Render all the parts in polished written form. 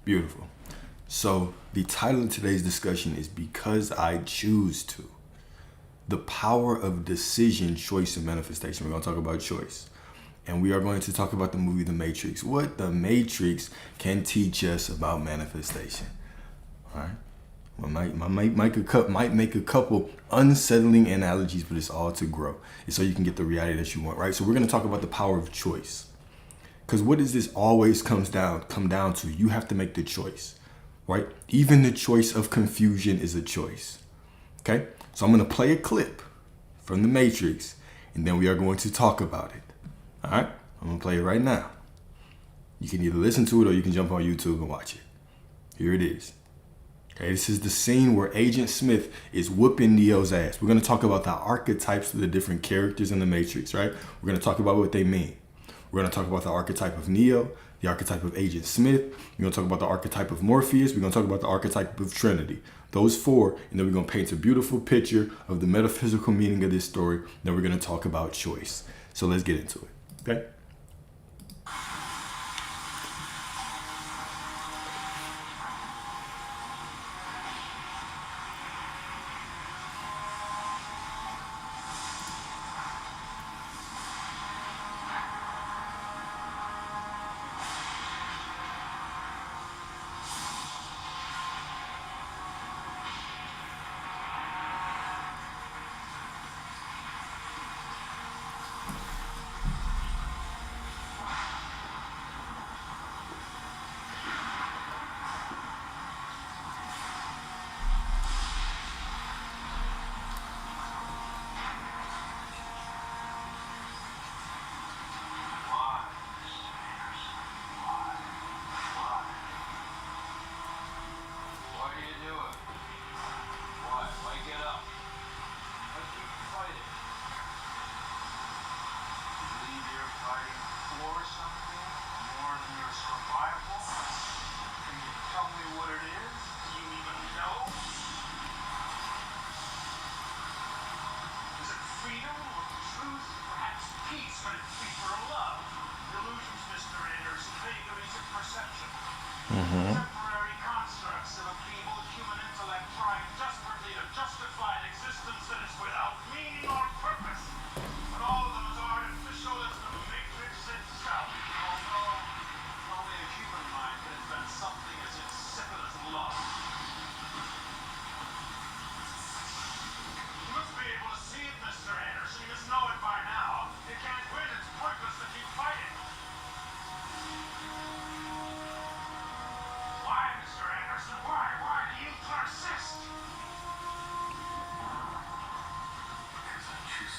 Beautiful. So the title of today's discussion is Because I Choose To. The power of decision, choice, and manifestation. We're going to talk about choice. And we are going to talk about the movie The Matrix. What The Matrix can teach us about manifestation. All right? Well, might make a couple unsettling analogies, but it's all to grow. It's so you can get the reality that you want, right? So we're going to talk about the power of choice. Because what does this always come down to? You have to make the choice, right? Even the choice of confusion is a choice. Okay? So I'm going to play a clip from The Matrix, and then we are going to talk about it. All right? I'm going to play it right now. You can either listen to it or you can jump on YouTube and watch it. Here it is. Okay, this is the scene where Agent Smith is whooping Neo's ass. We're going to talk about the archetypes of the different characters in The Matrix, right? We're going to talk about what they mean. We're going to talk about the archetype of Neo, the archetype of Agent Smith. We're going to talk about the archetype of Morpheus. We're going to talk about the archetype of Trinity. Those four, and then we're going to paint a beautiful picture of the metaphysical meaning of this story. Then we're going to talk about choice. So let's get into it, okay? Temporary constructs of a feeble human intellect trying desperately to justify an existence that is without meaning or purpose. But all of them as artificial as the Matrix itself. Although only a human mind can invent something as insipid as love. You must be able to see it, Mr. Anderson. You must know it by now. You can't win. It's pointless to keep fighting. Why, Mr. Anderson? Why? Why do you persist? Because I choose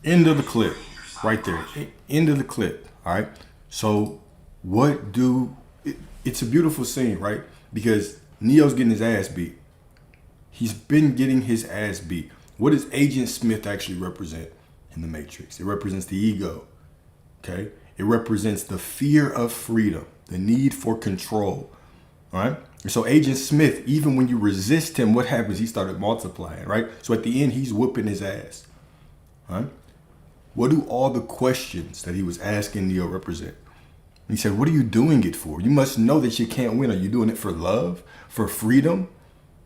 to. End of the clip. Right there. End of the clip. All right. So it's a beautiful scene, right? Because Neo's getting his ass beat. He's been getting his ass beat. What does Agent Smith actually represent in The Matrix? It represents the ego. Okay. It represents the fear of freedom, the need for control. All right. And so Agent Smith, even when you resist him, what happens? He started multiplying, right? So at the end, he's whooping his ass. All right. What do all the questions that he was asking Neo represent? He said, what are you doing it for? You must know that you can't win. Are you doing it for love, for freedom?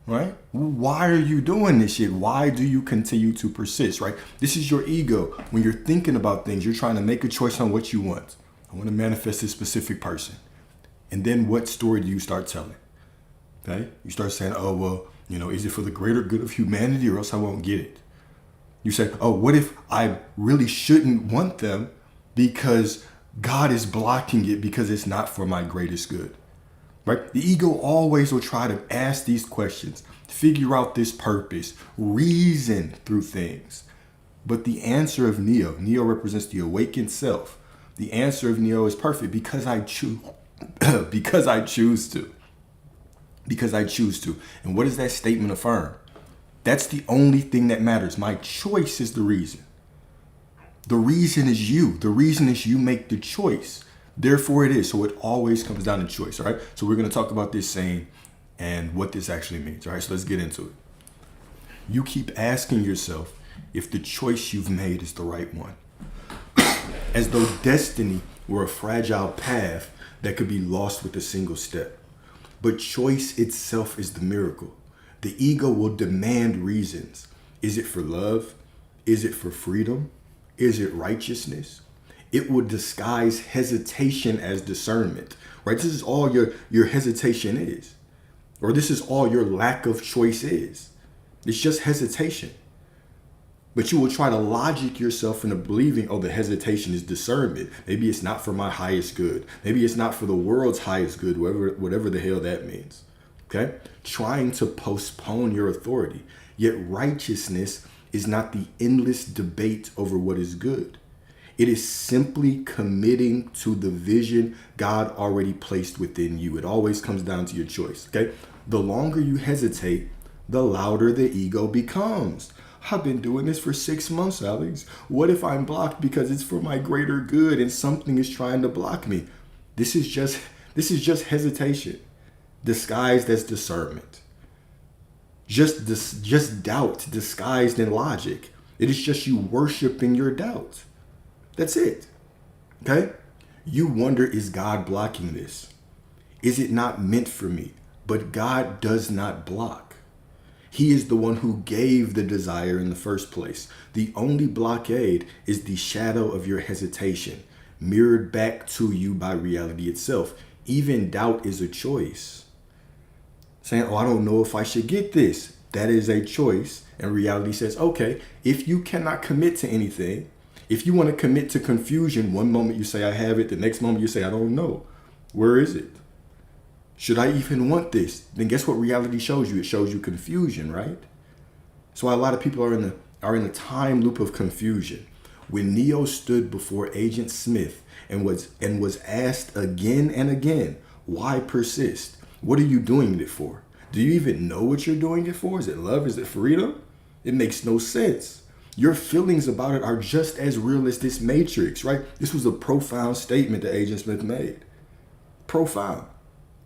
Right? Why are you doing this shit? Why do you continue to persist, right? This is your ego. When you're thinking about things, you're trying to make a choice on what you want. I want to manifest this specific person. And then what story do you start telling? Okay? You start saying, oh, well, is it for the greater good of humanity or else I won't get it? You say, oh, what if I really shouldn't want them because God is blocking it because it's not for my greatest good? Right? The ego always will try to ask these questions, figure out this purpose, reason through things. But the answer of Neo represents the awakened self. The answer of Neo is perfect because I choose, because I choose to. Because I choose to. And what does that statement affirm? That's the only thing that matters. My choice is the reason. The reason is you. The reason is you make the choice. Therefore it is. So it always comes down to choice, all right? So we're going to talk about this saying and what this actually means, all right? So let's get into it. You keep asking yourself if the choice you've made is the right one. As though destiny or a fragile path that could be lost with a single step. But choice itself is the miracle. The ego will demand reasons. Is it for love? Is it for freedom? Is it righteousness? It will disguise hesitation as discernment, right? This is all your hesitation is, or this is all your lack of choice is. It's just hesitation. But you will try to logic yourself into believing, oh, the hesitation is discernment. Maybe it's not for my highest good. Maybe it's not for the world's highest good, whatever the hell that means. Okay? Trying to postpone your authority. Yet righteousness is not the endless debate over what is good. It is simply committing to the vision God already placed within you. It always comes down to your choice. Okay? The longer you hesitate, the louder the ego becomes. I've been doing this for 6 months, Alex. What if I'm blocked because it's for my greater good and something is trying to block me? This is just hesitation disguised as discernment. Just doubt disguised in logic. It is just you worshiping your doubt. That's it. Okay? You wonder, is God blocking this? Is it not meant for me? But God does not block. He is the one who gave the desire in the first place. The only blockade is the shadow of your hesitation, mirrored back to you by reality itself. Even doubt is a choice. Saying, oh, I don't know if I should get this. That is a choice. And reality says, okay, if you cannot commit to anything, if you want to commit to confusion, one moment you say I have it, the next moment you say I don't know. Where is it? Should I even want this? Then guess what reality shows you? It shows you confusion, right? So a lot of people are in a time loop of confusion. When Neo stood before Agent Smith and was asked again and again, why persist? What are you doing it for? Do you even know what you're doing it for? Is it love? Is it freedom? It makes no sense. Your feelings about it are just as real as this matrix, right? This was a profound statement that Agent Smith made. Profound.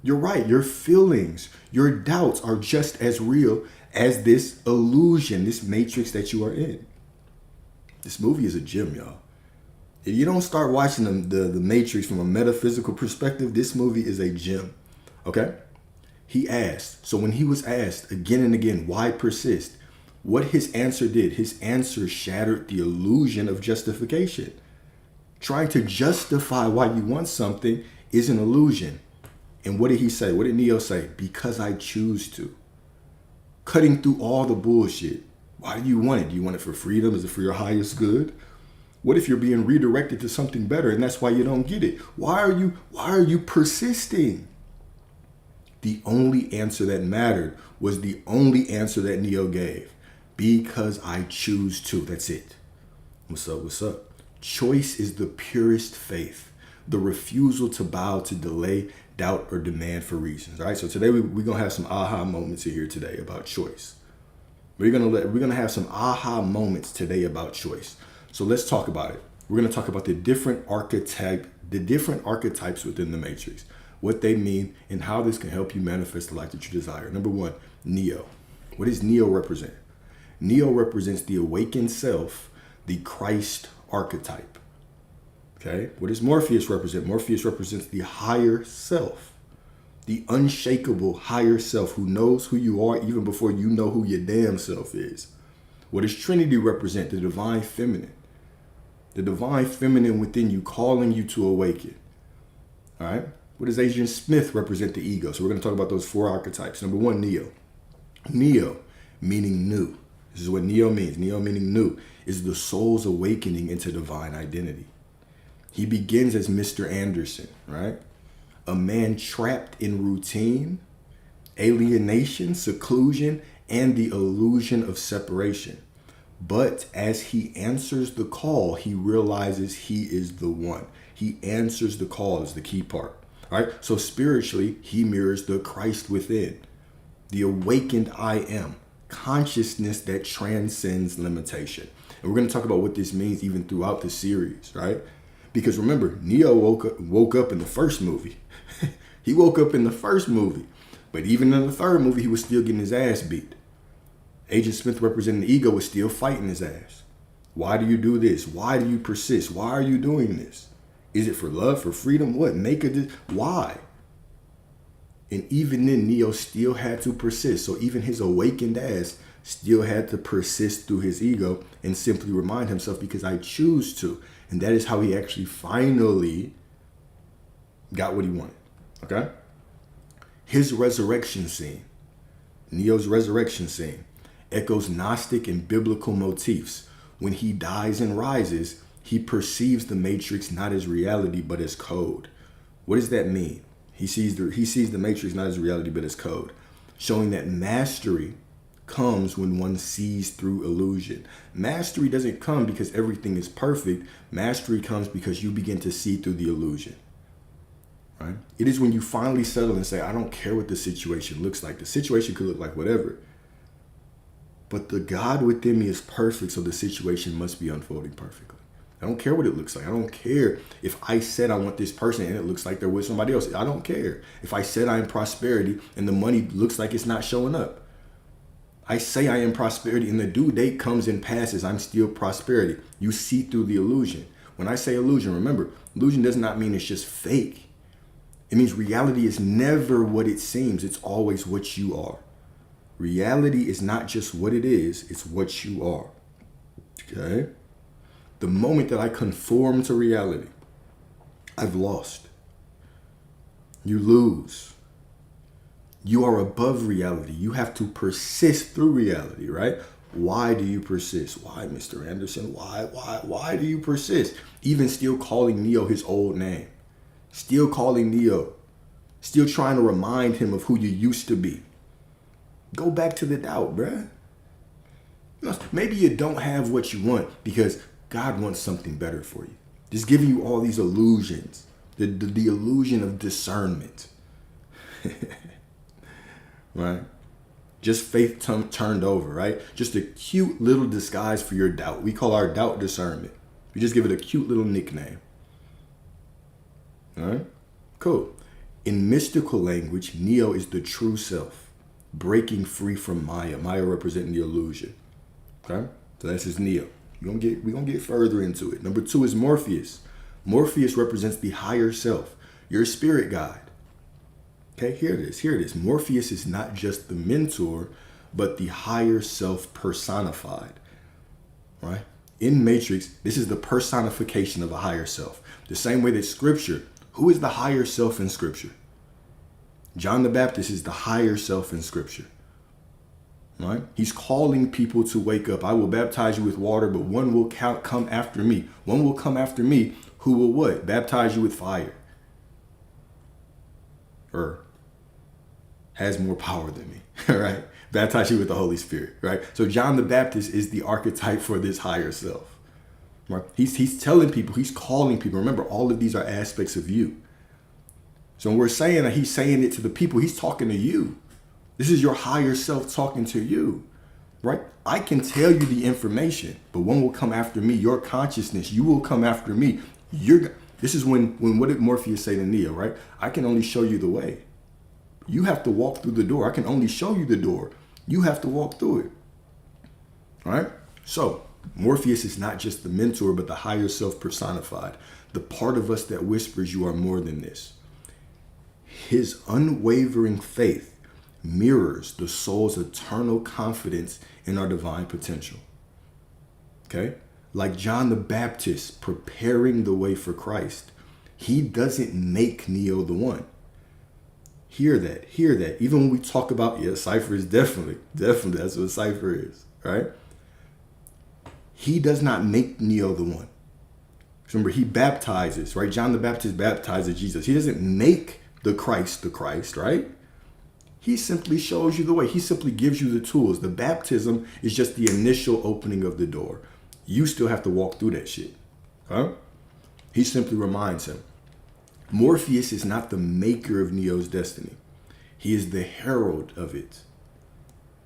You're right. Your feelings, your doubts are just as real as this illusion, this matrix that you are in. This movie is a gem, y'all. If you don't start watching the Matrix from a metaphysical perspective, this movie is a gem. Okay? He asked. So when he was asked again and again, why persist? What his answer did, his answer shattered the illusion of justification. Trying to justify why you want something is an illusion. And what did he say? What did Neo say? Because I choose to. Cutting through all the bullshit. Why do you want it? Do you want it for freedom? Is it for your highest good? What if you're being redirected to something better and that's why you don't get it? Why are you persisting? The only answer that mattered was the only answer that Neo gave. Because I choose to. That's it. What's up? What's up? Choice is the purest faith. The refusal to bow to delay, doubt, or demand for reasons. All right. So today we're gonna have some aha moments here today about choice. We're gonna have some aha moments today about choice. So let's talk about it. We're gonna talk about the different archetypes within the matrix, what they mean, and how this can help you manifest the life that you desire. Number one, Neo. What does Neo represent? Neo represents the awakened self, the Christ archetype. Okay, what does Morpheus represent? Morpheus represents the higher self, the unshakable higher self who knows who you are even before you know who your damn self is. What does Trinity represent? The divine feminine. The divine feminine within you calling you to awaken. All right, what does Agent Smith represent? The ego. So we're going to talk about those four archetypes. Number one, Neo. Neo, meaning new. This is what Neo means. Neo meaning new is the soul's awakening into divine identity. He begins as Mr. Anderson, right? A man trapped in routine, alienation, seclusion, and the illusion of separation. But as he answers the call, he realizes he is the one. He answers the call is the key part. All right. So spiritually, he mirrors the Christ within, the awakened I am, consciousness that transcends limitation. And we're going to talk about what this means even throughout the series, right? Because remember, Neo woke up in the first movie. He woke up in the first movie. But even in the third movie, he was still getting his ass beat. Agent Smith, representing the ego, was still fighting his ass. Why do you do this? Why do you persist? Why are you doing this? Is it for love, for freedom? What? Why? And even then, Neo still had to persist. So even his awakened ass still had to persist through his ego and simply remind himself, because I choose to. And that is how he actually finally got what he wanted. Okay? His resurrection scene, Neo's resurrection scene, echoes Gnostic and biblical motifs. When he dies and rises, he perceives the Matrix not as reality, but as code. What does that mean? He sees the Matrix not as reality, but as code, showing that mastery comes when one sees through illusion. Mastery doesn't come because everything is perfect. Mastery comes because you begin to see through the illusion. Right? It is when you finally settle and say, I don't care what the situation looks like. The situation could look like whatever. But the God within me is perfect, so the situation must be unfolding perfectly. I don't care what it looks like. I don't care if I said I want this person and it looks like they're with somebody else. I don't care. If I said I'm prosperity and the money looks like it's not showing up. I say I am prosperity and the due date comes and passes. I'm still prosperity. You see through the illusion. When I say illusion, remember, illusion does not mean it's just fake. It means reality is never what it seems. It's always what you are. Reality is not just what it is, it's what you are. Okay? The moment that I conform to reality, I've lost. You lose. You are above reality. You have to persist through reality, right? Why do you persist? Why, Mr. Anderson? Why do you persist? Even still calling Neo his old name. Still calling Neo. Still trying to remind him of who you used to be. Go back to the doubt, bruh. Maybe you don't have what you want because God wants something better for you. Just giving you all these illusions. The illusion of discernment. Right? Just faith turned over, right? Just a cute little disguise for your doubt. We call our doubt discernment. We just give it a cute little nickname. All right? Cool. In mystical language, Neo is the true self, breaking free from Maya. Maya representing the illusion. Okay? So that's his Neo. We're gonna get further into it. Number 2 is Morpheus. Morpheus represents the higher self, your spirit guide. Okay, here it is. Morpheus is not just the mentor, but the higher self personified. Right? In Matrix, this is the personification of a higher self. The same way that Scripture, who is the higher self in Scripture? John the Baptist is the higher self in Scripture. Right? He's calling people to wake up. I will baptize you with water, but one will come after me. One will come after me who will what? Baptize you with fire. Or has more power than me. Right? Baptize you with the Holy Spirit. Right? So John the Baptist is the archetype for this higher self. Right? He's telling people, he's calling people. Remember, all of these are aspects of you. So when we're saying that he's saying it to the people, he's talking to you. This is your higher self talking to you, right? I can tell you the information, but one will come after me, your consciousness. You will come after me. This is when what did Morpheus say to Neo, right? I can only show you the way. You have to walk through the door. I can only show you the door. You have to walk through it. All right? So Morpheus is not just the mentor, but the higher self personified. The part of us that whispers you are more than this. His unwavering faith mirrors the soul's eternal confidence in our divine potential. Okay? Like John the Baptist preparing the way for Christ, he doesn't make Neo the one. Hear that. Even when we talk about, Cypher is definitely, that's what Cypher is, right? He does not make Neo the one. Remember, he baptizes, right? John the Baptist baptizes Jesus. He doesn't make the Christ, right? He simply shows you the way. He simply gives you the tools. The baptism is just the initial opening of the door. You still have to walk through that shit. Huh? He simply reminds him. Morpheus is not the maker of Neo's destiny. He is the herald of it.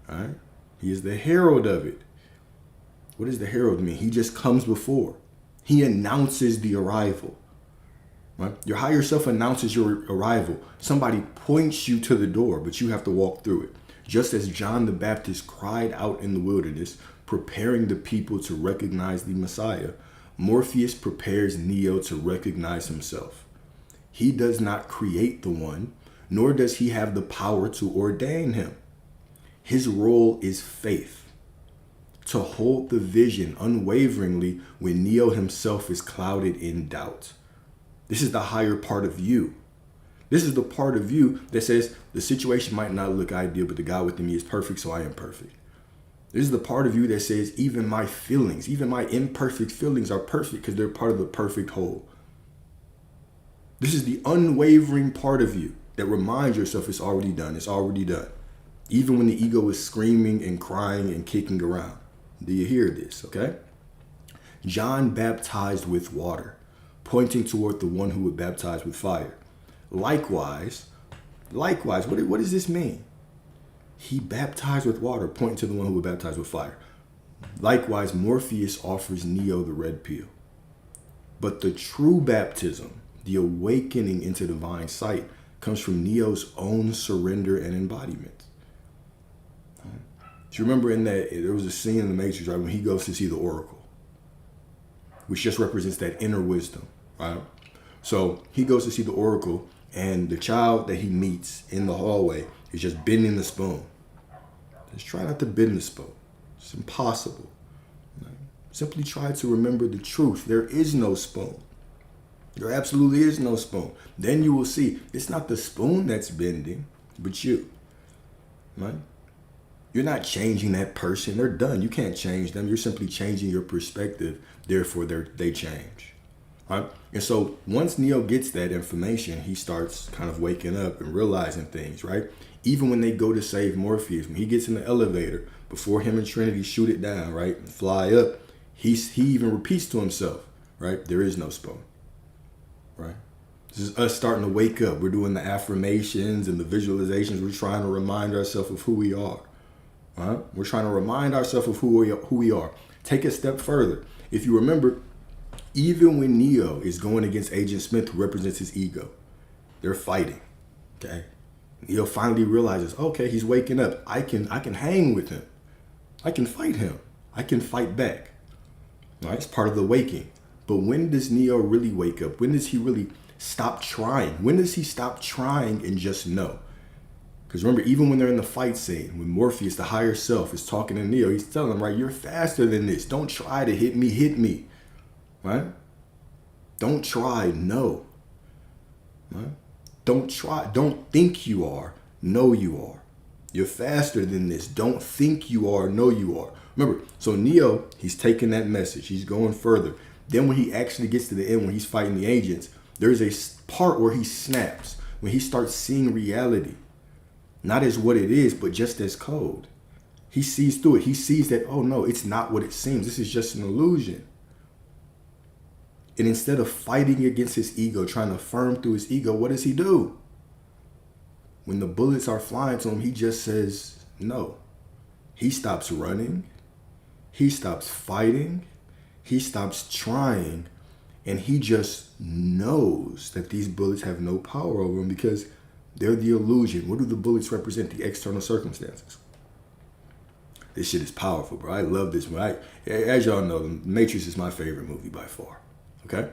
All right? He is the herald of it. What does the herald mean? He just comes before. He announces the arrival. Right? Your higher self announces your arrival. Somebody points you to the door, but you have to walk through it. Just as John the Baptist cried out in the wilderness, preparing the people to recognize the Messiah, Morpheus prepares Neo to recognize himself. He does not create the one, nor does he have the power to ordain him. His role is faith, to hold the vision unwaveringly when Neo himself is clouded in doubt. This is the higher part of you. This is the part of you that says the situation might not look ideal, but the God within me is perfect, so I am perfect. This is the part of you that says even my feelings, even my imperfect feelings are perfect because they're part of the perfect whole. This is the unwavering part of you that reminds yourself it's already done. It's already done. Even when the ego is screaming and crying and kicking around. Do you hear this? Okay. John baptized with water, pointing toward the one who would baptize with fire. Likewise, what does this mean? He baptized with water, pointing to the one who would baptize with fire. Likewise, Morpheus offers Neo the red pill. But the true baptism, the awakening into divine sight, comes from Neo's own surrender and embodiment. Do you remember in that, there was a scene in The Matrix, right, when he goes to see the Oracle, which just represents that inner wisdom, right? So he goes to see the Oracle, and the child that he meets in the hallway is just bending the spoon. Just try not to bend the spoon. It's impossible. Right? Simply try to remember the truth. There is no spoon. There absolutely is no spoon. Then you will see it's not the spoon that's bending, but you. Right? You're not changing that person. They're done. You can't change them. You're simply changing your perspective. Therefore, they change. Right? And so once Neo gets that information, he starts kind of waking up and realizing things, right? Even when they go to save Morpheus, when he gets in the elevator, before him and Trinity shoot it down, right, and fly up, he even repeats to himself, right, there is no spoon, right? This is us starting to wake up. We're doing the affirmations and the visualizations. We're trying to remind ourselves of who we are, right? We're trying to remind ourselves of who we are. Take a step further. If you remember, even when Neo is going against Agent Smith, who represents his ego, they're fighting, okay? Neo finally realizes, okay, he's waking up. I can hang with him. I can fight him. I can fight back. All right, it's part of the waking. But when does Neo really wake up? When does he really stop trying? When does he stop trying and just know? Because remember, even when they're in the fight scene, when Morpheus, the higher self, is talking to Neo, he's telling him, right, you're faster than this. Don't try to hit me. Right? Don't try, no. Right? Don't try, don't think you are, know you are. You're faster than this. Don't think you are, know you are. Remember, so Neo, he's taking that message. He's going further. Then when he actually gets to the end, when he's fighting the agents, there's a part where he snaps, when he starts seeing reality, not as what it is, but just as code. He sees through it. He sees that, oh no, it's not what it seems. This is just an illusion. And instead of fighting against his ego, trying to affirm through his ego, what does he do? When the bullets are flying to him, he just says no. He stops running. He stops fighting. He stops trying. And he just knows that these bullets have no power over him because they're the illusion. What do the bullets represent? The external circumstances. This shit is powerful, bro. I love this movie. As y'all know, The Matrix is my favorite movie by far. Okay?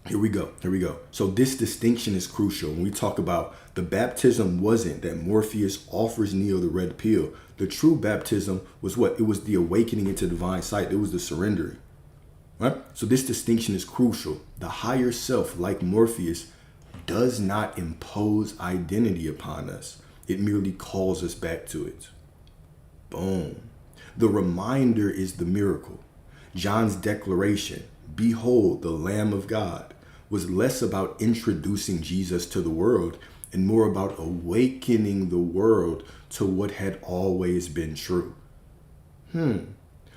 Here we go. So this distinction is crucial. When we talk about the baptism wasn't that Morpheus offers Neo the red pill. The true baptism was what? It was the awakening into divine sight. It was the surrendering. Right? So this distinction is crucial. The higher self, like Morpheus, does not impose identity upon us. It merely calls us back to it. Boom. The reminder is the miracle. John's declaration, "Behold, the Lamb of God," was less about introducing Jesus to the world and more about awakening the world to what had always been true.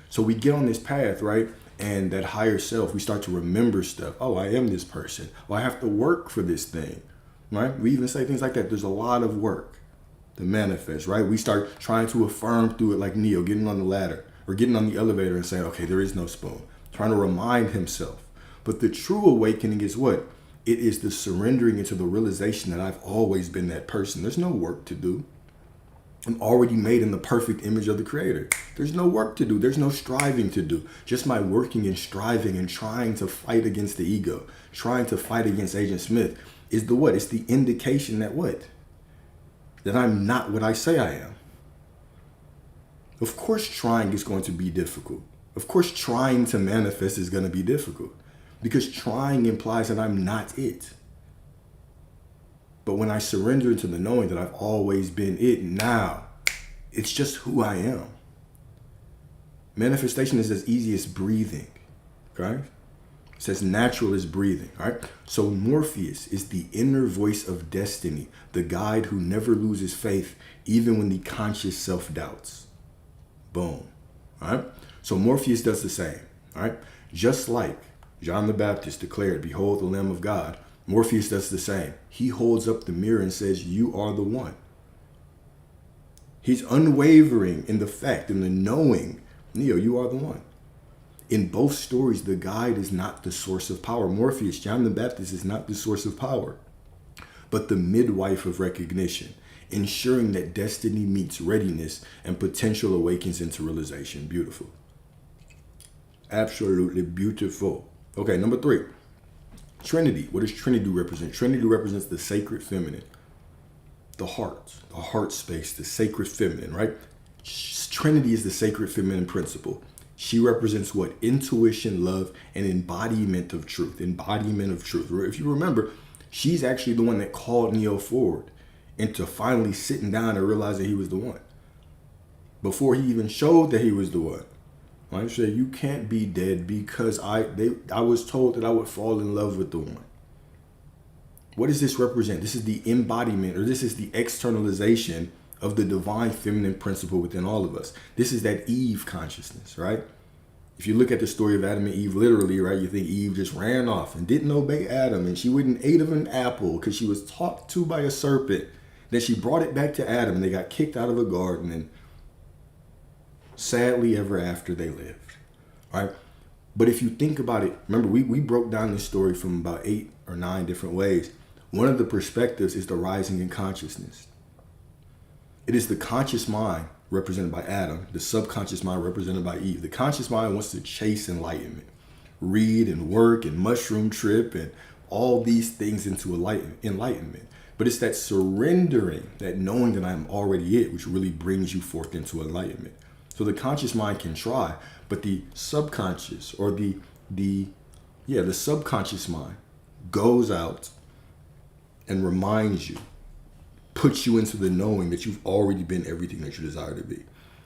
So we get on this path, right? And that higher self, we start to remember stuff. Oh, I am this person. Oh, I have to work for this thing, right? We even say things like that. There's a lot of work to manifest, right? We start trying to affirm through it like Neo, getting on the ladder or getting on the elevator and saying, okay, there is no spoon. Trying to remind himself. But the true awakening is what? It is the surrendering into the realization that I've always been that person. There's no work to do, I'm already made in the perfect image of the Creator. There's no work to do. There's no striving to do. Just my working and striving and trying to fight against the ego, trying to fight against Agent Smith is the what? It's the indication that what? That I'm not what I say I am. Of course, trying is going to be difficult. Of course, trying to manifest is going to be difficult because trying implies that I'm not it. But when I surrender into the knowing that I've always been it, now it's just who I am. Manifestation is as easy as breathing, okay? It's as natural as breathing, all right? So Morpheus is the inner voice of destiny, the guide who never loses faith, even when the conscious self doubts. Boom, all right? So Morpheus does the same, all right? Just like John the Baptist declared, "Behold the Lamb of God," Morpheus does the same. He holds up the mirror and says, "You are the one." He's unwavering in the fact, in the knowing, Neo, you are the one. In both stories, the guide is not the source of power. Morpheus, John the Baptist, is not the source of power, but the midwife of recognition, ensuring that destiny meets readiness and potential awakens into realization. Beautiful. Absolutely beautiful. Okay, number 3. Trinity. What does Trinity represent? Trinity represents the sacred feminine, the heart space, the sacred feminine, right? Trinity is the sacred feminine principle. She represents what? Intuition, love, and embodiment of truth. Embodiment of truth. If you remember, she's actually the one that called Neo forward into finally sitting down and realizing he was the one. Before he even showed that he was the one. I said, you can't be dead because I was told that I would fall in love with the one. What does this represent? This is the embodiment, or this is the externalization of the divine feminine principle within all of us. This is that Eve consciousness, right? If you look at the story of Adam and Eve literally, right, you think Eve just ran off and didn't obey Adam, and she wouldn't eat of an apple because she was talked to by a serpent. Then she brought it back to Adam, and they got kicked out of a garden, and sadly ever after they lived, right? But if you think about it, remember we broke down this story from about 8 or 9 different ways. One of the perspectives is the rising in consciousness. It is the conscious mind represented by Adam, the subconscious mind represented by Eve. The conscious mind wants to chase enlightenment, read and work and mushroom trip and all these things into enlightenment. But it's that surrendering, that knowing that I'm already it, which really brings you forth into enlightenment. So the conscious mind can try, but the subconscious or the subconscious mind goes out and reminds you, puts you into the knowing that you've already been everything that you desire to be.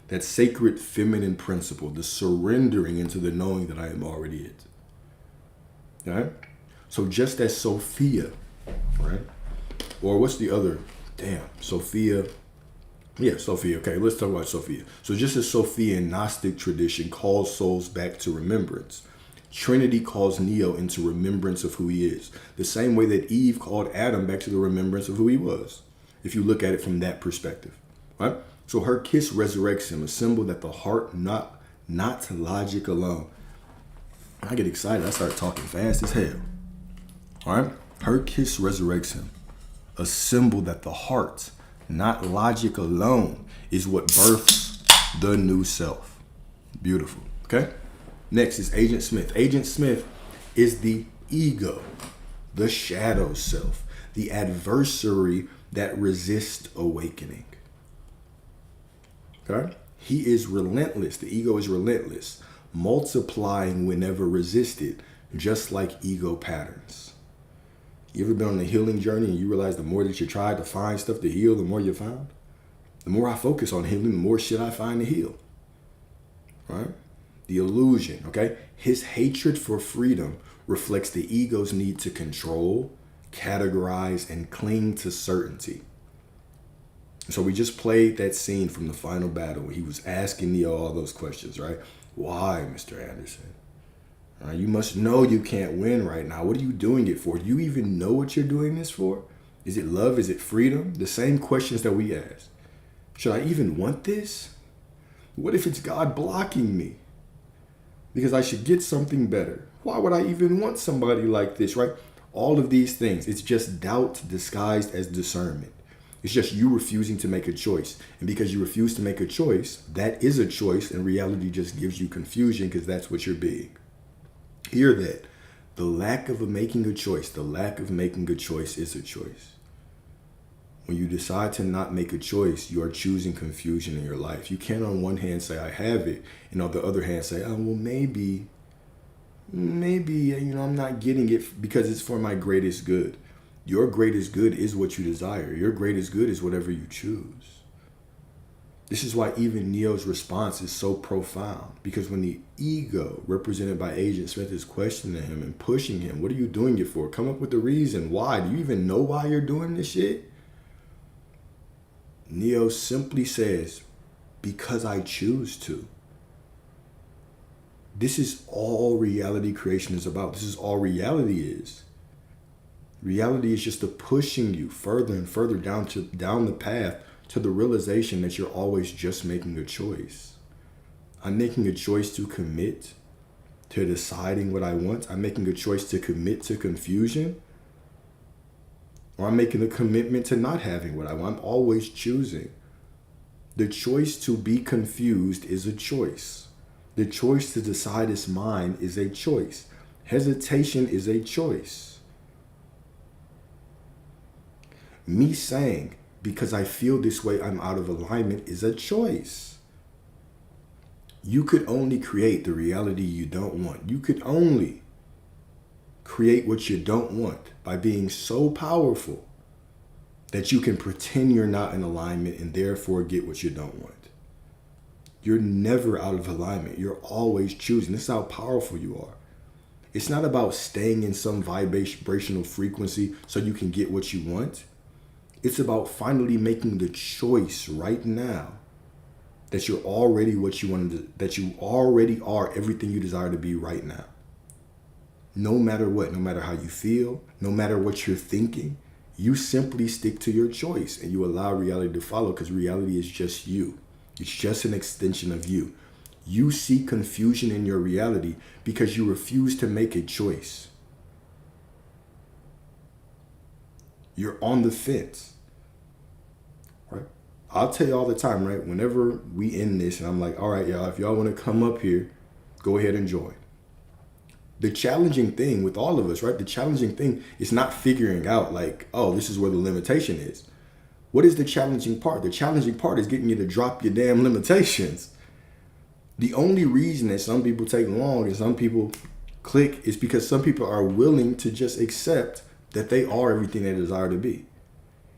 That sacred feminine principle, the surrendering into the knowing that I am already it. All right? So just as Sophia, right? Or what's the other? Sophia. Yeah, Sophia. Okay, let's talk about Sophia. So just as Sophia in Gnostic tradition calls souls back to remembrance, Trinity calls Neo into remembrance of who he is. The same way that Eve called Adam back to the remembrance of who he was, if you look at it from that perspective, right? So her kiss resurrects him, a symbol that the heart, not logic alone. I get excited. I start talking fast as hell. All right? Her kiss resurrects him, a symbol that the heart, not logic alone, is what births the new self. Beautiful. Okay? Next is Agent Smith. Agent Smith is the ego, the shadow self, the adversary that resists awakening. Okay? He is relentless. The ego is relentless, multiplying whenever resisted, just like ego patterns. You ever been on a healing journey and you realize the more that you tried to find stuff to heal, the more you found? The more I focus on healing, the more shit I find to heal. Right? The illusion, okay? His hatred for freedom reflects the ego's need to control, categorize, and cling to certainty. So we just played that scene from the final battle where he was asking Neo all those questions, right? Why, Mr. Anderson? You must know you can't win right now. What are you doing it for? Do you even know what you're doing this for? Is it love? Is it freedom? The same questions that we ask. Should I even want this? What if it's God blocking me? Because I should get something better. Why would I even want somebody like this, right? All of these things. It's just doubt disguised as discernment. It's just you refusing to make a choice. And because you refuse to make a choice, that is a choice, and reality just gives you confusion because that's what you're being. Hear that. The lack of making a choice, the lack of making a choice is a choice. When you decide to not make a choice, you are choosing confusion in your life. You can't on one hand say, I have it, and on the other hand say, oh, well, maybe, I'm not getting it because it's for my greatest good. Your greatest good is what you desire. Your greatest good is whatever you choose. This is why even Neo's response is so profound, because when the ego, represented by Agent Smith, is questioning him and pushing him, what are you doing it for? Come up with a reason. Why? Do you even know why you're doing this shit? Neo simply says, because I choose to. This is all reality creation is about. This is all reality is. Reality is just a pushing you further and further down the path to the realization that you're always just making a choice. I'm making a choice to commit to deciding what I want. I'm making a choice to commit to confusion. Or I'm making a commitment to not having what I want. I'm always choosing. The choice to be confused is a choice. The choice to decide is mine is a choice. Hesitation is a choice. Me saying, because I feel this way, I'm out of alignment is a choice. You could only create the reality you don't want. You could only create what you don't want by being so powerful that you can pretend you're not in alignment and therefore get what you don't want. You're never out of alignment. You're always choosing. This is how powerful you are. It's not about staying in some vibrational frequency so you can get what you want. It's about finally making the choice right now that you're already what you wanted, that you already are everything you desire to be right now. No matter what, no matter how you feel, no matter what you're thinking, you simply stick to your choice and you allow reality to follow, because reality is just you. It's just an extension of you. You see confusion in your reality because you refuse to make a choice. You're on the fence. Right? I'll tell you all the time, right? Whenever we end this and I'm like, all right, y'all, if y'all want to come up here, go ahead and join. The challenging thing with all of us, right? The challenging thing is not figuring out like, oh, this is where the limitation is. What is the challenging part? The challenging part is getting you to drop your damn limitations. The only reason that some people take long and some people click is because some people are willing to just accept that they are everything they desire to be.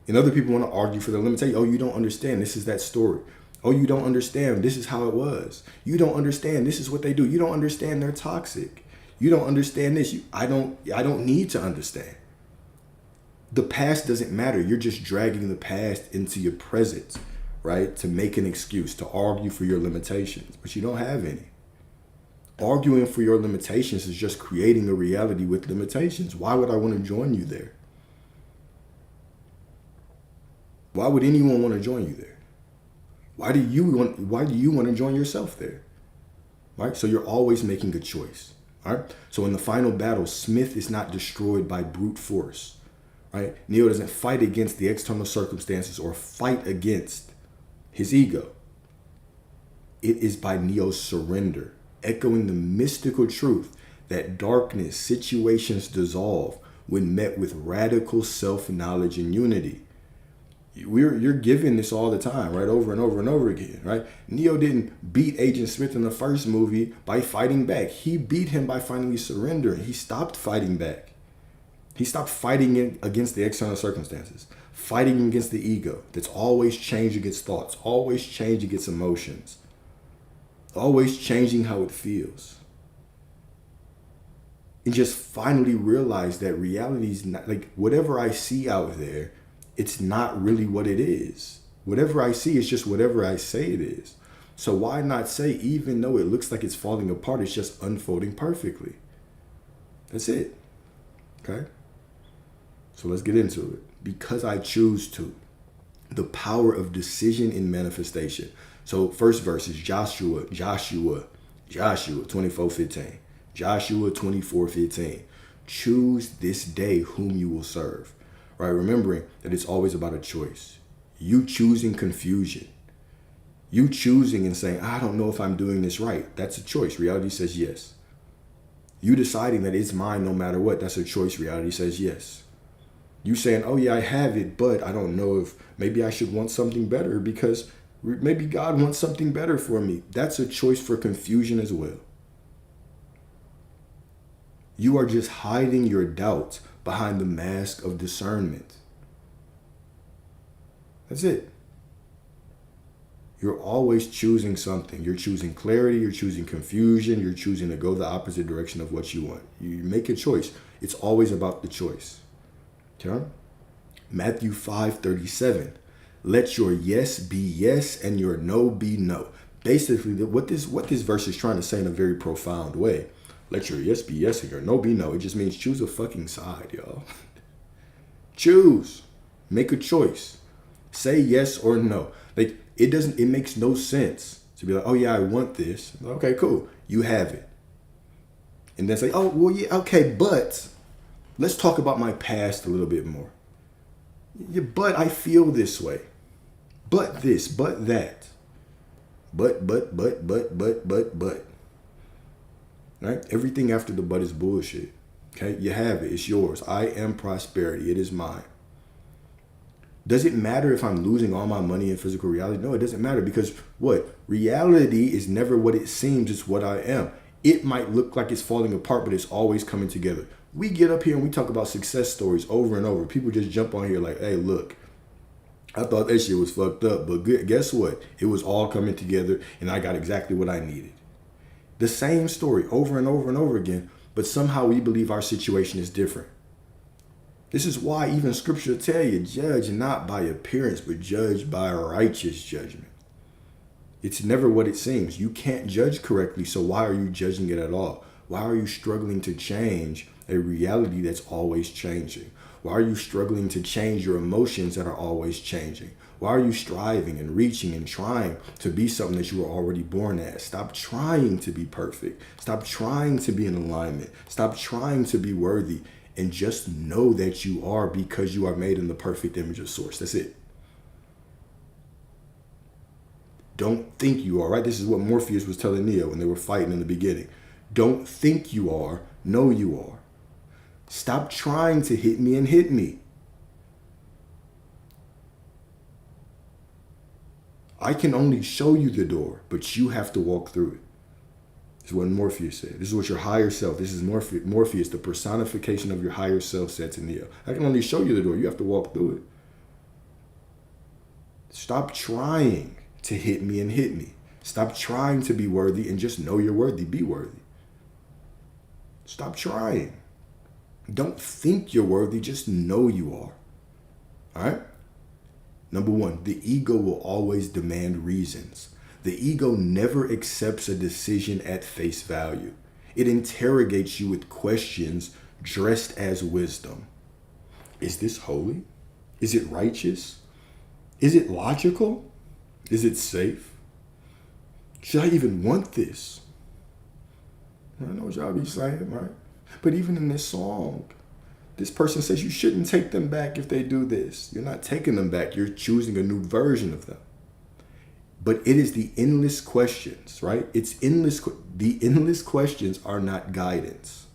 And other people want to argue for their limitation. Oh, you don't understand. This is that story. Oh, you don't understand. This is how it was. You don't understand. This is what they do. You don't understand. They're toxic. You don't understand this. I don't need to understand. The past doesn't matter. You're just dragging the past into your present, right? To make an excuse, to argue for your limitations, but you don't have any. Arguing for your limitations is just creating a reality with limitations. Why would I want to join you there? Why would anyone want to join you there? Why do you want to join yourself there? Right? So you're always making a choice. All right? So in the final battle, Smith is not destroyed by brute force. Right? Neo doesn't fight against the external circumstances or fight against his ego. It is by Neo's surrender, echoing the mystical truth that darkness, situations dissolve when met with radical self-knowledge and unity. You're given this all the time, right? Over and over and over again, right? Neo didn't beat Agent Smith in the first movie by fighting back. He beat him by finally surrendering. He stopped fighting back. He stopped fighting against the external circumstances, fighting against the ego that's always changing its thoughts, always changing its emotions, always changing how it feels. And just finally realize that reality is not like whatever I see out there. It's not really what it is. Whatever I see is just whatever I say it is. So why not say, even though it looks like it's falling apart, it's just unfolding perfectly. That's it. Okay? So let's get into it. Because I choose to. The power of decision in manifestation. So first verse is Joshua 24:15. Joshua 24:15. Choose this day whom you will serve. Right? Remembering that it's always about a choice. You choosing confusion. You choosing and saying, I don't know if I'm doing this right. That's a choice. Reality says yes. You deciding that it's mine no matter what. That's a choice. Reality says yes. You saying, oh yeah, I have it, but I don't know if maybe I should want something better because maybe God wants something better for me. That's a choice for confusion as well. You are just hiding your doubts behind the mask of discernment. That's it. You're always choosing something. You're choosing clarity. You're choosing confusion. You're choosing to go the opposite direction of what you want. You make a choice. It's always about the choice. Okay? Matthew 5:37. Let your yes be yes and your no be no. Basically, what this verse is trying to say in a very profound way. Let your yes be yes and your no be no. It just means choose a fucking side, y'all. Choose. Make a choice. Say yes or no. Like, it makes no sense to be like, oh yeah, I want this. Okay, cool. You have it. And then say, oh, well, yeah, okay, but let's talk about my past a little bit more. Yeah, but I feel this way. But this, but that. But. Right? Everything after the but is bullshit. Okay? You have it. It's yours. I am prosperity. It is mine. Does it matter if I'm losing all my money in physical reality? No, it doesn't matter because what? Reality is never what it seems. It's what I am. It might look like it's falling apart, but it's always coming together. We get up here and we talk about success stories over and over. People just jump on here like, hey, look, I thought that shit was fucked up, but guess what? It was all coming together and I got exactly what I needed. The same story over and over and over again, but somehow we believe our situation is different. This is why even scripture tell you, judge not by appearance, but judge by righteous judgment. It's never what it seems. You can't judge correctly, so why are you judging it at all? Why are you struggling to change a reality that's always changing? Why are you struggling to change your emotions that are always changing? Why are you striving and reaching and trying to be something that you were already born as? Stop trying to be perfect. Stop trying to be in alignment. Stop trying to be worthy. And just know that you are because you are made in the perfect image of Source. That's it. Don't think you are, right? This is what Morpheus was telling Neo when they were fighting in the beginning. Don't think you are, know you are. Stop trying to hit me and hit me. I can only show you the door, but you have to walk through it. This is what Morpheus said. This is what your higher self, this is Morpheus, the personification of your higher self said to Neo. I can only show you the door. You have to walk through it. Stop trying to hit me and hit me. Stop trying to be worthy and just know you're worthy. Be worthy. Stop trying. Don't think you're worthy. Just know you are. All right? Number one, the ego will always demand reasons. The ego never accepts a decision at face value. It interrogates you with questions dressed as wisdom. Is this holy? Is it righteous? Is it logical? Is it safe? Should I even want this? I know what y'all be saying, right? But even in this song, this person says you shouldn't take them back if they do this. You're not taking them back. You're choosing a new version of them. But it is the endless questions, right? It's endless. The endless questions are not guidance.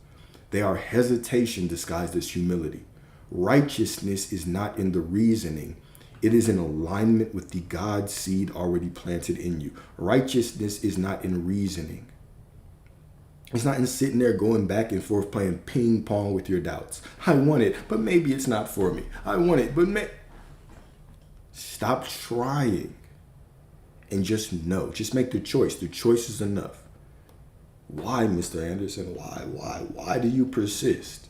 They are hesitation disguised as humility. Righteousness is not in the reasoning. It is in alignment with the God seed already planted in you. Righteousness is not in reasoning. It's not in sitting there going back and forth playing ping pong with your doubts. I want it, but maybe it's not for me. I want it, but stop trying and just know. Just make the choice. The choice is enough. Why, Mr. Anderson? Why do you persist?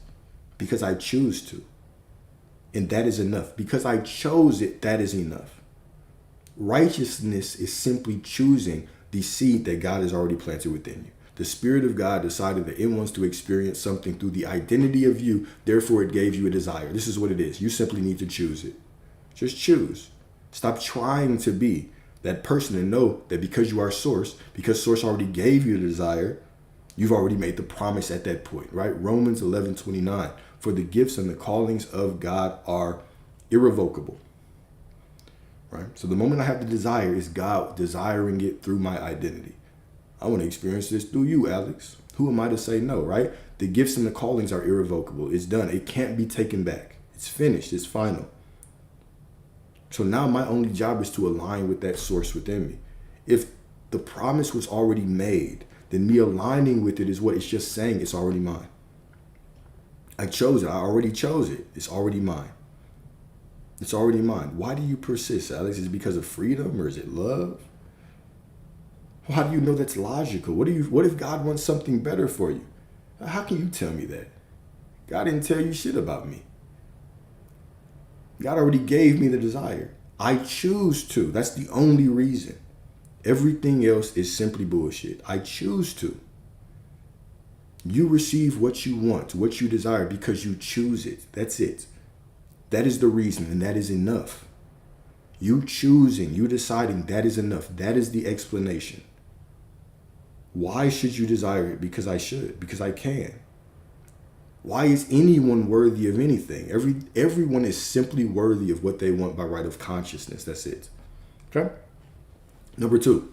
Because I choose to. And that is enough. Because I chose it, that is enough. Righteousness is simply choosing the seed that God has already planted within you. The Spirit of God decided that it wants to experience something through the identity of you. Therefore, it gave you a desire. This is what it is. You simply need to choose it. Just choose. Stop trying to be that person and know that because you are Source, because Source already gave you the desire, you've already made the promise at that point, right? Romans 11:29. For the gifts and the callings of God are irrevocable. right? So the moment I have the desire is God desiring it through my identity. I want to experience this through you, Alex. Who am I to say no, right? The gifts and the callings are irrevocable. It's done. It can't be taken back. It's finished. It's final. So now my only job is to align with that source within me. If the promise was already made, then me aligning with it is what it's just saying it's already mine. I chose it. I already chose it. It's already mine. It's already mine. Why do you persist, Alex? Is it because of freedom or is it love? Well, how do you know that's logical? What if God wants something better for you? How can you tell me that? God didn't tell you shit about me. God already gave me the desire. I choose to. That's the only reason. Everything else is simply bullshit. I choose to. You receive what you want, what you desire, because you choose it. That's it. That is the reason, and that is enough. You choosing, you deciding, that is enough. That is the explanation. Why should you desire it? Because I should, because I can. Why is anyone worthy of anything? Everyone is simply worthy of what they want by right of consciousness. That's it. Okay? Number 2,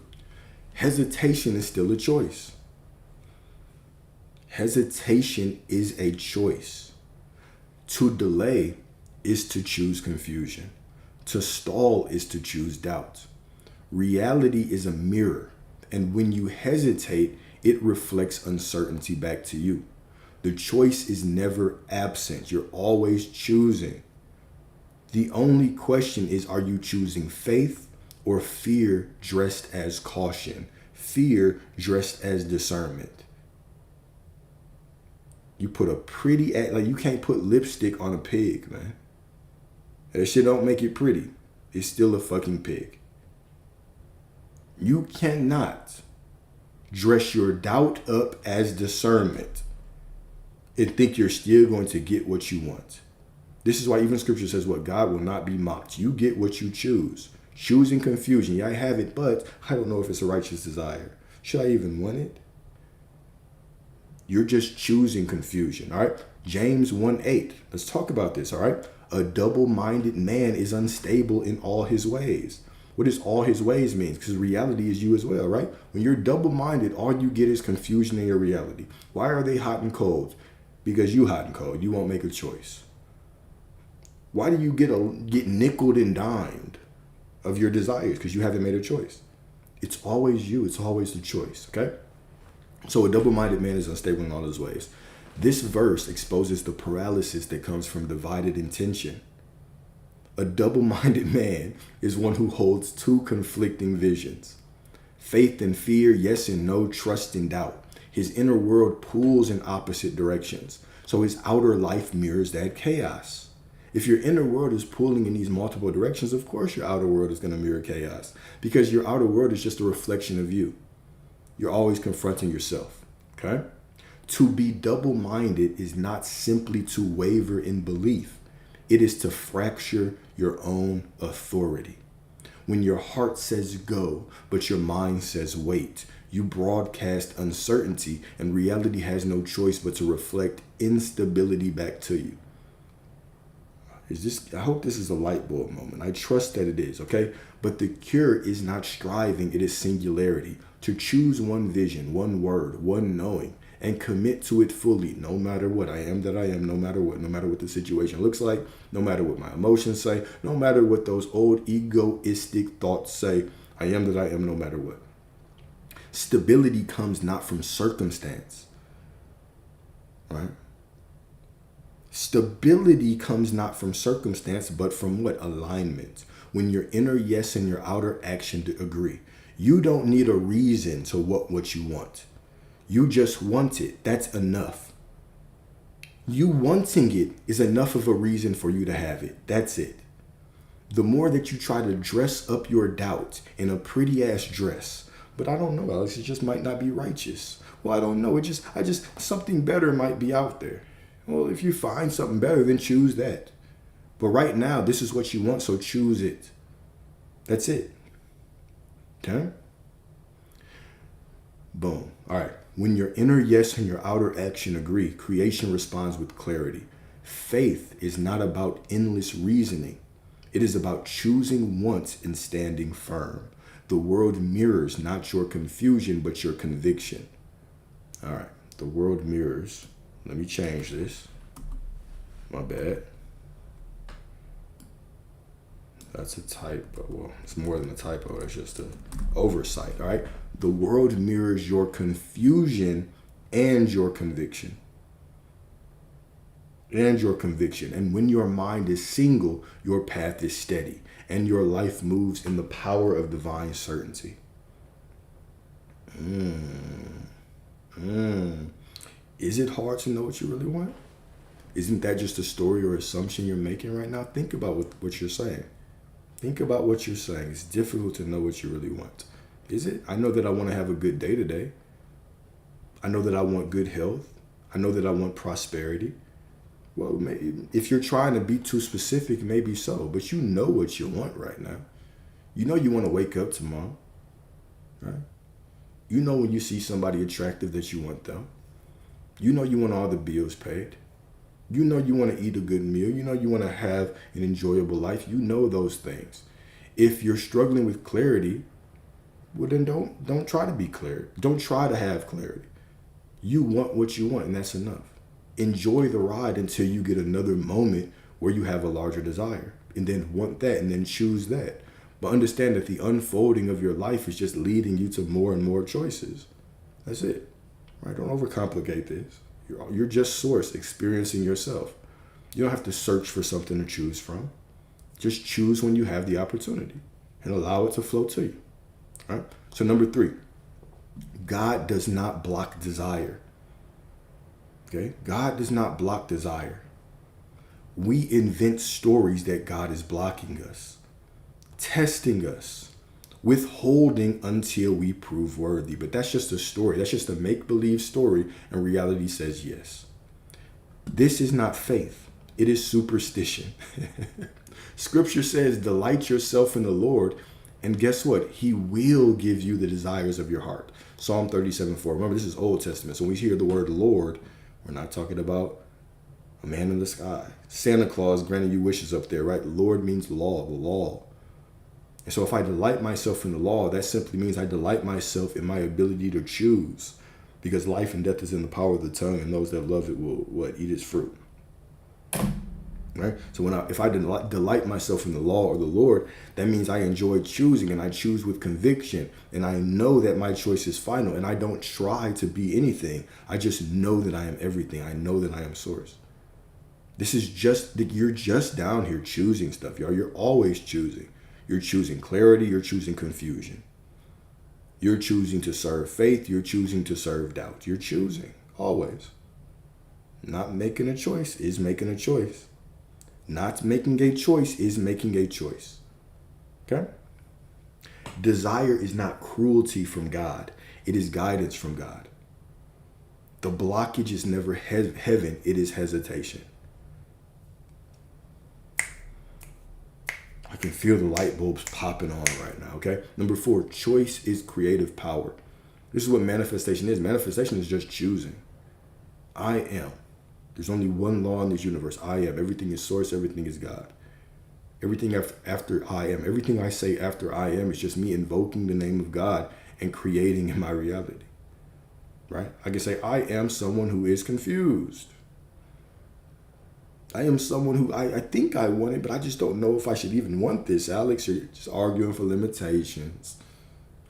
hesitation is still a choice. Hesitation is a choice. To delay is to choose confusion. To stall is to choose doubt. Reality is a mirror, and when you hesitate, it reflects uncertainty back to you. The choice is never absent. You're always choosing. The only question is, are you choosing faith or fear dressed as caution? Fear dressed as discernment. You put a pretty, like you can't put lipstick on a pig, man. That shit don't make it pretty. It's still a fucking pig. You cannot dress your doubt up as discernment and think you're still going to get what you want. This is why even scripture says what God will not be mocked. You get what you choose. Choosing confusion. Yeah, I have it, but I don't know if it's a righteous desire. Should I even want it? You're just choosing confusion, all right? James 1:8. Let's talk about this, all right? A double-minded man is unstable in all his ways. What does all his ways mean? Because reality is you as well, right? When you're double-minded, all you get is confusion in your reality. Why are they hot and cold? Because you hot and cold. You won't make a choice. Why do you get nickeled and dimed of your desires? Because you haven't made a choice. It's always you. It's always the choice, okay? So a double-minded man is unstable in all his ways. This verse exposes the paralysis that comes from divided intention. A double-minded man is one who holds two conflicting visions. Faith and fear, yes and no, trust and doubt. His inner world pulls in opposite directions. So his outer life mirrors that chaos. If your inner world is pulling in these multiple directions, of course your outer world is going to mirror chaos. Because your outer world is just a reflection of you. You're always confronting yourself, okay? To be double-minded is not simply to waver in belief. It is to fracture your own authority. When your heart says go, but your mind says wait, you broadcast uncertainty, and reality has no choice but to reflect instability back to you. I hope this is a light bulb moment. I trust that it is, okay? But the cure is not striving, it is singularity. To choose one vision, one word, one knowing, and commit to it fully, no matter what. I am that I am, no matter what the situation looks like, no matter what my emotions say, no matter what those old egoistic thoughts say. I am that I am, no matter what. Stability comes not from circumstance, right? Stability comes not from circumstance, but from what? Alignment. When your inner yes and your outer action agree. You don't need a reason to want what you want. You just want it. That's enough. You wanting it is enough of a reason for you to have it. That's it. The more that you try to dress up your doubt in a pretty ass dress, but I don't know, Alex, it just might not be righteous. Well, I don't know. Something better might be out there. Well, if you find something better, then choose that. But right now, this is what you want, so choose it. That's it. Okay? Boom. All right. When your inner yes and your outer action agree, creation responds with clarity. Faith is not about endless reasoning. It is about choosing once and standing firm. The world mirrors not your confusion, but your conviction. All right. The world mirrors. Let me change this. My bad. That's a typo. Well, it's more than a typo. It's just an oversight. All right. The world mirrors your confusion and your conviction. And your conviction. And when your mind is single, your path is steady and your life moves in the power of divine certainty. Is it hard to know what you really want? Isn't that just a story or assumption you're making right now? Think about what you're saying. Think about what you're saying. It's difficult to know what you really want. Is it? I know that I want to have a good day today. I know that I want good health. I know that I want prosperity. Well, maybe if you're trying to be too specific, maybe so. But you know what you want right now. You know you want to wake up tomorrow, right? You know when you see somebody attractive that you want them. You know you want all the bills paid. You know you want to eat a good meal. You know you want to have an enjoyable life. You know those things. If you're struggling with clarity, well then don't try to be clear. Don't try to have clarity. You want what you want, and that's enough. Enjoy the ride until you get another moment where you have a larger desire, and then want that, and then choose that. But understand that the unfolding of your life is just leading you to more and more choices. That's it. Right? Don't overcomplicate this. You're just source experiencing yourself. You don't have to search for something to choose from. Just choose when you have the opportunity and allow it to flow to you. All right? So number 3, God does not block desire. Okay? God does not block desire. We invent stories that God is blocking us, testing us, withholding until we prove worthy. But that's just a story. That's just a make-believe story, and reality says yes. This is not faith. It is superstition. Scripture says, delight yourself in the Lord, and guess what? He will give you the desires of your heart. Psalm 37:4. Remember, this is Old Testament. So when we hear the word Lord, we're not talking about a man in the sky. Santa Claus granting you wishes up there, right? The Lord means law, the law. And so if I delight myself in the law, that simply means I delight myself in my ability to choose, because life and death is in the power of the tongue, and those that love it will eat its fruit. Right? So if I delight myself in the law or the Lord, that means I enjoy choosing, and I choose with conviction, and I know that my choice is final, and I don't try to be anything. I just know that I am everything. I know that I am source. This is you're just down here choosing stuff, y'all. You're always choosing. You're choosing clarity. You're choosing confusion. You're choosing to serve faith. You're choosing to serve doubt. You're choosing always. Not making a choice is making a choice. Not making a choice is making a choice. Okay? Desire is not cruelty from God. It is guidance from God. The blockage is never heaven. It is hesitation. I can feel the light bulbs popping on right now, okay? Number 4, choice is creative power. This is what manifestation is. Manifestation is just choosing. I am. There's only one law in this universe. I am. Everything is source. Everything is God. Everything after I am. Everything I say after I am is just me invoking the name of God and creating in my reality. Right? I can say, I am someone who is confused. I am someone who I think I want it, but I just don't know if I should even want this. Alex, you're just arguing for limitations.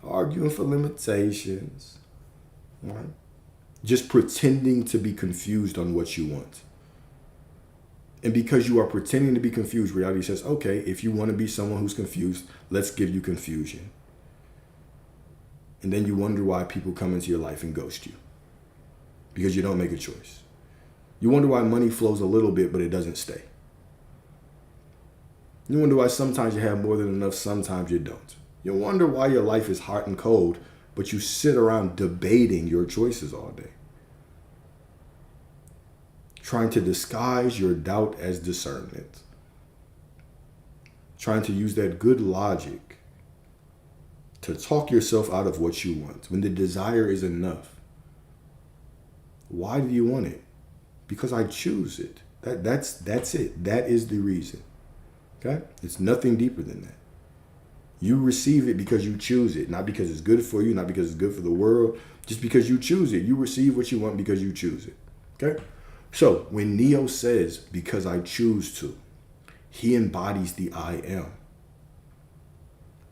Arguing for limitations. Right? Just pretending to be confused on what you want. And because you are pretending to be confused, reality says, okay, if you want to be someone who's confused, let's give you confusion. And then you wonder why people come into your life and ghost you. Because you don't make a choice. You wonder why money flows a little bit, but it doesn't stay. You wonder why sometimes you have more than enough, sometimes you don't. You wonder why your life is hot and cold, but you sit around debating your choices all day. Trying to disguise your doubt as discernment. Trying to use that good logic to talk yourself out of what you want when the desire is enough. Why do you want it? Because I choose it. That's it. That is the reason. Okay? It's nothing deeper than that. You receive it because you choose it, not because it's good for you, not because it's good for the world, just because you choose it. You receive what you want because you choose it. Okay? So when Neo says, because I choose to, he embodies the I am.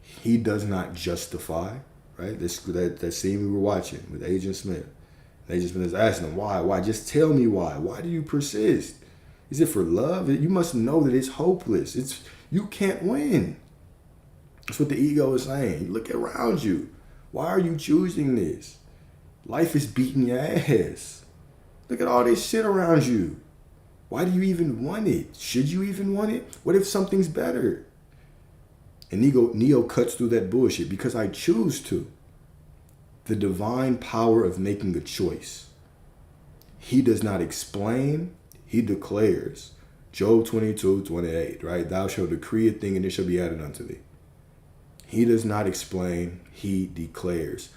He does not justify, right? That scene we were watching with Agent Smith. Agent Smith is asking him, why? Why? Just tell me why. Why do you persist? Is it for love? You must know that it's hopeless. You can't win. That's what the ego is saying. Look around you. Why are you choosing this? Life is beating your ass. Look at all this shit around you. Why do you even want it? Should you even want it? What if something's better? And Neo cuts through that bullshit because I choose to. The divine power of making a choice. He does not explain, he declares. Job 22:28, right? Thou shalt decree a thing and it shall be added unto thee. He does not explain, he declares.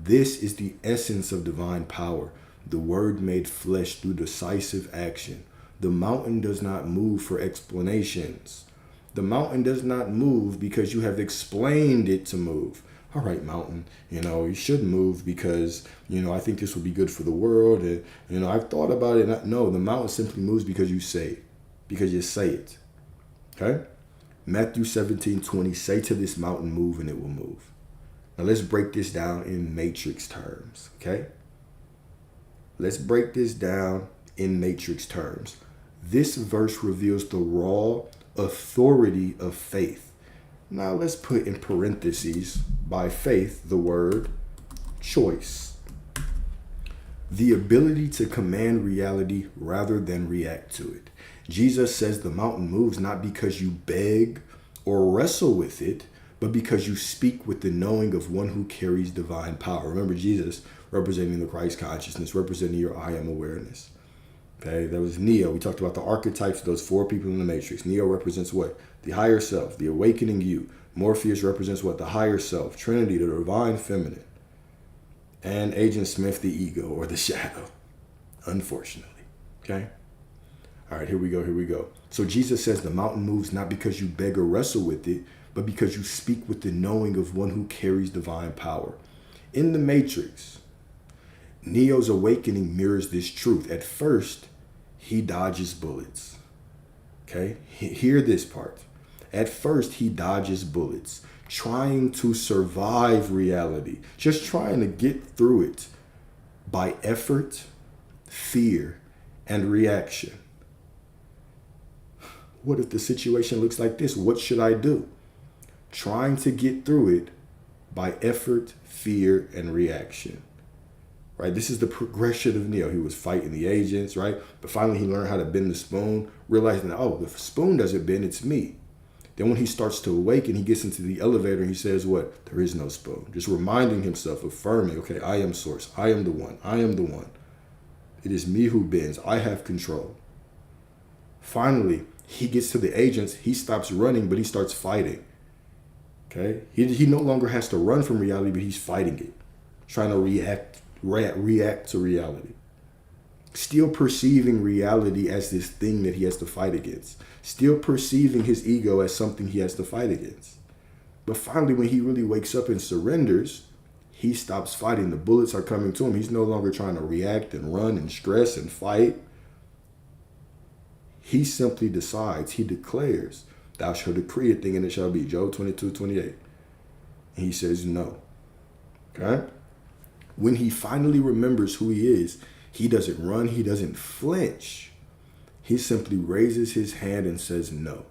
This is the essence of divine power. The word made flesh through decisive action. The mountain does not move for explanations. The mountain does not move because you have explained it to move. All right, mountain, you should move because, I think this will be good for the world. And, I've thought about it. No, the mountain simply moves because you say it, because you say it. Okay? Matthew 17:20, say to this mountain, move, and it will move. Now let's break this down in matrix terms, okay? Let's break this down in matrix terms. This verse reveals the raw authority of faith. Now let's put in parentheses, by faith, the word choice. The ability to command reality rather than react to it. Jesus says the mountain moves not because you beg or wrestle with it, but because you speak with the knowing of one who carries divine power. Remember Jesus representing the Christ consciousness, representing your I am awareness. Okay, that was Neo. We talked about the archetypes of those four people in the Matrix. Neo represents what? The higher self, the awakening you. Morpheus represents what? The higher self. Trinity, the divine feminine. And Agent Smith, the ego or the shadow, unfortunately. Okay? All right, here we go. So Jesus says the mountain moves not because you beg or wrestle with it, but because you speak with the knowing of one who carries divine power. In the Matrix, Neo's awakening mirrors this truth. At first, he dodges bullets. Okay? Hear this part. At first, he dodges bullets, trying to survive reality, just trying to get through it by effort, fear, and reaction. What if the situation looks like this? What should I do? Trying to get through it by effort, fear, and reaction. Right? This is the progression of Neo. He was fighting the agents, right? But finally he learned how to bend the spoon, realizing that, the spoon doesn't bend, it's me. Then when he starts to awaken, he gets into the elevator and he says what? There is no spoon. Just reminding himself, affirming, okay, I am source. I am the one. I am the one. It is me who bends. I have control. Finally, he gets to the agents. He stops running, but he starts fighting. Okay? He no longer has to run from reality, but he's fighting it. Trying to react to reality. Still perceiving reality as this thing that he has to fight against. Still perceiving his ego as something he has to fight against. But finally, when he really wakes up and surrenders, he stops fighting. The bullets are coming to him. He's no longer trying to react and run and stress and fight. He simply decides, he declares, thou shalt decree a thing and it shall be. Job 22:28. And he says no. Okay? When he finally remembers who he is, he doesn't run, he doesn't flinch. He simply raises his hand and says no.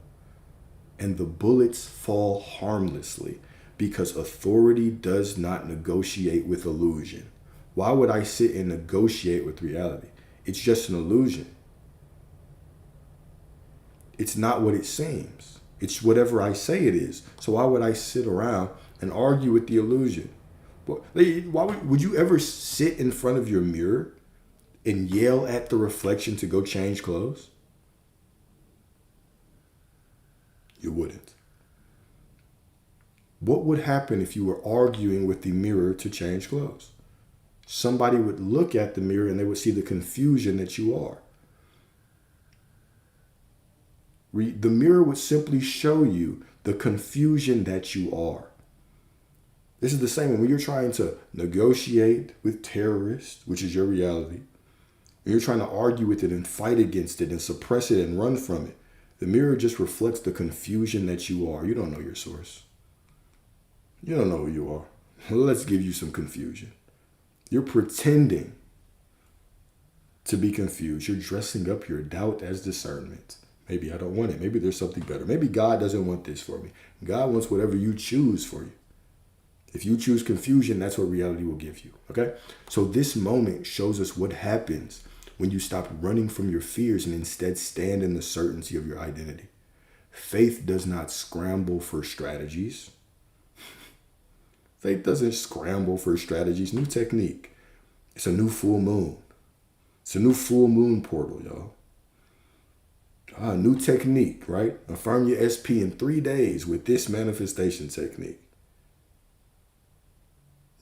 And the bullets fall harmlessly because authority does not negotiate with illusion. Why would I sit and negotiate with reality? It's just an illusion. It's not what it seems. It's whatever I say it is. So why would I sit around and argue with the illusion? Would you ever sit in front of your mirror and yell at the reflection to go change clothes? You wouldn't. What would happen if you were arguing with the mirror to change clothes? Somebody would look at the mirror and they would see the confusion that you are. The mirror would simply show you the confusion that you are. This is the same when you're trying to negotiate with terrorists, which is your reality, and you're trying to argue with it and fight against it and suppress it and run from it. The mirror just reflects the confusion that you are. You don't know your source. You don't know who you are. Let's give you some confusion. You're pretending to be confused. You're dressing up your doubt as discernment. Maybe I don't want it. Maybe there's something better. Maybe God doesn't want this for me. God wants whatever you choose for you. If you choose confusion, that's what reality will give you. Okay? So this moment shows us what happens when you stop running from your fears and instead stand in the certainty of your identity. Faith does not scramble for strategies. Faith doesn't scramble for strategies. New technique. It's a new full moon. It's a new full moon portal, y'all. New technique, right? Affirm your SP in 3 days with this manifestation technique.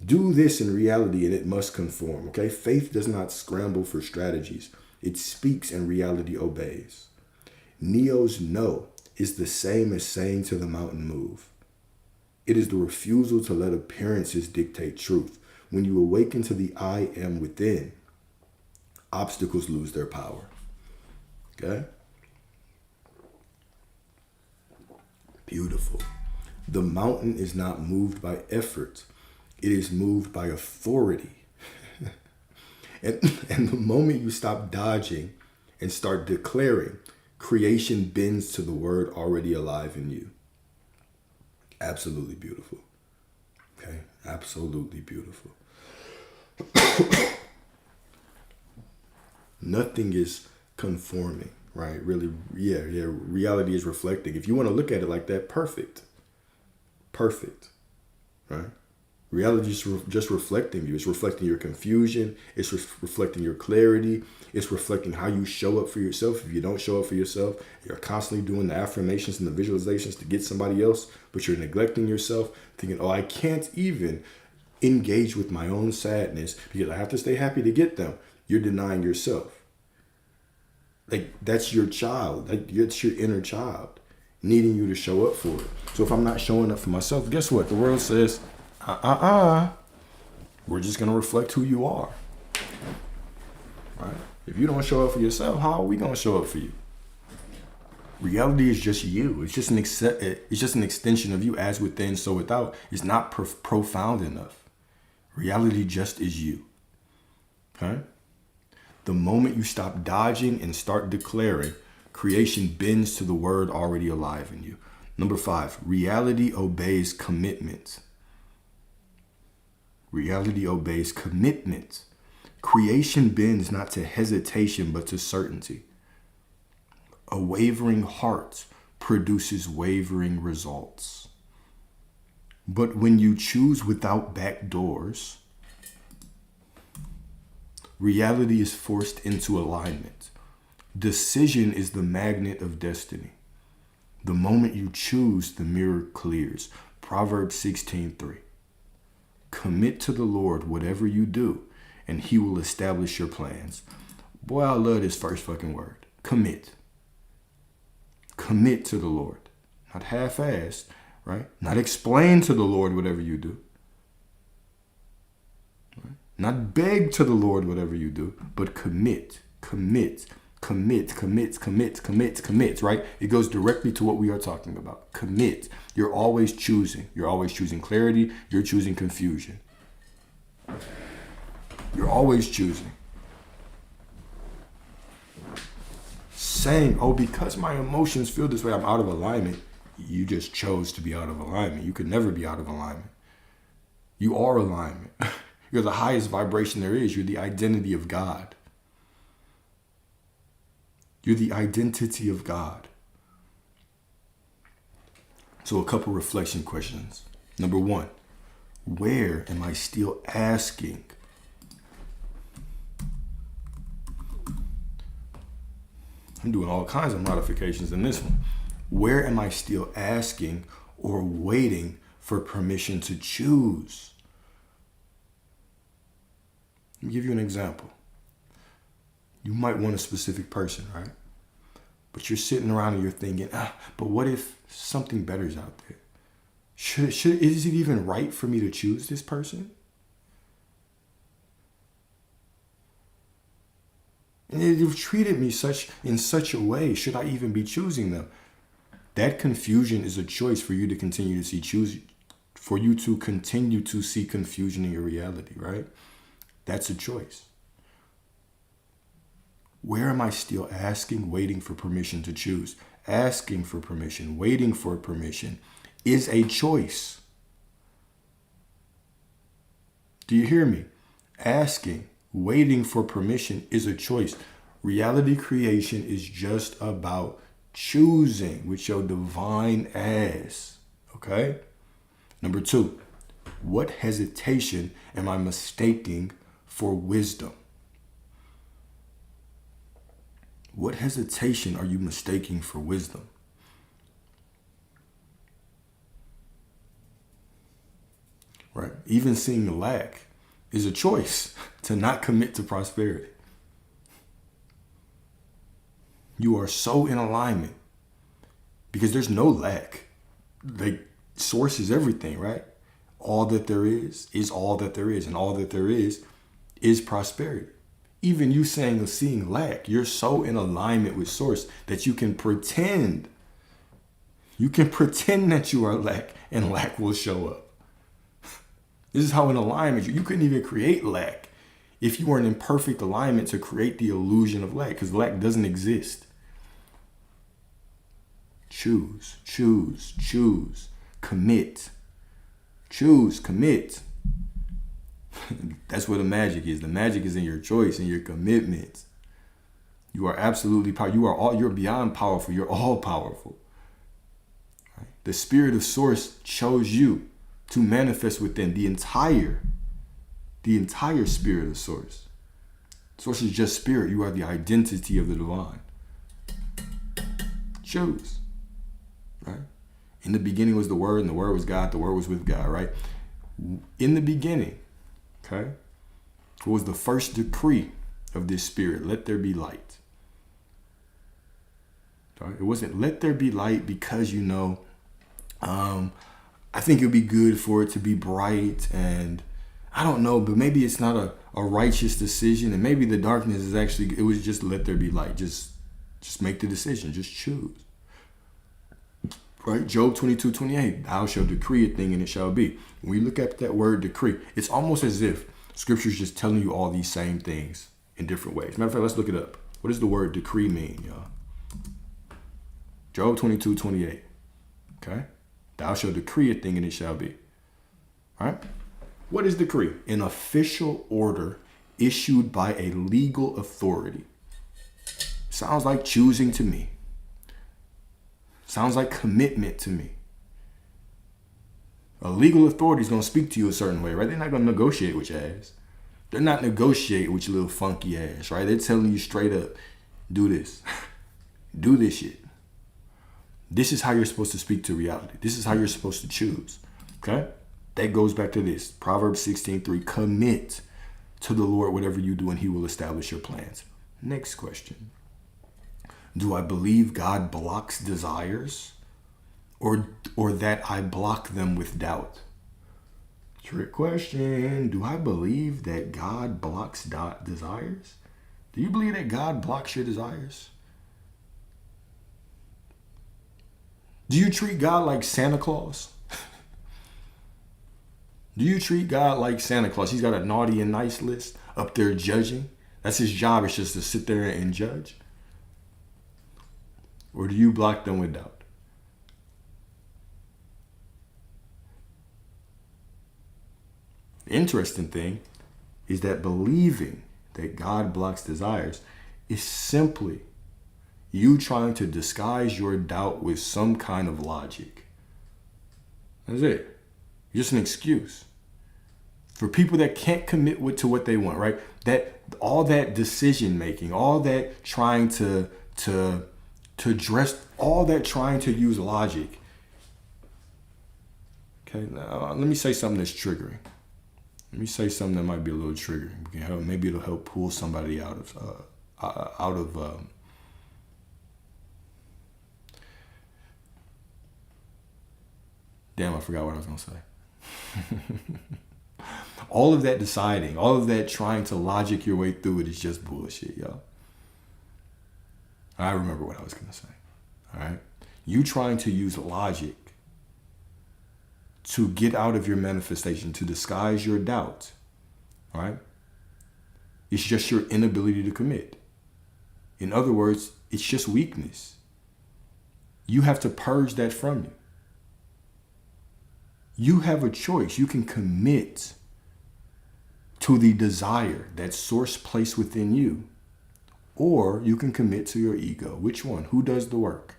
Do this in reality and it must conform, okay? Faith does not scramble for strategies. It speaks and reality obeys. Neo's no is the same as saying to the mountain move. It is the refusal to let appearances dictate truth. When you awaken to the I am within, obstacles lose their power, okay? Beautiful. The mountain is not moved by effort. It is moved by authority. and the moment you stop dodging and start declaring, creation bends to the word already alive in you. Absolutely beautiful. Okay? Absolutely beautiful. Nothing is conforming, right? Really, yeah. Reality is reflecting. If you want to look at it like that, perfect. Perfect, right? Reality is just reflecting you. It's reflecting your confusion. It's reflecting your clarity. It's reflecting how you show up for yourself. If you don't show up for yourself, you're constantly doing the affirmations and the visualizations to get somebody else, but you're neglecting yourself, thinking, oh, I can't even engage with my own sadness because I have to stay happy to get them. You're denying yourself. Like, that's your child. Like, it's your inner child needing you to show up for it. So if I'm not showing up for myself, guess what? The world says, we're just going to reflect who you are. Right? If you don't show up for yourself, how are we going to show up for you? Reality is just you. It's just an extension of you, as within, so without. It's not profound enough. Reality just is you. Okay? The moment you stop dodging and start declaring, creation bends to the word already alive in you. Number 5, reality obeys commitment. Reality obeys commitment. Creation bends not to hesitation, but to certainty. A wavering heart produces wavering results. But when you choose without back doors, reality is forced into alignment. Decision is the magnet of destiny. The moment you choose, the mirror clears. Proverbs 16:3. Commit to the Lord whatever you do, and he will establish your plans. Boy, I love this first fucking word. Commit. Commit to the Lord. Not half-assed, right? Not explain to the Lord whatever you do. Right? Not beg to the Lord whatever you do, but commit, commit, commit, commit, commit, commit, commit, right? It goes directly to what we are talking about. Commit. You're always choosing. You're always choosing clarity. You're choosing confusion. You're always choosing. Saying, oh, because my emotions feel this way, I'm out of alignment. You just chose to be out of alignment. You could never be out of alignment. You are alignment. You're the highest vibration there is. You're the identity of God. You're the identity of God. So a couple reflection questions. Number 1, where am I still asking? I'm doing all kinds of modifications in this one. Where am I still asking or waiting for permission to choose? Let me give you an example. You might want a specific person, right? But you're sitting around and you're thinking, but what if something better's out there? Is it even right for me to choose this person? And they've treated me in such a way. Should I even be choosing them? That confusion is a choice for you to continue to see confusion in your reality, right? That's a choice. Where am I still asking, waiting for permission to choose? Asking for permission, waiting for permission is a choice. Do you hear me? Asking, waiting for permission is a choice. Reality creation is just about choosing with your divine ass. Okay? Number 2, what hesitation am I mistaking for wisdom? What hesitation are you mistaking for wisdom? Right? Even seeing lack is a choice to not commit to prosperity. You are so in alignment because there's no lack. Like, source is everything, right? All that there is all that there is, and all that there is prosperity. Even you saying or seeing lack, you're so in alignment with source that you can pretend that you are lack, and lack will show up. This is how in alignment you couldn't even create lack if you weren't in perfect alignment to create the illusion of lack, because lack doesn't exist. Choose, commit. Choose, commit. That's where the magic is. The magic is in your choice and your commitments. You are absolutely powerful. You're beyond powerful. You're all powerful. Right? The spirit of source chose you to manifest within the entire spirit of source. Source is just spirit. You are the identity of the divine. Choose. Right? In the beginning was the Word, and the Word was God. The Word was with God, right? In the beginning, okay, what was the first decree of this spirit? Let there be light. Right? It wasn't let there be light because, I think it would be good for it to be bright, and I don't know, but maybe it's not a righteous decision, and maybe the darkness is actually, it was just let there be light. Just make the decision. Just choose. Right? Job 22:28, thou shalt decree a thing and it shall be. When you look at that word decree, it's almost as if scripture is just telling you all these same things in different ways. Matter of fact, let's look it up. What does the word decree mean, y'all? Job 22:28. Okay? Thou shalt decree a thing and it shall be. All right? What is decree? An official order issued by a legal authority. Sounds like choosing to me. Sounds like commitment to me. A legal authority is going to speak to you a certain way, right? They're not going to negotiate with your ass. They're not negotiating with your little funky ass, right? They're telling you straight up, do this. Do this shit. This is how you're supposed to speak to reality. This is how you're supposed to choose. Okay? That goes back to this. Proverbs 16:3. Commit to the Lord whatever you do, and he will establish your plans. Next question. Do I believe God blocks desires, or that I block them with doubt? Trick question. Do I believe that God blocks desires? Do you believe that God blocks your desires? Do you treat God like Santa Claus? Do you treat God like Santa Claus? He's got a naughty and nice list up there judging. That's his job, is just to sit there and judge. Or do you block them with doubt? The interesting thing is that believing that God blocks desires is simply you trying to disguise your doubt with some kind of logic. That's it. Just an excuse. For people that can't commit to what they want, right? That all that decision making, all that trying to dress, all that trying to use logic. Okay, now let me say something that's triggering. Let me say something that might be a little triggering. Maybe it'll help pull somebody out of Damn, I forgot what I was going to say. All of that deciding, all of that trying to logic your way through it is just bullshit, y'all. I remember what I was going to say. All right? You trying to use logic to get out of your manifestation, to disguise your doubt, all right? It's just your inability to commit. In other words, it's just weakness. You have to purge that from you. You have a choice. You can commit to the desire, that source placed within you, or you can commit to your ego. Which one? Who does the work?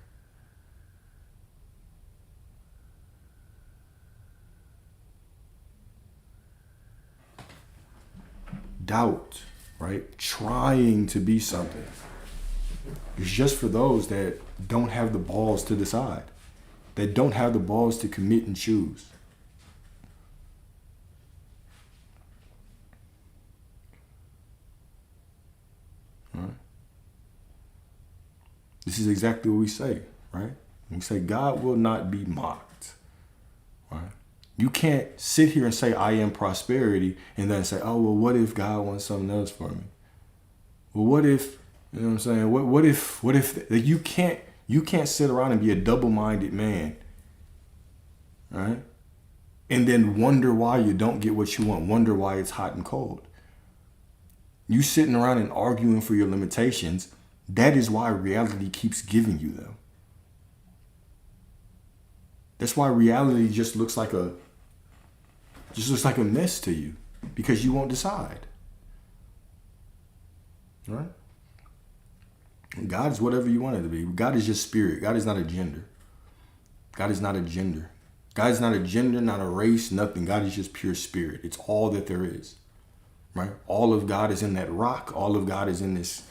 Doubt, right? Trying to be something. It's just for those that don't have the balls to decide, that don't have the balls to commit and choose. Right? This is exactly what we say, right? We say God will not be mocked, right? You can't sit here and say, I am prosperity, and then say, oh, well, what if God wants something else for me? Well, what if, you know what I'm saying? What if, like, you can't sit around and be a double-minded man, right? And then wonder why you don't get what you want, wonder why it's hot and cold. You sitting around and arguing for your limitations, that is why reality keeps giving you them. That's why reality just looks like a mess to you, because you won't decide. Right? God is whatever you want it to be. God is just spirit. God is not a gender. God is not a gender. God is not a gender, not a race, nothing. God is just pure spirit. It's all that there is. Right? All of God is in that rock. All of God is in this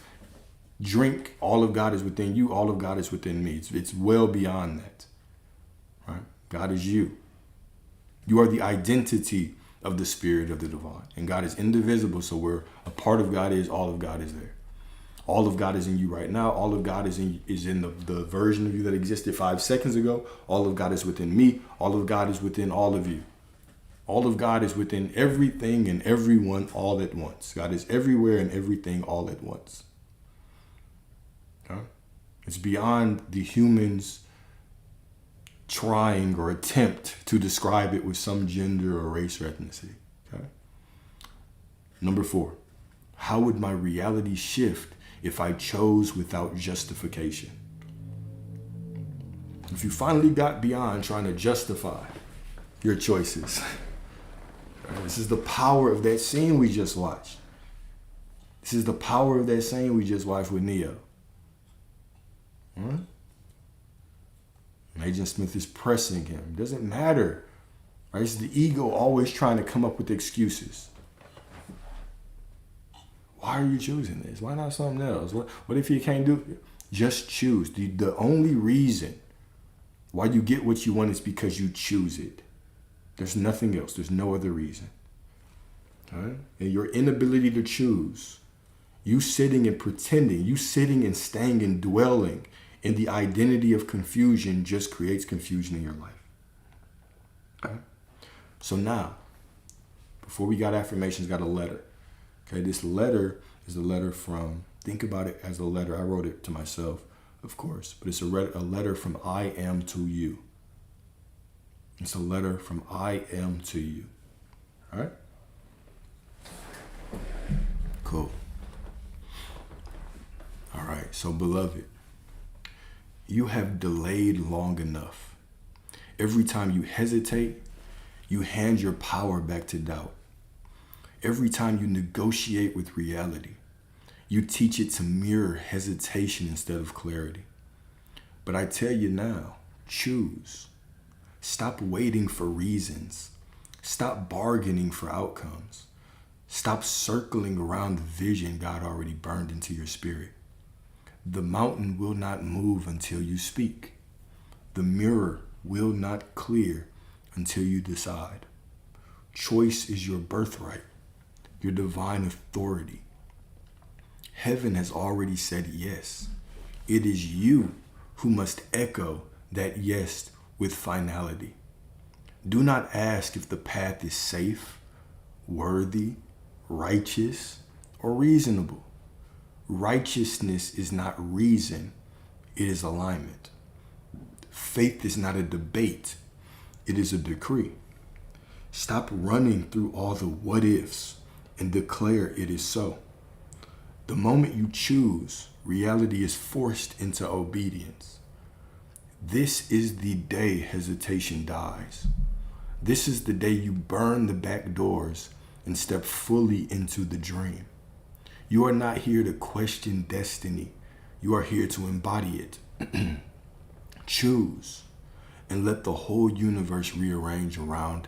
drink. All of God is within you. All of God is within me. It's well beyond that. Right? God is you. You are the identity of the spirit of the divine. And God is indivisible, so where a part of God is, all of God is there. All of God is in you right now. All of God is in the version of you that existed 5 seconds ago. All of God is within me. All of God is within all of you. All of God is within everything and everyone all at once. God is everywhere and everything all at once. Okay? It's beyond the humans trying or attempt to describe it with some gender or race or ethnicity. Okay? Number 4, how would my reality shift if I chose without justification? If you finally got beyond trying to justify your choices. Right? This is the power of that scene we just watched. This is the power of that scene we just watched with Neo. All right? Agent Smith is pressing him. It doesn't matter. Right? It's the ego always trying to come up with excuses. Why are you choosing this? Why not something else? What if you can't do it? Just choose. The only reason why you get what you want is because you choose it. There's nothing else. There's no other reason. All right? And your inability to choose, you sitting and pretending, you sitting and staying and dwelling in the identity of confusion just creates confusion in your life. Okay? So now, before we got affirmations, got a letter. Okay, this letter is a letter from, think about it as a letter. I wrote it to myself, of course, but it's a letter from I am to you. It's a letter from I am to you. All right? Cool. All right, so beloved, you have delayed long enough. Every time you hesitate, you hand your power back to doubt. Every time you negotiate with reality, you teach it to mirror hesitation instead of clarity. But I tell you now, choose. Stop waiting for reasons. Stop bargaining for outcomes. Stop circling around the vision God already burned into your spirit. The mountain will not move until you speak. The mirror will not clear until you decide. Choice is your birthright, your divine authority. Heaven has already said yes. It is you who must echo that yes with finality. Do not ask if the path is safe, worthy, righteous, or reasonable. Righteousness is not reason, it is alignment. Faith is not a debate, it is a decree. Stop running through all the what ifs and declare it is so. The moment you choose, reality is forced into obedience. This is the day hesitation dies. This is the day you burn the back doors and step fully into the dream. You are not here to question destiny. You are here to embody it. Choose and let the whole universe rearrange around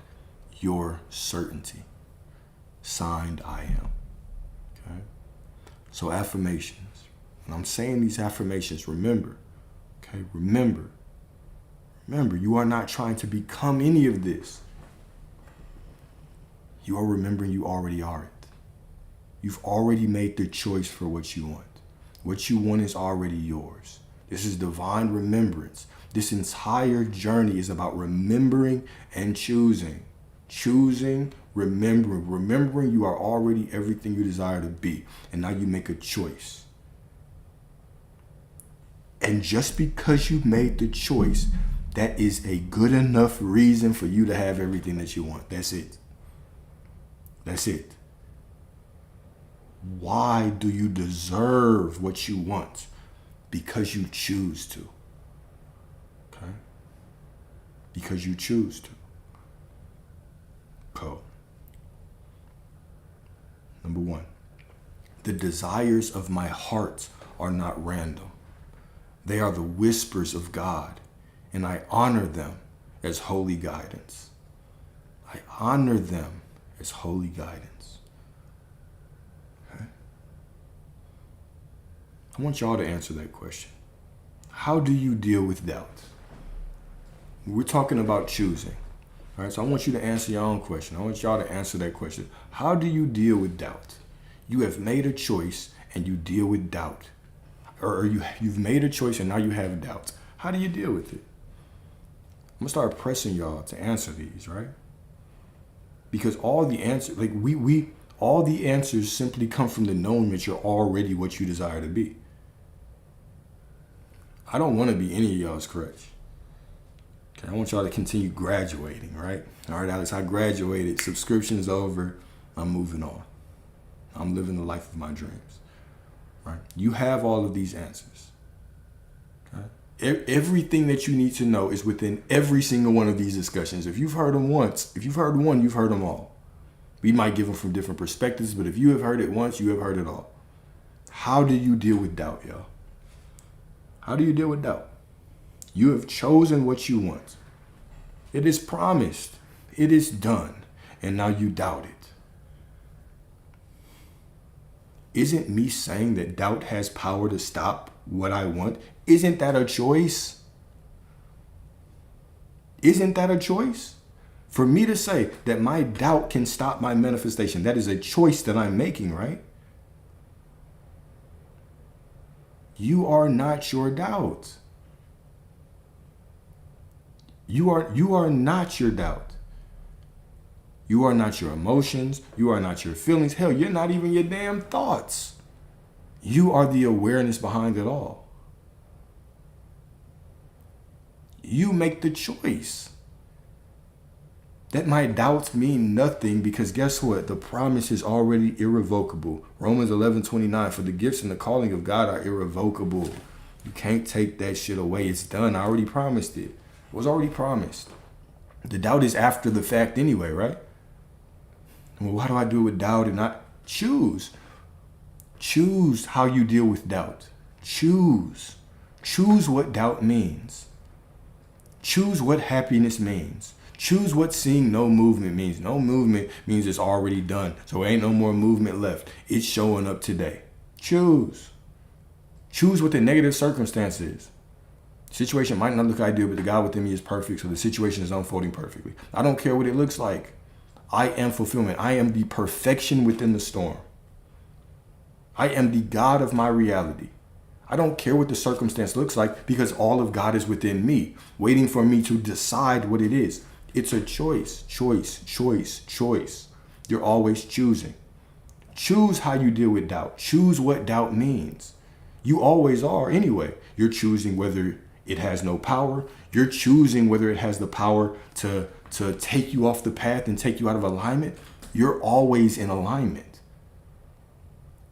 your certainty. Signed, I am. Okay? So affirmations. When I'm saying these affirmations, remember, okay? Remember, you are not trying to become any of this. You are remembering you already are it. You've already made the choice for what you want. What you want is already yours. This is divine remembrance. This entire journey is about remembering and choosing. Choosing, remembering. Remembering you are already everything you desire to be. And now you make a choice. And just because you made the choice, that is a good enough reason for you to have everything that you want. That's it. That's it. Why do you deserve what you want? Because you choose to. Okay? Because you choose to. Cool. Number 1. The desires of my heart are not random. They are the whispers of God, and I honor them as holy guidance. I honor them as holy guidance. Okay? I want y'all to answer that question. How do you deal with doubt? We're talking about choosing. All right, so I want you to answer your own question. I want y'all to answer that question. How do you deal with doubt? You have made a choice and you deal with doubt. Or you've made a choice and now you have doubt. How do you deal with it? I'm gonna start pressing y'all to answer these, right? Because all the answers, all the answers simply come from the knowing that you're already what you desire to be. I don't want to be any of y'all's crutch. Okay, I want y'all to continue graduating, right? All right, Alex, I graduated. Subscription's over. I'm moving on. I'm living the life of my dreams, right? You have all of these answers. Okay? Everything that you need to know is within every single one of these discussions. If you've heard them once, if you've heard one, you've heard them all. We might give them from different perspectives, but if you have heard it once, you have heard it all. How do you deal with doubt, y'all? How do you deal with doubt? You have chosen what you want. It is promised. It is done. And now you doubt it. Isn't me saying that doubt has power to stop what I want? Isn't that a choice? Isn't that a choice? For me to say that my doubt can stop my manifestation, that is a choice that I'm making, right? You are not your doubt. You are not your doubt. You are not your emotions. You are not your feelings. Hell, you're not even your damn thoughts. You are the awareness behind it all. You make the choice. That my doubts mean nothing because guess what? The promise is already irrevocable. Romans 11:29, for the gifts and the calling of God are irrevocable. You can't take that shit away. It's done. I already promised it. It was already promised. The doubt is after the fact anyway, right? Well, why do I do it with doubt and not choose? Choose how you deal with doubt. Choose. Choose what doubt means. Choose what happiness means. Choose what seeing no movement means. No movement means it's already done. So ain't no more movement left. It's showing up today. Choose. Choose what the negative circumstance is. Situation might not look ideal, but the God within me is perfect, so the situation is unfolding perfectly. I don't care what it looks like. I am fulfillment. I am the perfection within the storm. I am the God of my reality. I don't care what the circumstance looks like because all of God is within me, waiting for me to decide what it is. It's a choice, choice, choice, choice. You're always choosing. Choose how you deal with doubt. Choose what doubt means. You always are anyway. You're choosing whether it has no power. You're choosing whether it has the power to take you off the path and take you out of alignment. You're always in alignment.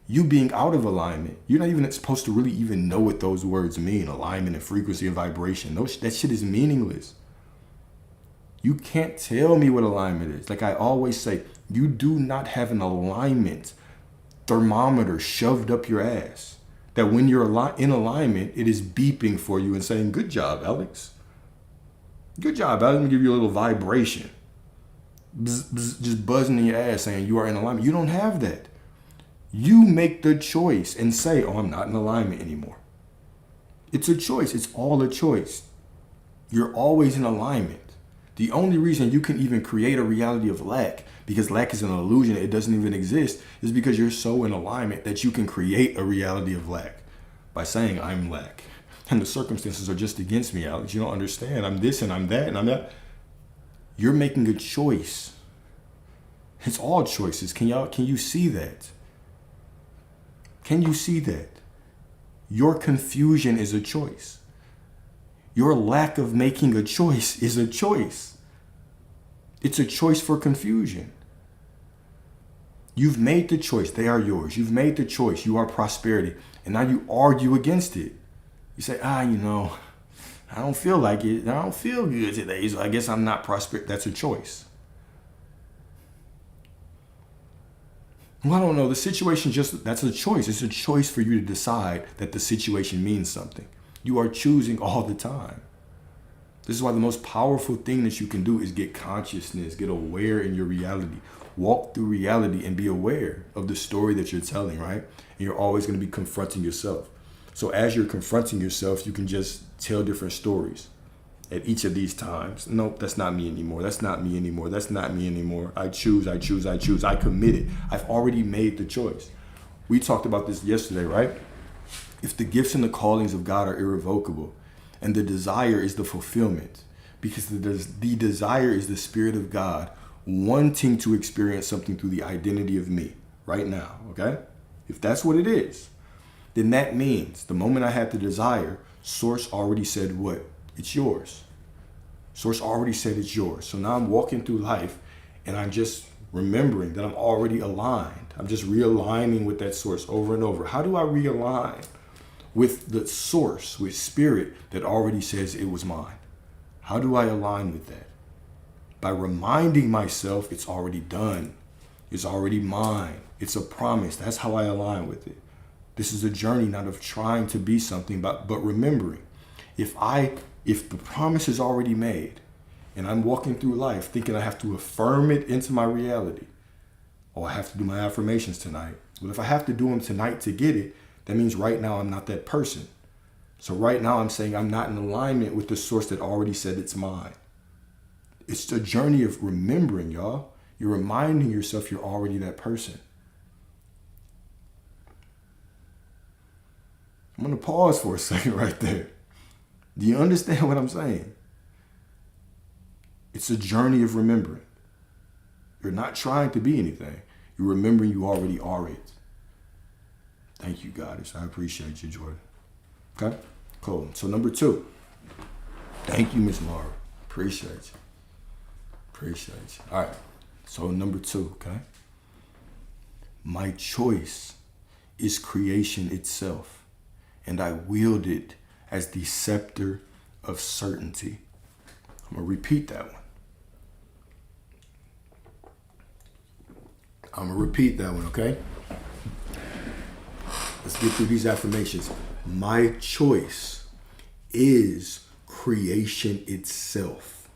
You being out of alignment, you're not even supposed to really even know what those words mean. Alignment and frequency and vibration. That shit is meaningless. You can't tell me what alignment is. Like I always say, you do not have an alignment thermometer shoved up your ass that when you're in alignment, it is beeping for you and saying, good job, Alex. Good job, Alex. Let me give you a little vibration. Bzz, bzz, just buzzing in your ass saying you are in alignment. You don't have that. You make the choice and say, oh, I'm not in alignment anymore. It's a choice. It's all a choice. You're always in alignment. The only reason you can even create a reality of lack, because lack is an illusion, it doesn't even exist, is because you're so in alignment that you can create a reality of lack by saying, I'm lack. And the circumstances are just against me, Alex. You don't understand. I'm this and I'm that and I'm that. You're making a choice. It's all choices. Can you see that? Can you see that? Your confusion is a choice. Your lack of making a choice is a choice. It's a choice for confusion. You've made the choice. They are yours. You've made the choice. You are prosperity. And now you argue against it. You say, I don't feel like it. I don't feel good today. So I guess I'm not prosperity. That's a choice. Well, I don't know. The situation that's a choice. It's a choice for you to decide that the situation means something. You are choosing all the time. This is why the most powerful thing that you can do is get consciousness, get aware in your reality. Walk through reality and be aware of the story that you're telling, right? And you're always going to be confronting yourself. So as you're confronting yourself, you can just tell different stories at each of these times. Nope, that's not me anymore. That's not me anymore. That's not me anymore. I choose, I choose, I choose. I committed. I've already made the choice. We talked about this yesterday, right? If the gifts and the callings of God are irrevocable, and the desire is the fulfillment, because the desire is the Spirit of God wanting to experience something through the identity of me right now, okay? If that's what it is, then that means the moment I had the desire, Source already said what? It's yours. Source already said it's yours. So now I'm walking through life and I'm just remembering that I'm already aligned. I'm just realigning with that Source over and over. How do I realign with the Source, with Spirit that already says it was mine? How do I align with that? By reminding myself it's already done. It's already mine. It's a promise. That's how I align with it. This is a journey not of trying to be something, but remembering. If the promise is already made and I'm walking through life thinking I have to affirm it into my reality, or I have to do my affirmations tonight. Well, if I have to do them tonight to get it, that means right now I'm not that person. So right now I'm saying I'm not in alignment with the Source that already said it's mine. It's a journey of remembering, y'all. You're reminding yourself you're already that person. I'm going to pause for a second right there. Do you understand what I'm saying? It's a journey of remembering. You're not trying to be anything. You're remembering you already are it. Thank you, Goddess. I appreciate you, Jordan. Okay? Cool. So number 2. Thank you, Miss Laura. Appreciate you. Appreciate you. All right. So number 2, okay? My choice is creation itself, and I wield it as the scepter of certainty. I'm going to repeat that one. Okay? Let's get through these affirmations. My choice is creation itself,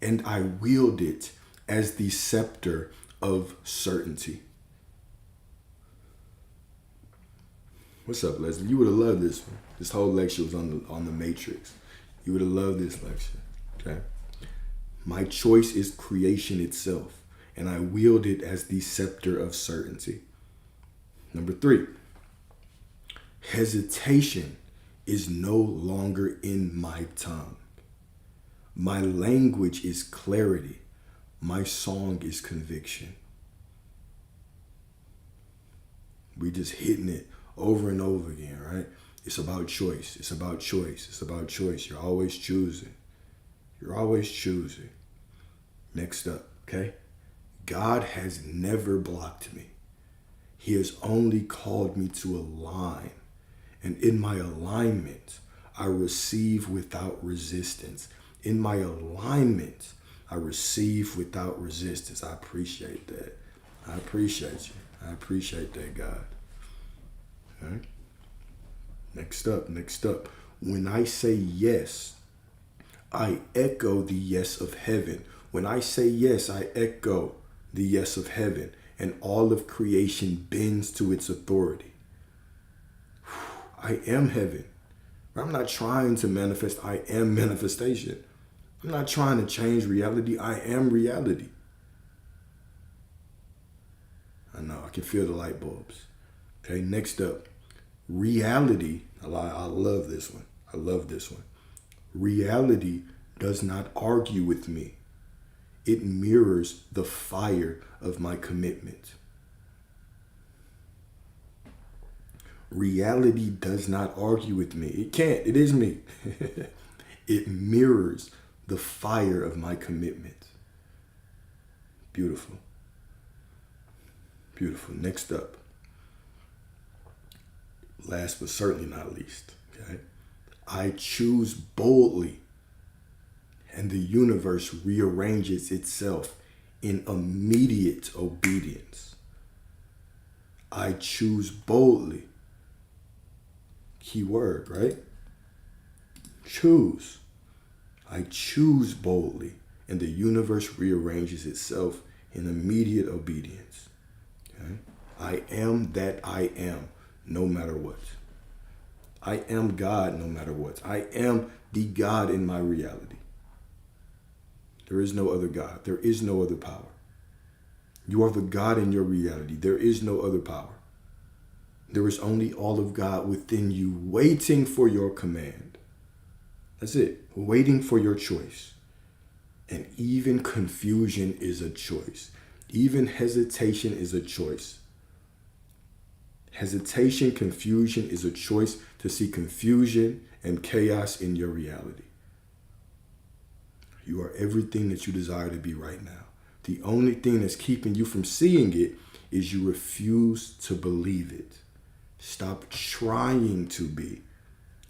and I wield it as the scepter of certainty. What's up, Leslie? You would have loved this one. This whole lecture was on the Matrix. You would have loved this lecture. Okay? My choice is creation itself, and I wield it as the scepter of certainty. Number 3, hesitation is no longer in my tongue. My language is clarity. My song is conviction. We just hitting it over and over again, right? It's about choice. It's about choice. It's about choice. You're always choosing. You're always choosing. Next up, okay? God has never blocked me. He has only called me to align. And in my alignment, I receive without resistance. In my alignment, I receive without resistance. I appreciate that. I appreciate you. I appreciate that, God. All right? Next up. When I say yes, I echo the yes of heaven. When I say yes, I echo the yes of heaven, and all of creation bends to its authority. I am heaven. I'm not trying to manifest. I am manifestation. I'm not trying to change reality. I am reality. I know. I can feel the light bulbs. Okay, next up. Reality. I love this one. I love this one. Reality does not argue with me. It mirrors the fire of my commitment. Reality does not argue with me. It can't. It is me. It mirrors the fire of my commitment. Beautiful. Beautiful. Next up. Last but certainly not least. Okay. I choose boldly, and the universe rearranges itself in immediate obedience. I choose boldly. Key word, right? Choose. I choose boldly, and the universe rearranges itself in immediate obedience. Okay? I am that I am, no matter what. I am God, no matter what. I am the God in my reality. There is no other God. There is no other power. You are the God in your reality. There is no other power. There is only all of God within you, waiting for your command. That's it. Waiting for your choice. And even confusion is a choice. Even hesitation is a choice. Hesitation, confusion is a choice to see confusion and chaos in your reality. You are everything that you desire to be right now. The only thing that's keeping you from seeing it is you refuse to believe it. Stop trying to be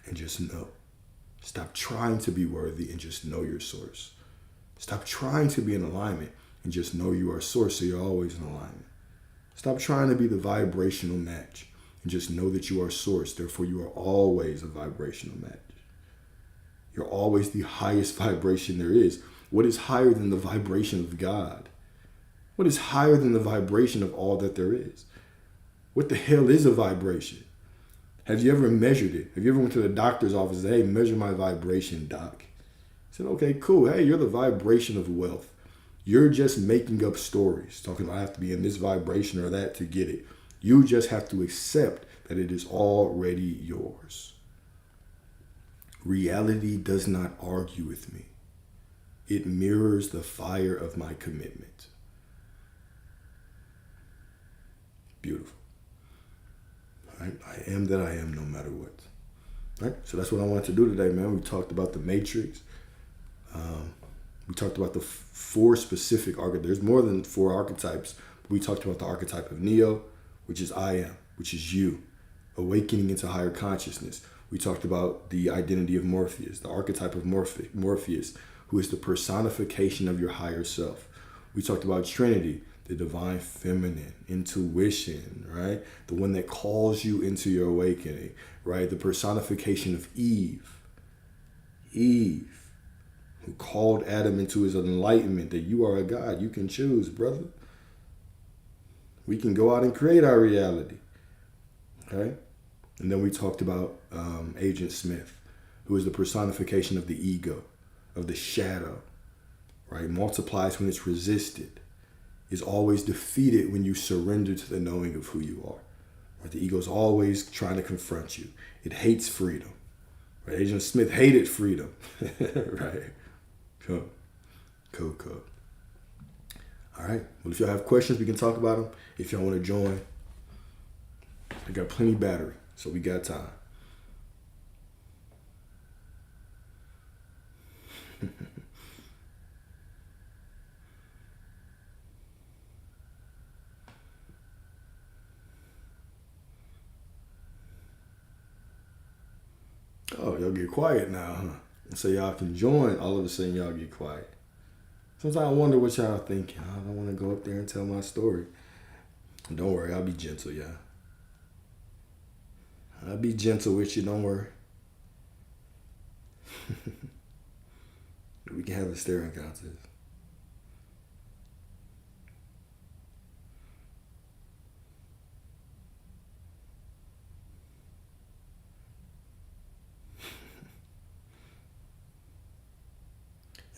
and just know. Stop trying to be worthy and just know your source. Stop trying to be in alignment and just know you are source, so you're always in alignment. Stop trying to be the vibrational match and just know that you are source, therefore you are always a vibrational match. You're always the highest vibration there is. What is higher than the vibration of God? What is higher than the vibration of all that there is? What the hell is a vibration? Have you ever measured it? Have you ever went to the doctor's office and said, hey, measure my vibration, doc? I said, okay, cool. Hey, you're the vibration of wealth. You're just making up stories, talking about I have to be in this vibration or that to get it. You just have to accept that it is already yours. Reality does not argue with me. It mirrors the fire of my commitment. Beautiful. All right? I am that I am no matter what. All right? So that's what I wanted to do today, man. We talked about the matrix. We talked about the four specific archetypes. There's more than four archetypes. We talked about the archetype of Neo, which is I am, which is you, awakening into higher consciousness. We talked about the identity of Morpheus, the archetype of Morpheus, who is the personification of your higher self. We talked about Trinity, the divine feminine, intuition, right? The one that calls you into your awakening, right? The personification of Eve, who called Adam into his enlightenment, that you are a God. You can choose, brother. We can go out and create our reality, okay? And then we talked about Agent Smith, who is the personification of the ego, of the shadow, right? Multiplies when it's resisted, is always defeated when you surrender to the knowing of who you are. Right? The ego is always trying to confront you. It hates freedom. Right? Agent Smith hated freedom, right? Cool. Cool. All right. Well, if y'all have questions, we can talk about them. If y'all want to join, I got plenty battery, so we got time. Oh, y'all get quiet now, huh? And so y'all can join. All of a sudden, y'all get quiet. Sometimes I wonder what y'all thinking. I don't want to go up there and tell my story. Don't worry, I'll be gentle, y'all. I'll be gentle with you, don't worry. We can have a staring contest.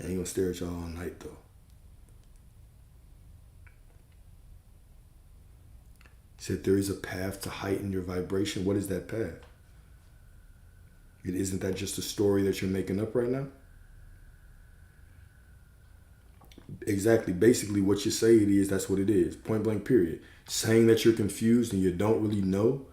I ain't gonna stare at y'all all night though. Said there is a path to heighten your vibration. What is that path? Isn't that just a story that you're making up right now? Exactly. Basically what you say it is, that's what it is. Point blank period. Saying that you're confused and you don't really know,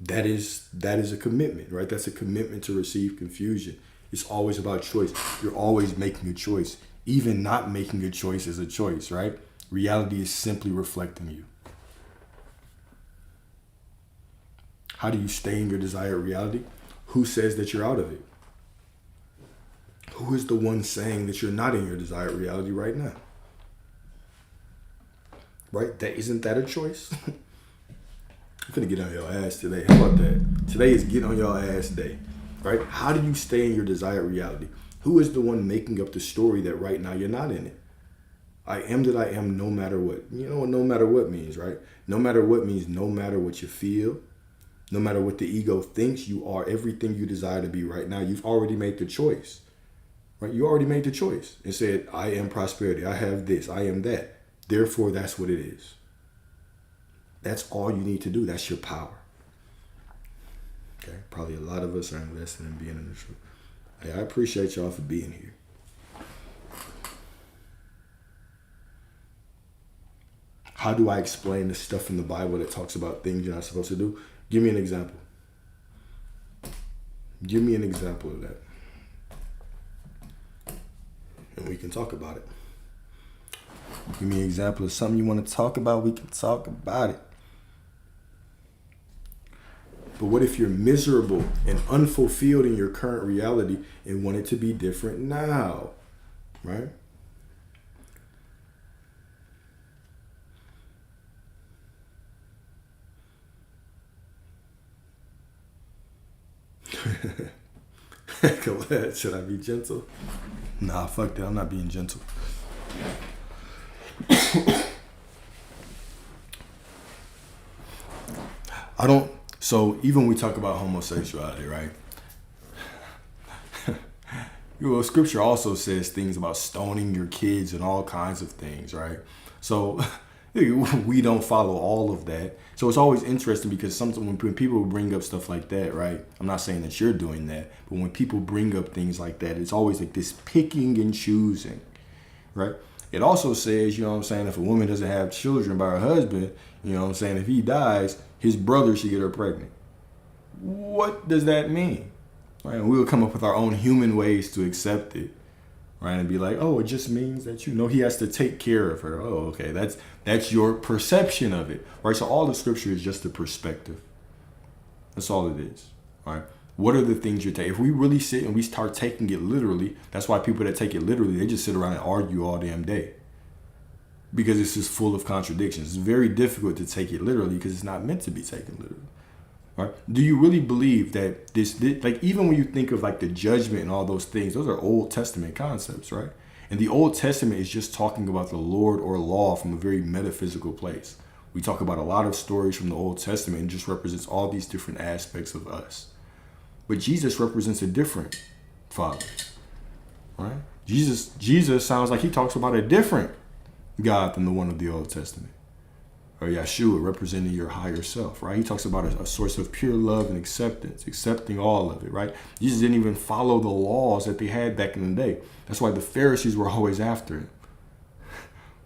that is a commitment, right? That's a commitment to receive confusion. It's always about choice. You're always making a choice. Even not making a choice is a choice, right? Reality is simply reflecting you. How do you stay in your desired reality? Who says that you're out of it? Who is the one saying that you're not in your desired reality right now? Right? Isn't that a choice? I'm gonna get on your ass today. How about that? Today is get on your ass day. Right? How do you stay in your desired reality? Who is the one making up the story that right now you're not in it? I am that I am no matter what. You know what no matter what means, right? No matter what means no matter what you feel, no matter what the ego thinks, you are everything you desire to be right now. You've already made the choice. Right? You already made the choice and said, I am prosperity. I have this. I am that. Therefore, that's what it is. That's all you need to do. That's your power. Okay? Probably a lot of us are invested in being in the truth. Hey, I appreciate y'all for being here. How do I explain the stuff in the Bible that talks about things you're not supposed to do? Give me an example. Give me an example of that. And we can talk about it. Give me an example of something you want to talk about. We can talk about it. But what if you're miserable and unfulfilled in your current reality and want it to be different now? Right? Should I be gentle? Nah, fuck that. I'm not being gentle. So even when we talk about homosexuality, right? Well, scripture also says things about stoning your kids and all kinds of things, right? So we don't follow all of that. So it's always interesting because sometimes when people bring up stuff like that, right? I'm not saying that you're doing that, but when people bring up things like that, it's always like this picking and choosing, right? It also says, you know what I'm saying, if a woman doesn't have children by her husband, you know what I'm saying, if he dies, his brother should get her pregnant. What does that mean? Right? And we'll come up with our own human ways to accept it, right? And be like, oh, it just means that, you know, he has to take care of her. Oh, okay, that's your perception of it, right? So all the scripture is just a perspective. That's all it is, right? What are the things you're taking? If we really sit and we start taking it literally, that's why people that take it literally, they just sit around and argue all damn day. Because it's just full of contradictions. It's very difficult to take it literally because it's not meant to be taken literally. Right? Do you really believe that this, like even when you think of like the judgment and all those things, those are Old Testament concepts, right? And the Old Testament is just talking about the Lord or law from a very metaphysical place. We talk about a lot of stories from the Old Testament and just represents all these different aspects of us. But Jesus represents a different Father, right? Jesus sounds like he talks about a different God than the one of the Old Testament, or Yeshua representing your higher self, right? He talks about a source of pure love and acceptance, accepting all of it, right? Jesus didn't even follow the laws that they had back in the day. That's why the Pharisees were always after him.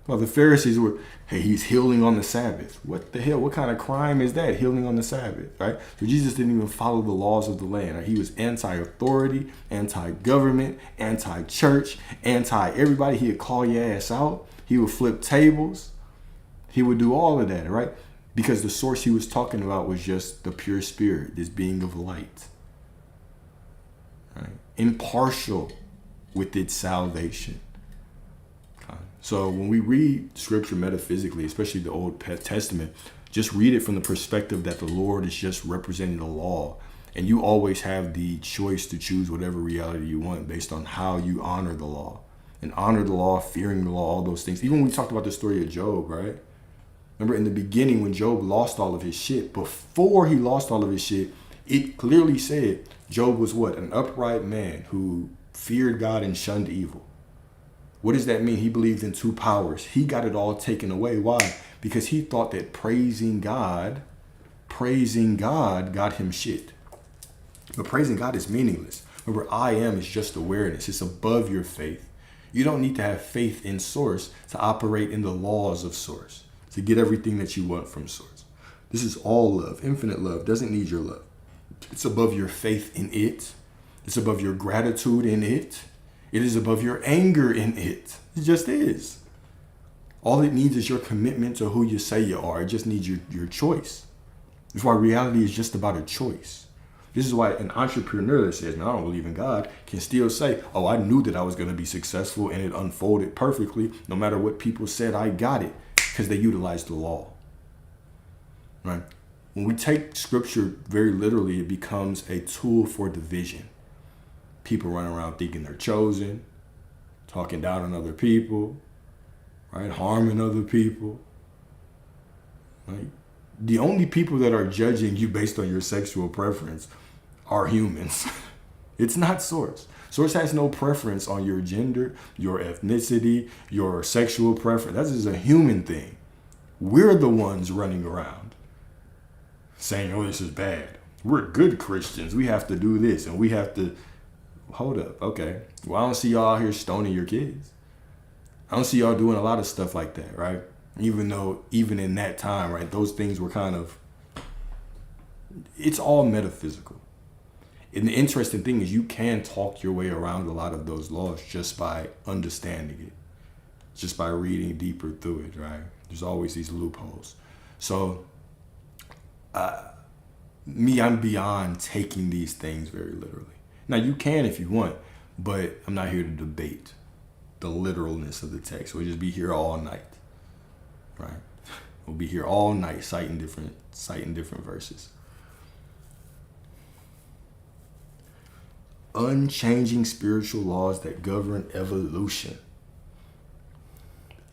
Well, the Pharisees were, hey, he's healing on the Sabbath. What the hell? What kind of crime is that? Healing on the Sabbath, right? So Jesus didn't even follow the laws of the land. Right? He was anti-authority, anti-government, anti-church, anti-everybody. He would call your ass out. He would flip tables. He would do all of that, right? Because the source he was talking about was just the pure spirit, this being of light, right? Impartial with its salvation. So when we read scripture metaphysically, especially the Old Testament, just read it from the perspective that the Lord is just representing the law. And you always have the choice to choose whatever reality you want based on how you honor the law. And honor the law, fearing the law, all those things. Even when we talked about the story of Job, right? Remember in the beginning when Job lost all of his shit, before he lost all of his shit, it clearly said Job was what? An upright man who feared God and shunned evil. What does that mean? He believed in two powers. He got it all taken away. Why? Because he thought that praising God got him shit. But praising God is meaningless. Remember, I am is just awareness. It's above your faith. You don't need to have faith in source to operate in the laws of source, to get everything that you want from source. This is all love. Infinite love doesn't need your love. It's above your faith in it. It's above your gratitude in it. It is above your anger in it. It just is. All it needs is your commitment to who you say you are. It just needs your choice. That's why reality is just about a choice. This is why an entrepreneur that says, man, I don't believe in God, can still say, oh, I knew that I was going to be successful and it unfolded perfectly. No matter what people said, I got it because they utilized the law. Right? When we take scripture very literally, it becomes a tool for division. People run around thinking they're chosen, talking down on other people, right? Harming other people. Right? The only people that are judging you based on your sexual preference are humans. It's not Source. Source has no preference on your gender, your ethnicity, your sexual preference. That is a human thing. We're the ones running around saying, oh, this is bad. We're good Christians. We have to do this and we have to. Hold up. Okay. Well, I don't see y'all out here stoning your kids. I don't see y'all doing a lot of stuff like that, right? Even though, even in that time, right, those things were kind of, it's all metaphysical. And the interesting thing is you can talk your way around a lot of those laws just by understanding it, just by reading deeper through it, right? There's always these loopholes. So, I'm beyond taking these things very literally. Now, you can if you want, but I'm not here to debate the literalness of the text. We'll just be here all night, right? We'll be here all night citing different verses. Unchanging spiritual laws that govern evolution.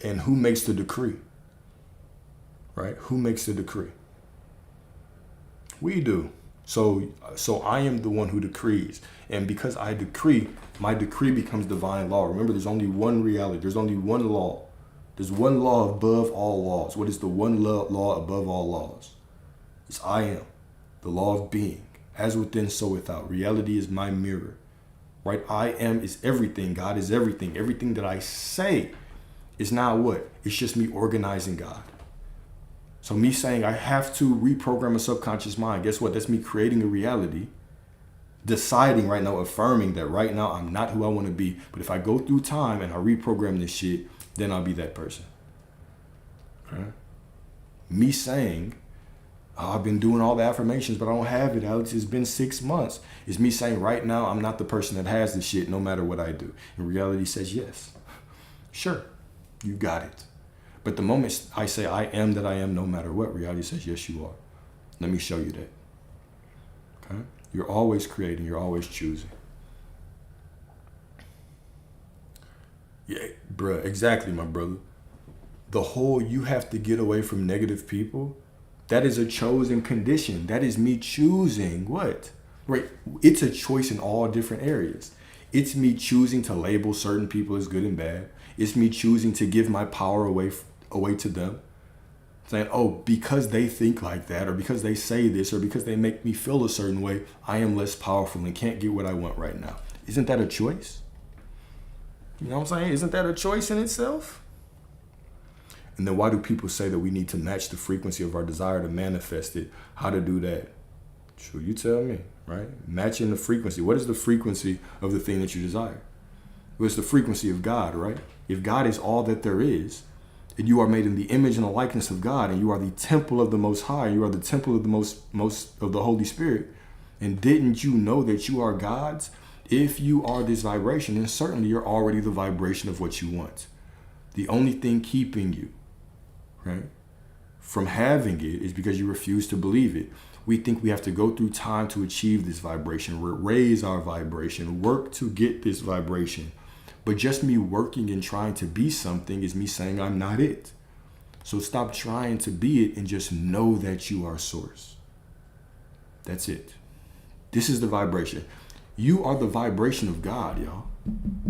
And who makes the decree? Right? Who makes the decree? We do. So I am the one who decrees. And because I decree, my decree becomes divine law. Remember, there's only one reality. There's only one law. There's one law above all laws. What is the one law above all laws? It's I am, the law of being. As within, so without. Reality is my mirror. Right? I am is everything. God is everything. Everything that I say is not what? It's just me organizing God. So me saying I have to reprogram a subconscious mind, guess what? That's me creating a reality, deciding right now, affirming that right now I'm not who I want to be. But if I go through time and I reprogram this shit, then I'll be that person. Okay? Me saying, oh, I've been doing all the affirmations, but I don't have it, Alex. It's been 6 months. Is me saying right now I'm not the person that has the shit no matter what I do. And reality says yes. Sure, you got it. But the moment I say I am that I am no matter what, reality says, yes, you are. Let me show you that. Okay? You're always creating. You're always choosing. Yeah, bruh, exactly, my brother. The whole you have to get away from negative people, that is a chosen condition. That is me choosing what? Right? It's a choice in all different areas. It's me choosing to label certain people as good and bad. It's me choosing to give my power away to them. saying, oh, because they think like that, or because they say this, or because they make me feel a certain way, I am less powerful and can't get what I want right now. Isn't that a choice? You know what I'm saying? Isn't that a choice in itself? And then why do people say that we need to match the frequency of our desire to manifest it? How to do that? True, you tell me, right? Matching the frequency. What is the frequency of the thing that you desire? Well, it's the frequency of God, right? If God is all that there is, and you are made in the image and the likeness of God, and you are the temple of the Most High, you are the temple of the most of the Holy Spirit, and didn't you know that you are God's? If you are this vibration, then certainly you're already the vibration of what you want. The only thing keeping you, right, from having it is because you refuse to believe it. We think we have to go through time to achieve this vibration, raise our vibration, work to get this vibration. But just me working and trying to be something is me saying I'm not it. So stop trying to be it and just know that you are source. That's it. This is the vibration. You are the vibration of God, y'all.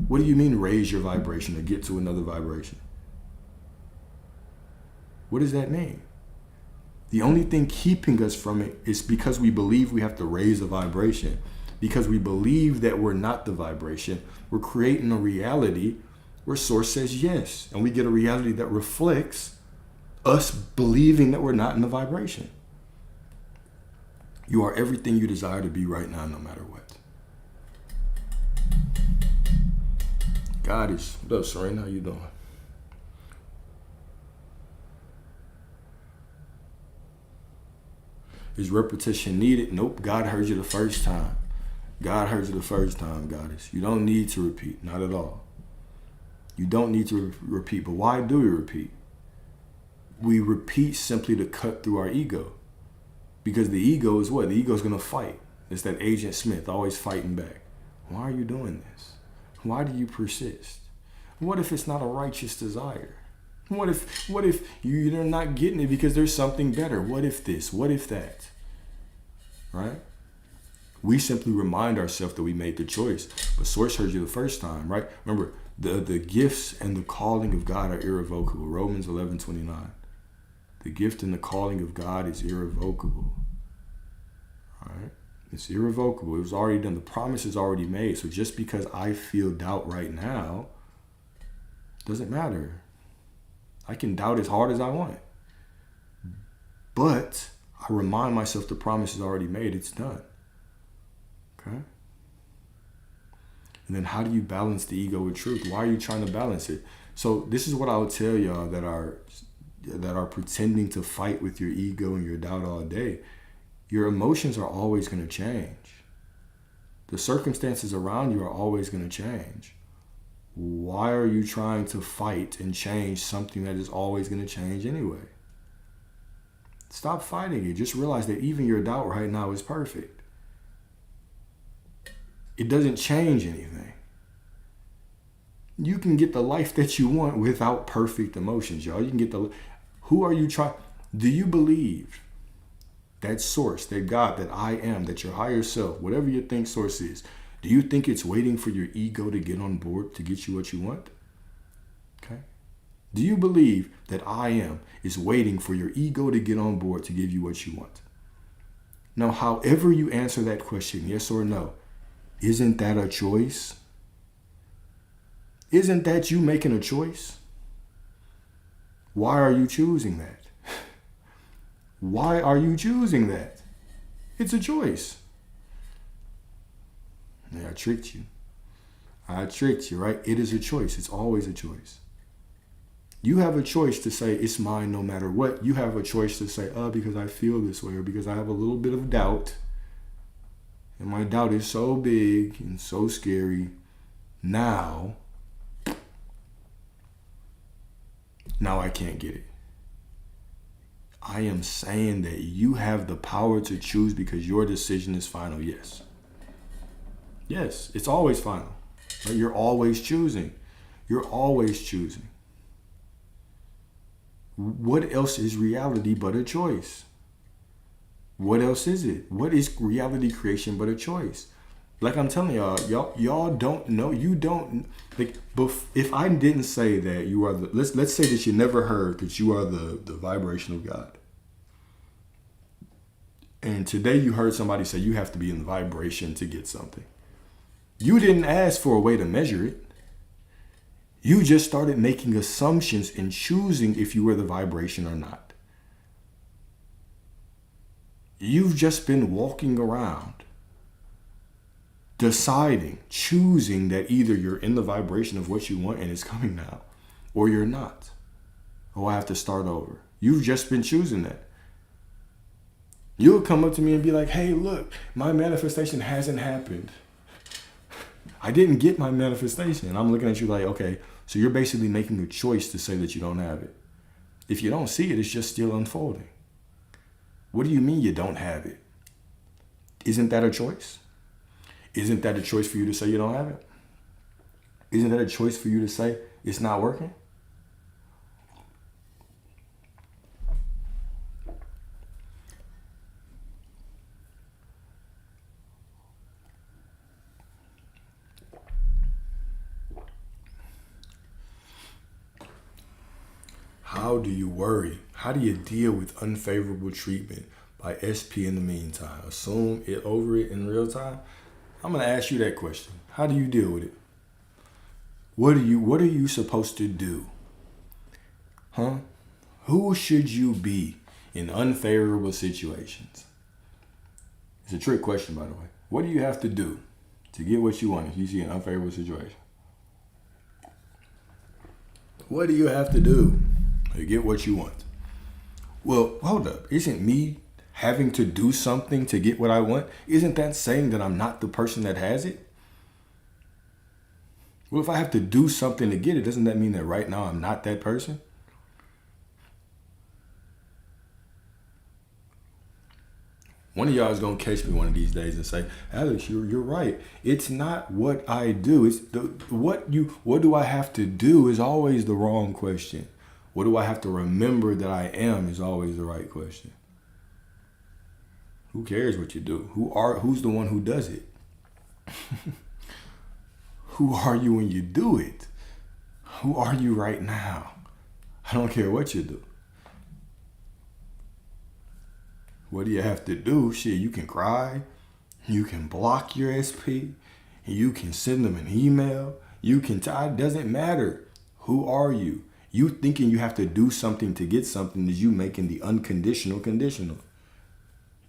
What do you mean raise your vibration or get to another vibration? What does that mean? The only thing keeping us from it is because we believe we have to raise a vibration. Because we believe that we're not the vibration, we're creating a reality where source says yes. And we get a reality that reflects us believing that we're not in the vibration. You are everything you desire to be right now, no matter what. God is, what up, Serena? How you doing? Is repetition needed? Nope. God heard you the first time. God heard you the first time, Goddess. You don't need to repeat. Not at all. You don't need to repeat. But why do we repeat? We repeat simply to cut through our ego. Because the ego is what? The ego is going to fight. It's that Agent Smith always fighting back. Why are you doing this? Why do you persist? What if it's not a righteous desire? What if you're not getting it because there's something better? What if this? What if that? Right? We simply remind ourselves that we made the choice. But source heard you the first time, right? Remember, the gifts and the calling of God are irrevocable. Romans 11:29. The gift and the calling of God is irrevocable. All right? It's irrevocable. It was already done. The promise is already made. So just because I feel doubt right now, doesn't matter. I can doubt as hard as I want. But I remind myself the promise is already made. It's done. Okay? And then how do you balance the ego with truth? Why are you trying to balance it? So this is what I would tell y'all that are pretending to fight with your ego and your doubt all day. Your emotions are always going to change. The circumstances around you are always going to change. Why are you trying to fight and change something that is always going to change anyway? Stop fighting it. Just realize that even your doubt right now is perfect. It doesn't change anything. You can get the life that you want without perfect emotions, y'all. You can get who are you trying? Do you believe that source, that God, that I am, that your higher self, whatever you think source is, do you think it's waiting for your ego to get on board to get you what you want? Okay. Do you believe that I am is waiting for your ego to get on board to give you what you want? Now, however you answer that question, yes or no, isn't that a choice? Isn't that you making a choice? Why are you choosing that? Why are you choosing that? It's a choice. Yeah, I tricked you. I tricked you, right? It is a choice. It's always a choice. You have a choice to say it's mine no matter what. You have a choice to say, because I feel this way, or because I have a little bit of doubt. And my doubt is so big and so scary. Now I can't get it. I am saying that you have the power to choose because your decision is final. Yes. Yes, it's always final. Right? You're always choosing. You're always choosing. What else is reality but a choice? What else is it? What is reality creation but a choice? Like I'm telling y'all don't know. You don't like. If I didn't say that you are the let's say that you never heard that you are the vibration of God, and today you heard somebody say you have to be in the vibration to get something. You didn't ask for a way to measure it. You just started making assumptions and choosing if you were the vibration or not. You've just been walking around deciding, choosing that either you're in the vibration of what you want and it's coming now, or you're not. Oh, I have to start over. You've just been choosing that. You'll come up to me and be like, hey, look, my manifestation hasn't happened. I didn't get my manifestation. And I'm looking at you like, okay, so you're basically making a choice to say that you don't have it. If you don't see it, it's just still unfolding. What do you mean you don't have it? Isn't that a choice? Isn't that a choice for you to say you don't have it? Isn't that a choice for you to say it's not working? How do you worry? How do you deal with unfavorable treatment by SP in the meantime? Assume it over it in real time? I'm going to ask you that question. How do you deal with it? What are you supposed to do? Huh? Who should you be in unfavorable situations? It's a trick question, by the way. What do you have to do to get what you want if you see an unfavorable situation? What do you have to do to get what you want? Well, hold up. Isn't me having to do something to get what I want, isn't that saying that I'm not the person that has it? Well, if I have to do something to get it, doesn't that mean that right now I'm not that person? One of y'all is going to catch me one of these days and say, Alex, you're right. It's not what I do. It's what do I have to do is always the wrong question. What do I have to remember that I am is always the right question. Who cares what you do? Who's the one who does it? Who are you when you do it? Who are you right now? I don't care what you do. What do you have to do? Shit, you can cry. You can block your SP. You can send them an email. You can it doesn't matter. Who are you? You thinking you have to do something to get something is you making the unconditional conditional.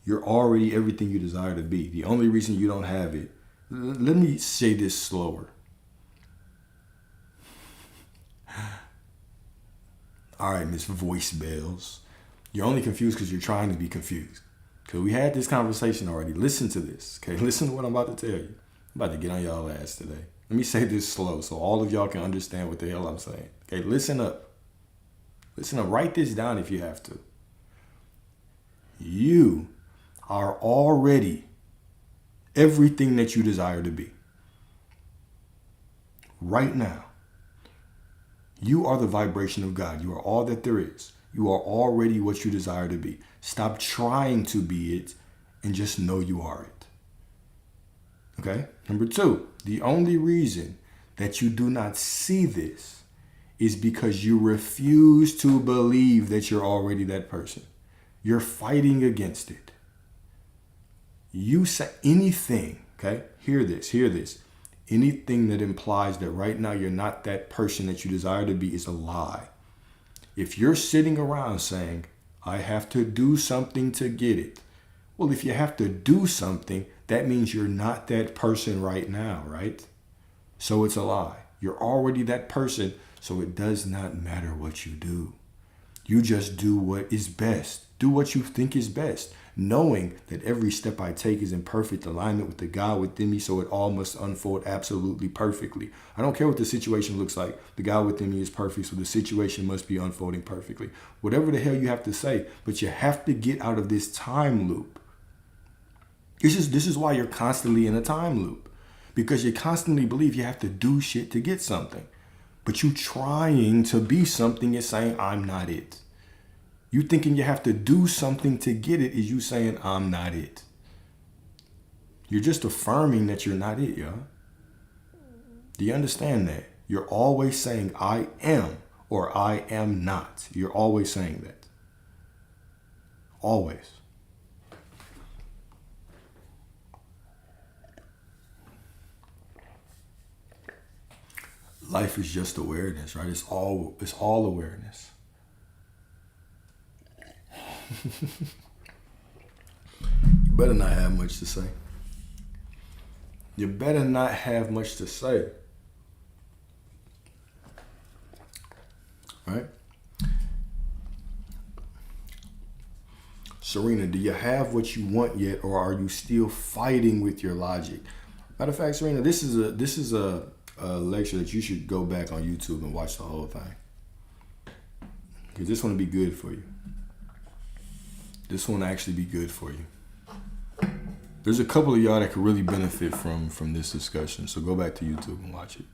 You're already everything you desire to be. The only reason you don't have it, let me say this slower. All right, Miss Voice Bells. You're only confused because you're trying to be confused. Because we had this conversation already. Listen to this. Okay, listen to what I'm about to tell you. I'm about to get on y'all ass today. Let me say this slow so all of y'all can understand what the hell I'm saying. Okay, listen up. Listen up. Write this down if you have to. You are already everything that you desire to be. Right now. You are the vibration of God. You are all that there is. You are already what you desire to be. Stop trying to be it and just know you are it. Okay? Number 2, the only reason that you do not see this is because you refuse to believe that you're already that person. You're fighting against it. You say anything, okay? Hear this. Anything that implies that right now you're not that person that you desire to be is a lie. If you're sitting around saying, I have to do something to get it. Well, if you have to do something, that means you're not that person right now, right? So it's a lie. You're already that person, so it does not matter what you do. You just do what is best. Do what you think is best, knowing that every step I take is in perfect alignment with the God within me, so it all must unfold absolutely perfectly. I don't care what the situation looks like. The God within me is perfect, so the situation must be unfolding perfectly. Whatever the hell you have to say, but you have to get out of this time loop. This is why you're constantly in a time loop, because you constantly believe you have to do shit to get something. But you trying to be something is saying, I'm not it. You thinking you have to do something to get it is you saying, I'm not it. You're just affirming that you're not it, y'all. Do you understand that? You're always saying, I am, or I am not. You're always saying that. Always. Life is just awareness, right? It's all awareness. You better not have much to say. You better not have much to say. Right? Serena, do you have what you want yet, or are you still fighting with your logic? Matter of fact, Serena, this is a lecture that you should go back on YouTube and watch the whole thing. Because this one will be good for you. This one will actually be good for you. There's a couple of y'all that could really benefit from this discussion. So go back to YouTube and watch it.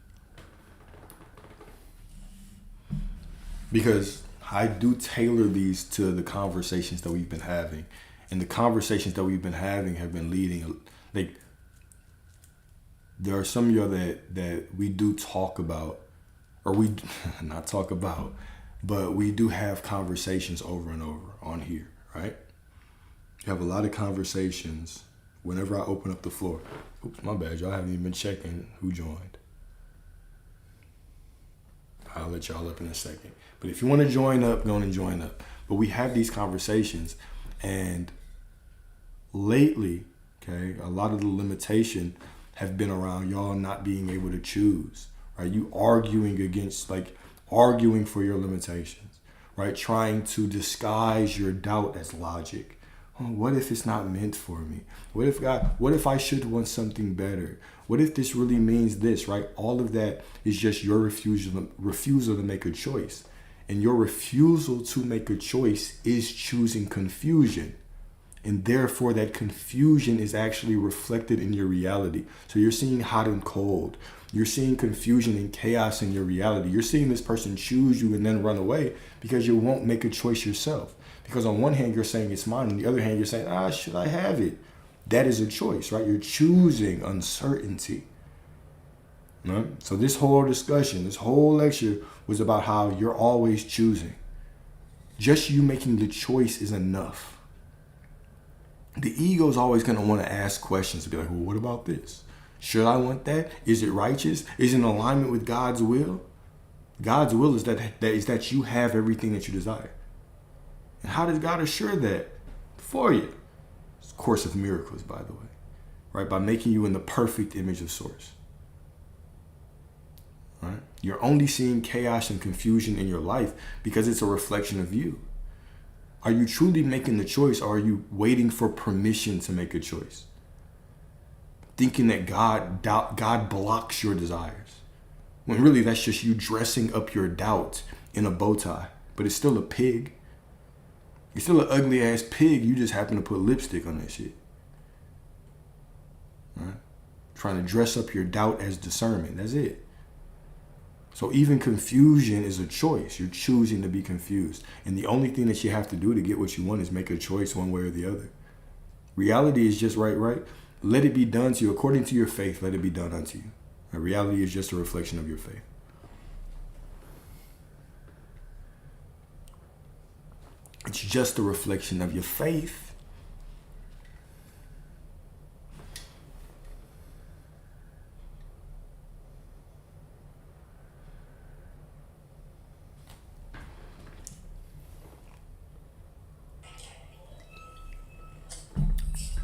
Because I do tailor these to the conversations that we've been having. And the conversations that we've been having have been leading, like, there are some of y'all that we do talk about, or we not talk about, but we do have conversations over and over on here, right? You have a lot of conversations whenever I open up the floor. Oops, my bad, y'all haven't even been checking who joined. I'll let y'all up in a second. But if you want to join up, go on and join up. But we have these conversations, and lately, okay, a lot of the limitation have been around y'all not being able to choose, right? You arguing for your limitations, right? Trying to disguise your doubt as logic. Oh, what if it's not meant for me? What if I should want something better? What if this really means this, right? All of that is just your refusal to make a choice. And your refusal to make a choice is choosing confusion. And therefore, that confusion is actually reflected in your reality. So you're seeing hot and cold. You're seeing confusion and chaos in your reality. You're seeing this person choose you and then run away because you won't make a choice yourself. Because on one hand, you're saying it's mine. On the other hand, you're saying, should I have it? That is a choice, right? You're choosing uncertainty. Right? So this whole discussion, this whole lecture was about how you're always choosing. Just you making the choice is enough. The ego is always going to want to ask questions to be like, well, what about this? Should I want that? Is it righteous? Is it in alignment with God's will? God's will is that you have everything that you desire. And how does God assure that for you? It's a Course of Miracles, by the way, right? By making you in the perfect image of Source. Right? You're only seeing chaos and confusion in your life because it's a reflection of you. Are you truly making the choice, or are you waiting for permission to make a choice? Thinking that God blocks your desires. When really that's just you dressing up your doubt in a bow tie. But it's still a pig. It's still an ugly ass pig. You just happen to put lipstick on that shit. Right? Trying to dress up your doubt as discernment. That's it. So even confusion is a choice. You're choosing to be confused. And the only thing that you have to do to get what you want is make a choice one way or the other. Reality is just right. Let it be done to you. According to your faith, let it be done unto you. And reality is just a reflection of your faith. It's just a reflection of your faith.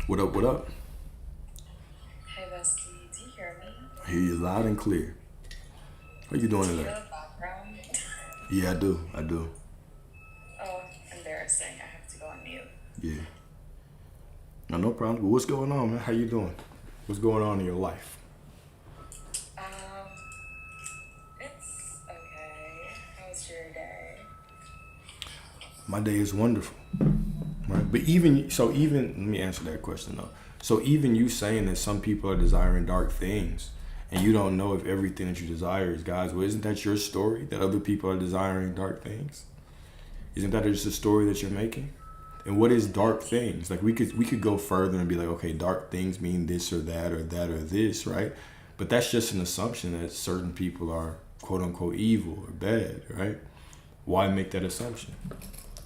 What up, what up? Hey, Bestie, do you hear me? I hear you loud and clear. How you doing Do you today? hear the background? Yeah, I do. Oh, embarrassing. I have to go on mute. Yeah. No problem. But what's going on, man? How you doing? What's going on in your life? It's okay. How's your day? My day is wonderful. Right? But even let me answer that question though. So even you saying that some people are desiring dark things and you don't know if everything that you desire is God's will, isn't that your story, that other people are desiring dark things? Isn't that just a story that you're making? And what is dark things? Like we could go further and be like, okay, dark things mean this or that or that or this, right? But that's just an assumption that certain people are quote unquote evil or bad, right? Why make that assumption?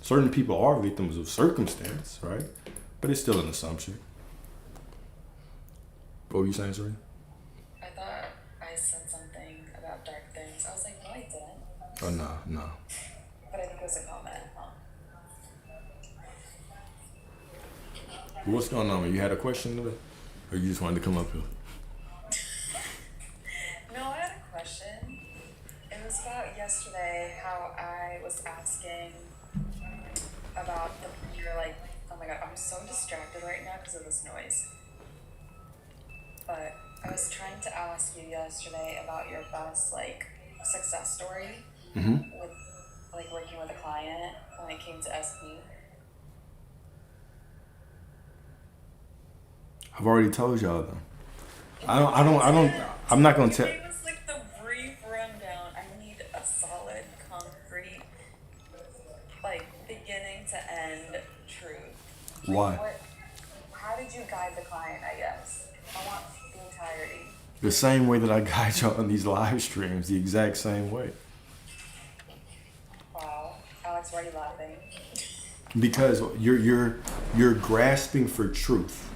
Certain people are victims of circumstance, right? But it's still an assumption. What were you saying, sorry? I thought I said something about dark things. I was like, no, I didn't. Oh, no. But I think it was a comment. What's going on, man? You had a question today? Or you just wanted to come up here? No, I had a question. It was about yesterday how I was asking about you're like, oh my god, I'm so distracted right now because of this noise. But I was trying to ask you yesterday about your best like success story with like working with a client when it came to SP. I've already told y'all though. I'm not gonna tell. It was like the brief rundown. I need a solid, concrete, like beginning to end truth. Why? How did you guide the client? I guess I want the entirety. The same way that I guide y'all on these live streams, the exact same way. Wow, Alex, why are you laughing? Because you're grasping for truth.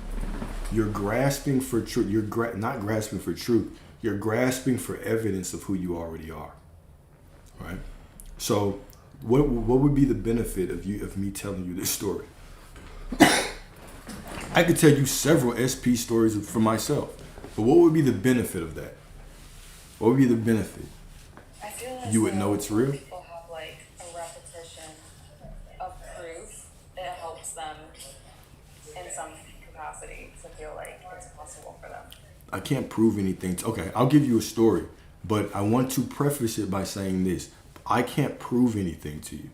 You're grasping for truth. You're not grasping for truth. You're grasping for evidence of who you already are. Right? So, what would be the benefit of me telling you this story? I could tell you several SP stories for myself, but what would be the benefit of that? What would be the benefit? I feel as You would though know it's when real? people have like a repetition of proof, it helps them in some capacity to feel like it's possible for them. I can't prove anything. Okay, I'll give you a story, but I want to preface it by saying this. I can't prove anything to you.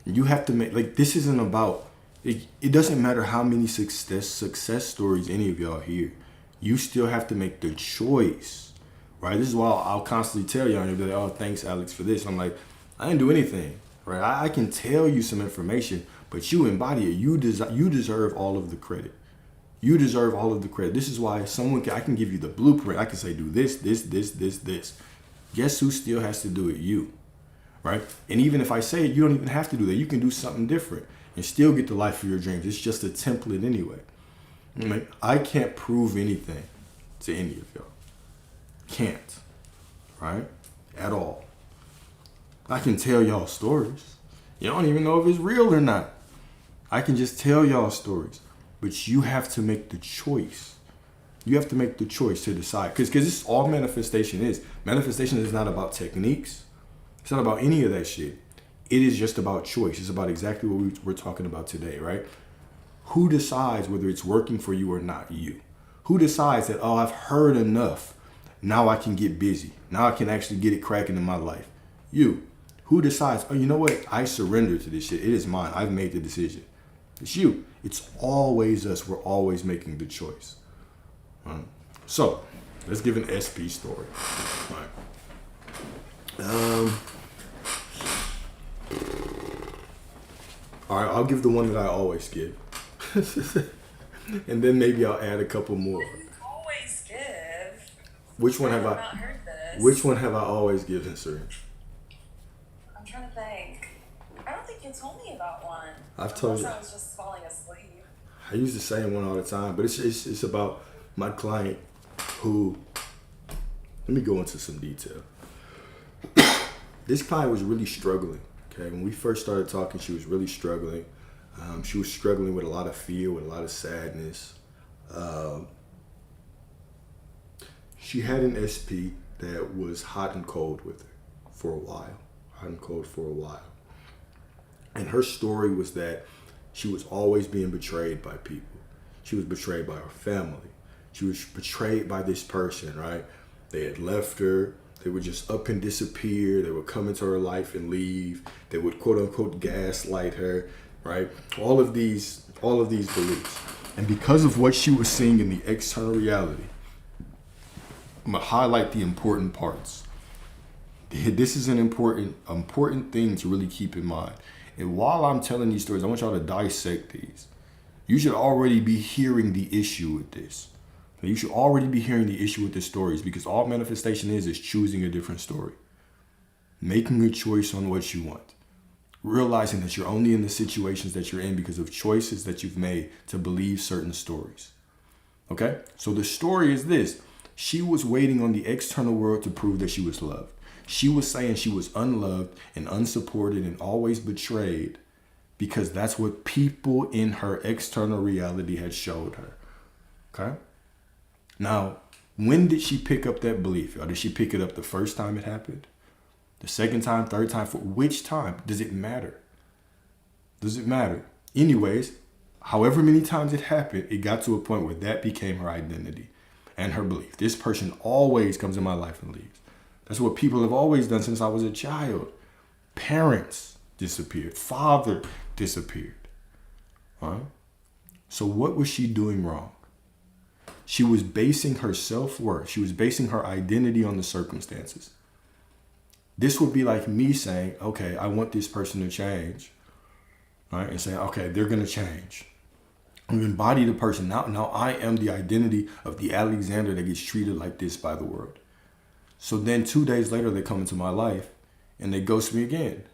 You have to make, like, this isn't about, it doesn't matter how many success stories any of y'all hear. You still have to make the choice, right? This is why I'll constantly tell y'all, and you'll be like, oh, thanks, Alex, for this. I'm like, I didn't do anything, right? I can tell you some information, but you embody it. You deserve all of the credit. You deserve all of the credit. This is why I can give you the blueprint. I can say, do this. Guess who still has to do it? You, right? And even if I say it, you don't even have to do that. You can do something different and still get the life of your dreams. It's just a template anyway. Like, I can't prove anything to any of y'all. Can't, right? At all. I can tell y'all stories. You don't even know if it's real or not. I can just tell y'all stories. But you have to make the choice. You have to make the choice to decide. Because this is all manifestation is. Manifestation is not about techniques. It's not about any of that shit. It is just about choice. It's about exactly what we're talking about today, right? Who decides whether it's working for you or not? You. Who decides that, oh, I've heard enough. Now I can get busy. Now I can actually get it cracking in my life. You. Who decides, oh, you know what? I surrender to this shit. It is mine. I've made the decision. It's you. It's always us. We're always making the choice. So, let's give an SP story. All right, I'll give the one that I always give. And then maybe I'll add a couple more. You always give. Which one I have have I not heard this. Which one have I always given, sir? I'm trying to think. I don't think you told me about one. I've told Unless you. I was just falling asleep. I use the same one all the time, but it's about my client who, let me go into some detail. This client was really struggling, okay? When we first started talking, she was really struggling. She was struggling with a lot of fear, with a lot of sadness. She had an SP that was hot and cold with her for a while. Hot and cold for a while. And her story was that she was always being betrayed by people. She was betrayed by her family. She was betrayed by this person, right? They had left her. They would just up and disappear. They would come into her life and leave. They would quote unquote gaslight her, right? All of these beliefs. And because of what she was seeing in the external reality, I'm gonna highlight the important parts. This is an important thing to really keep in mind. And while I'm telling these stories, I want y'all to dissect these. You should already be hearing the issue with this. You should already be hearing the issue with the stories, because all manifestation is choosing a different story. Making a choice on what you want. Realizing that you're only in the situations that you're in because of choices that you've made to believe certain stories. Okay? So the story is this. She was waiting on the external world to prove that she was loved. She was saying she was unloved and unsupported and always betrayed because that's what people in her external reality had showed her. Okay? Now, when did she pick up that belief? Or did she pick it up the first time it happened? The second time, third time? For which time? Does it matter? Does it matter? Anyways, however many times it happened, it got to a point where that became her identity and her belief. This person always comes in my life and leaves. That's what people have always done since I was a child. Parents disappeared. Father disappeared. All right? So what was she doing wrong? She was basing her self-worth. She was basing her identity on the circumstances. This would be like me saying, okay, I want this person to change. Right? And saying, okay, they're going to change. You embody the person. Now I am the identity of the Alexander that gets treated like this by the world. So then 2 days later, they come into my life and they ghost me again.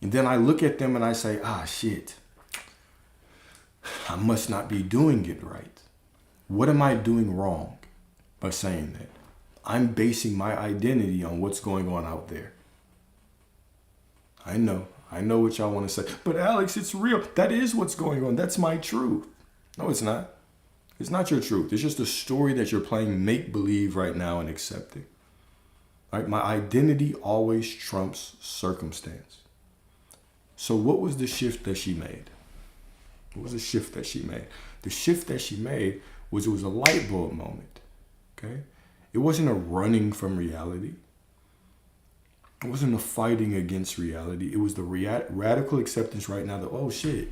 And then I look at them and I say, shit, I must not be doing it right. What am I doing wrong by saying that? I'm basing my identity on what's going on out there. I know what y'all want to say. But Alex, it's real. That is what's going on. That's my truth. No, it's not. It's not your truth. It's just a story that you're playing make-believe right now and accepting. Right? My identity always trumps circumstance. So what was the shift that she made? What was the shift that she made? The shift that she made was it was a light bulb moment. Okay? It wasn't a running from reality. It wasn't a fighting against reality. It was the radical acceptance right now that, oh shit,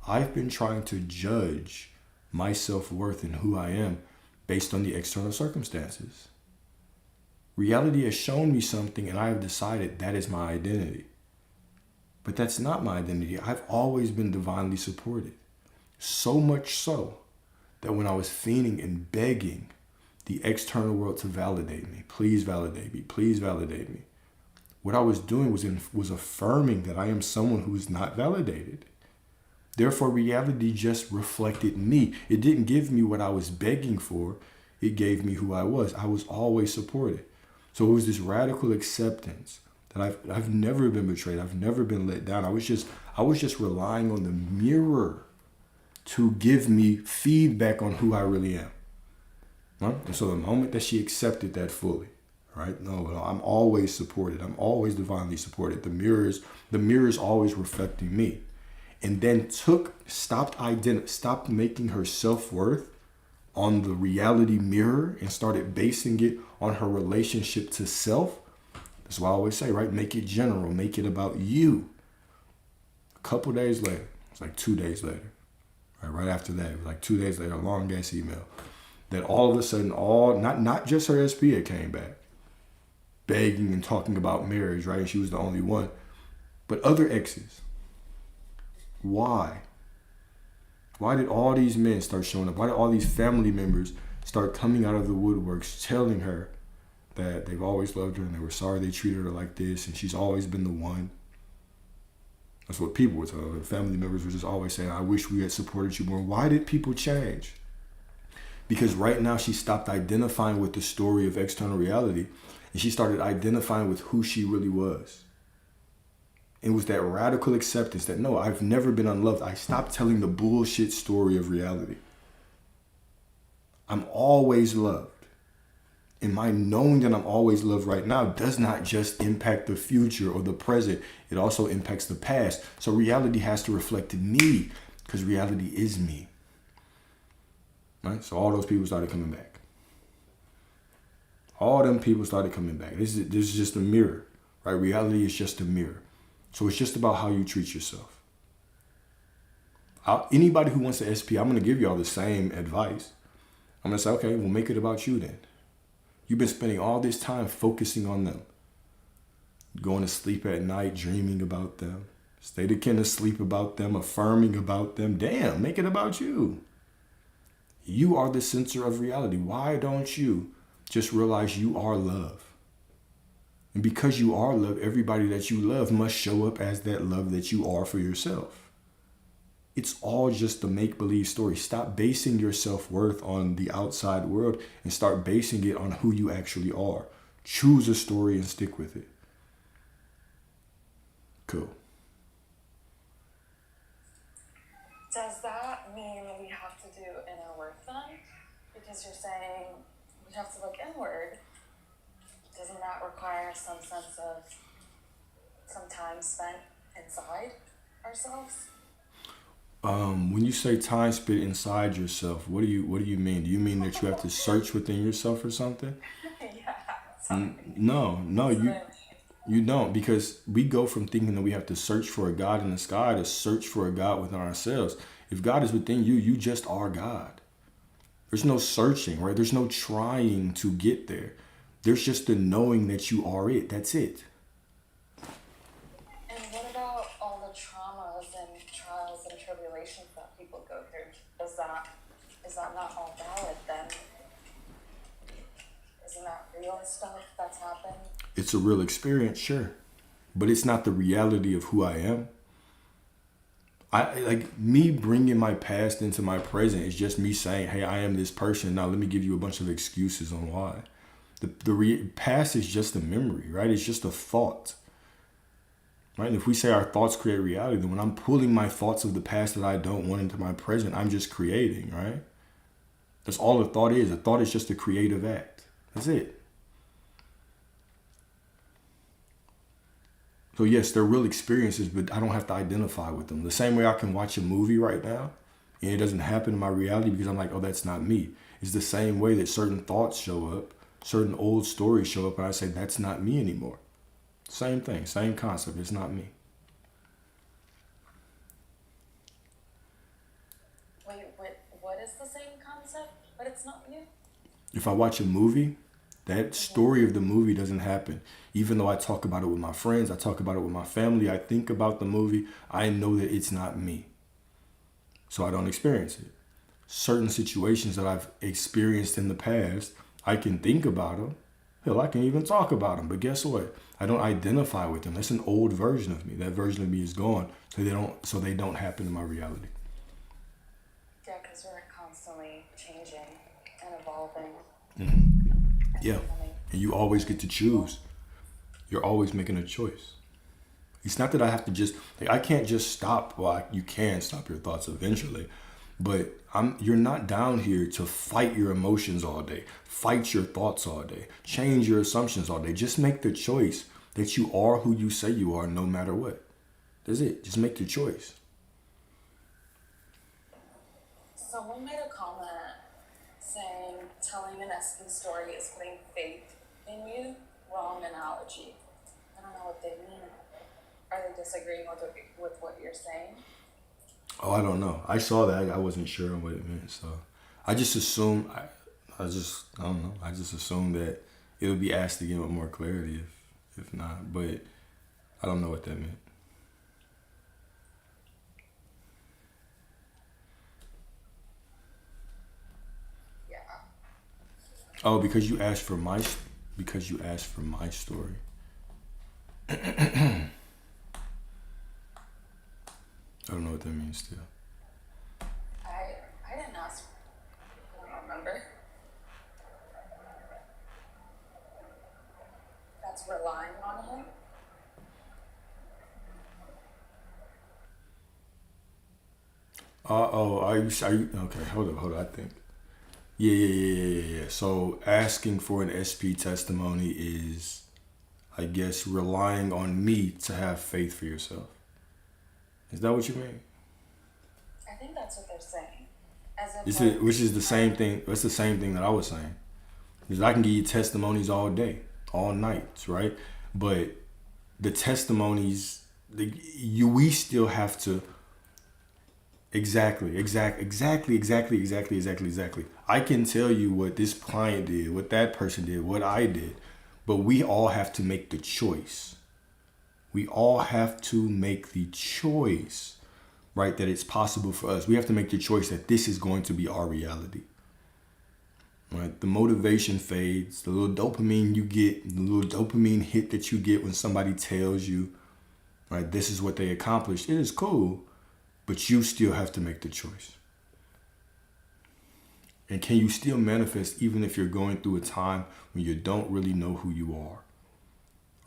I've been trying to judge my self-worth and who I am based on the external circumstances. Reality has shown me something and I have decided that is my identity. But that's not my identity. I've always been divinely supported. So much so that when I was fiending and begging the external world to validate me, please validate me, please validate me, what I was doing was affirming that I am someone who is not validated. Therefore, reality just reflected me. It didn't give me what I was begging for. It gave me who I was. I was always supported. So it was this radical acceptance that I've never been betrayed. I've never been let down. I was just relying on the mirror to give me feedback on who I really am. Right? And so the moment that she accepted that fully, right? No, I'm always supported. I'm always divinely supported. The mirror is always reflecting me. And then stopped making her self-worth on the reality mirror and started basing it on her relationship to self. That's why I always say, right? Make it general. Make it about you. A couple days later, it's like 2 days later, right after that, it was like 2 days later, a long ass email, that all of a sudden, not just her SPA came back, begging and talking about marriage, right? And she was the only one, but other exes. Why? Why did all these men start showing up? Why did all these family members start coming out of the woodworks telling her that they've always loved her and they were sorry they treated her like this and she's always been the one? That's what people were telling her. Family members were just always saying, I wish we had supported you more. Why did people change? Because right now she stopped identifying with the story of external reality and she started identifying with who she really was. It was that radical acceptance that, no, I've never been unloved. I stopped telling the bullshit story of reality. I'm always loved. And my knowing that I'm always loved right now does not just impact the future or the present. It also impacts the past. So reality has to reflect me because reality is me. Right? So all those people started coming back. All them people started coming back. This is just a mirror, right? Reality is just a mirror. So it's just about how you treat yourself. Anybody who wants to SP, I'm going to give you all the same advice. I'm going to say, okay, well, make it about you then. You've been spending all this time focusing on them. Going to sleep at night, dreaming about them, Stay the kind of sleep about them, affirming about them. Damn, make it about you. You are the center of reality. Why don't you just realize you are love? And because you are love, everybody that you love must show up as that love that you are for yourself. It's all just a make-believe story. Stop basing your self-worth on the outside world and start basing it on who you actually are. Choose a story and stick with it. Cool. Does that mean we have to do inner work then? Because you're saying we have to look inward. Doesn't that require some sense of some time spent inside ourselves? When you say time spent inside yourself, what do you mean? Do you mean that you have to search within yourself or something? Yeah. Sorry. No, That's you what I mean. you don't, because we go from thinking that we have to search for a God in the sky to search for a God within ourselves. If God is within you, you just are God. There's no searching, right? There's no trying to get there. There's just the knowing that you are it. That's it. And what about all the traumas and trials and tribulations that people go through? Is that not all valid then? Isn't that real stuff that's happened? It's a real experience, sure. But it's not the reality of who I am. I like me bringing my past into my present is just me saying, hey, I am this person. Now let me give you a bunch of excuses on why. The past is just a memory, right? It's just a thought, right? And if we say our thoughts create reality, then when I'm pulling my thoughts of the past that I don't want into my present, I'm just creating, right? That's all a thought is. A thought is just a creative act. That's it. So yes, they're real experiences, but I don't have to identify with them. The same way I can watch a movie right now and it doesn't happen in my reality because I'm like, oh, that's not me. It's the same way that certain thoughts show up, certain old stories show up, and I say, that's not me anymore. Same thing, same concept. It's not me. Wait, what is the same concept, but it's not you? If I watch a movie, that story of the movie doesn't happen. Even though I talk about it with my friends, I talk about it with my family, I think about the movie, I know that it's not me. So I don't experience it. Certain situations that I've experienced in the past, I can think about them. Hell, I can even talk about them. But guess what? I don't identify with them. That's an old version of me. That version of me is gone. So they don't happen in my reality. Yeah, because we're constantly changing and evolving. Yeah. And you always get to choose. You're always making a choice. It's not that I have to just, like, I can't just stop. Well, you can stop your thoughts eventually. But you're not down here to fight your emotions all day, fight your thoughts all day, change your assumptions all day. Just make the choice that you are who you say you are no matter what. That's it. Just make the choice. Someone made a comment saying telling an SP story is putting faith in you. Wrong analogy. I don't know what they mean. Are they disagreeing with what you're saying? Oh, I don't know. I saw that. I wasn't sure what it meant. So I just assumed, I don't know. I just assumed that it would be asked again with more clarity if not. But I don't know what that meant. Yeah. Oh, because you asked for my story. I don't know what that means still. I didn't ask. I don't remember. That's relying on him. Are you okay? Hold on. I think. Yeah. So asking for an SP testimony is, I guess, relying on me to have faith for yourself. Is that what you mean? I think that's what they're saying. As if Which is the same thing. That's the same thing that I was saying. Because I can give you testimonies all day, all night, right? But the testimonies, we still have to. Exactly. I can tell you what this client did, what that person did, what I did, but we all have to make the choice. We all have to make the choice, right, that it's possible for us. We have to make the choice that this is going to be our reality. Right? The motivation fades, the little dopamine you get, the little dopamine hit that you get when somebody tells you, right, this is what they accomplished. It is cool, but you still have to make the choice. And can you still manifest even if you're going through a time when you don't really know who you are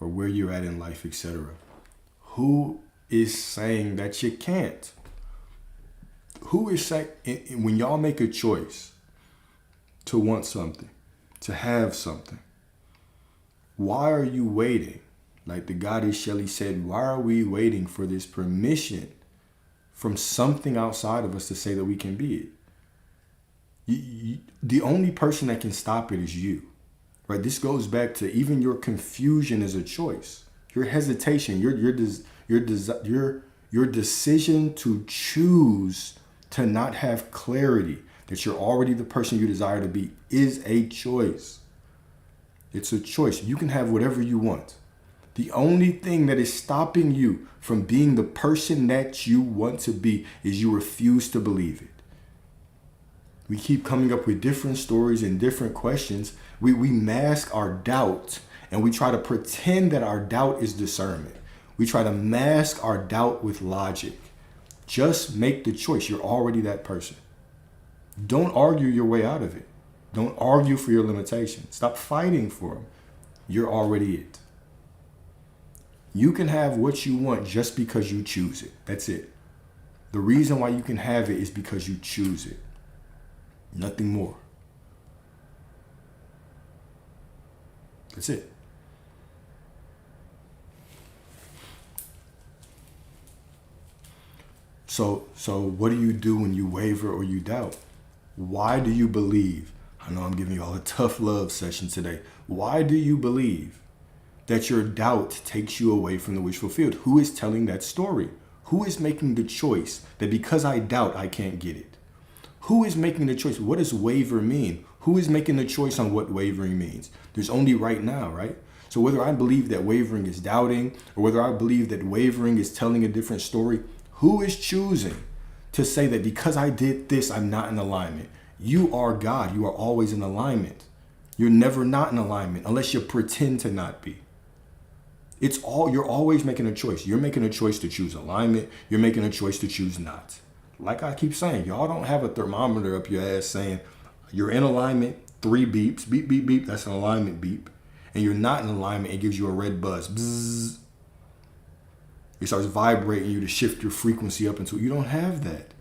or where you're at in life, etc.? Who is saying that you can't? Who is saying, when y'all make a choice to want something, to have something, why are you waiting? Like the goddess Shelley said, why are we waiting for this permission from something outside of us to say that we can be it? The only person that can stop it is you, right? This goes back to even your confusion is a choice. Your hesitation, your decision to choose to not have clarity that you're already the person you desire to be is a choice. It's a choice. You can have whatever you want. The only thing that is stopping you from being the person that you want to be is you refuse to believe it. We keep coming up with different stories and different questions. We mask our doubt and we try to pretend that our doubt is discernment. We try to mask our doubt with logic. Just make the choice. You're already that person. Don't argue your way out of it. Don't argue for your limitations. Stop fighting for them. You're already it. You can have what you want just because you choose it. That's it. The reason why you can have it is because you choose it. Nothing more. That's it. So what do you do when you waver or you doubt? Why do you believe? I know I'm giving you all a tough love session today. Why do you believe that your doubt takes you away from the wish fulfilled? Who is telling that story? Who is making the choice that because I doubt, I can't get it? Who is making the choice? What does waver mean? Who is making the choice on what wavering means? There's only right now, right? So whether I believe that wavering is doubting or whether I believe that wavering is telling a different story, who is choosing to say that because I did this, I'm not in alignment? You are God. You are always in alignment. You're never not in alignment unless you pretend to not be. You're always making a choice. You're making a choice to choose alignment. You're making a choice to choose not. Like I keep saying, y'all don't have a thermometer up your ass saying you're in alignment, 3 beeps, beep, beep, beep. That's an alignment beep. And you're not in alignment, it gives you a red buzz. Bzzz. It starts vibrating you to shift your frequency up into. You don't have that.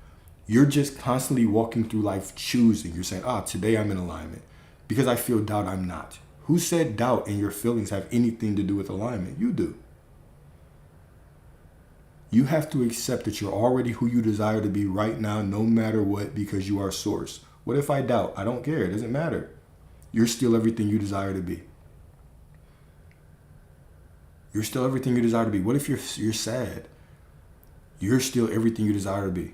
You're just constantly walking through life choosing. You're saying, today I'm in alignment. Because I feel doubt, I'm not. Who said doubt and your feelings have anything to do with alignment? You do. You have to accept that you're already who you desire to be right now, no matter what, because you are source. What if I doubt? I don't care. It doesn't matter. You're still everything you desire to be. You're still everything you desire to be. What if you're sad? You're still everything you desire to be.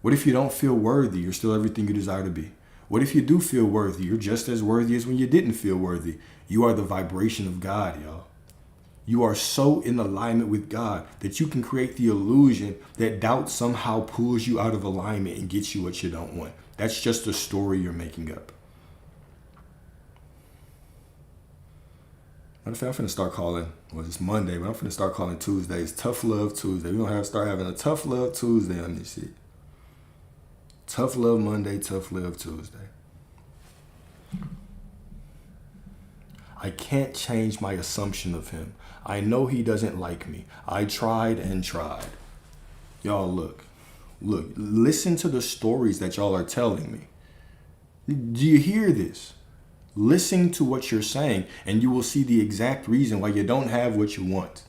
What if you don't feel worthy? You're still everything you desire to be. What if you do feel worthy? You're just as worthy as when you didn't feel worthy. You are the vibration of God, y'all. You are so in alignment with God that you can create the illusion that doubt somehow pulls you out of alignment and gets you what you don't want. That's just a story you're making up. What if I'm finna start calling, it's Monday, but I'm finna start calling Tuesdays Tough Love Tuesday. We're gonna start having a Tough Love Tuesday on this shit. Tough Love Monday, Tough Love Tuesday. I can't change my assumption of him. I know he doesn't like me. I tried and tried. Y'all look, listen to the stories that y'all are telling me. Do you hear this? Listen to what you're saying and you will see the exact reason why you don't have what you want.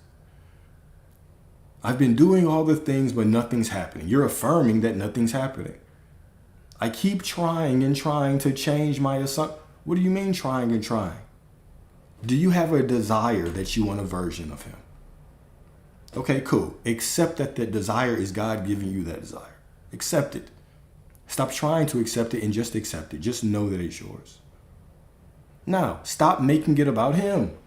I've been doing all the things, but nothing's happening. You're affirming that nothing's happening. I keep trying and trying to change my assumption. What do you mean trying and trying? Do you have a desire that you want a version of him? Okay, cool. Accept that the desire is God giving you that desire. Accept it. Stop trying to accept it and just accept it. Just know that it's yours. Now, stop making it about him.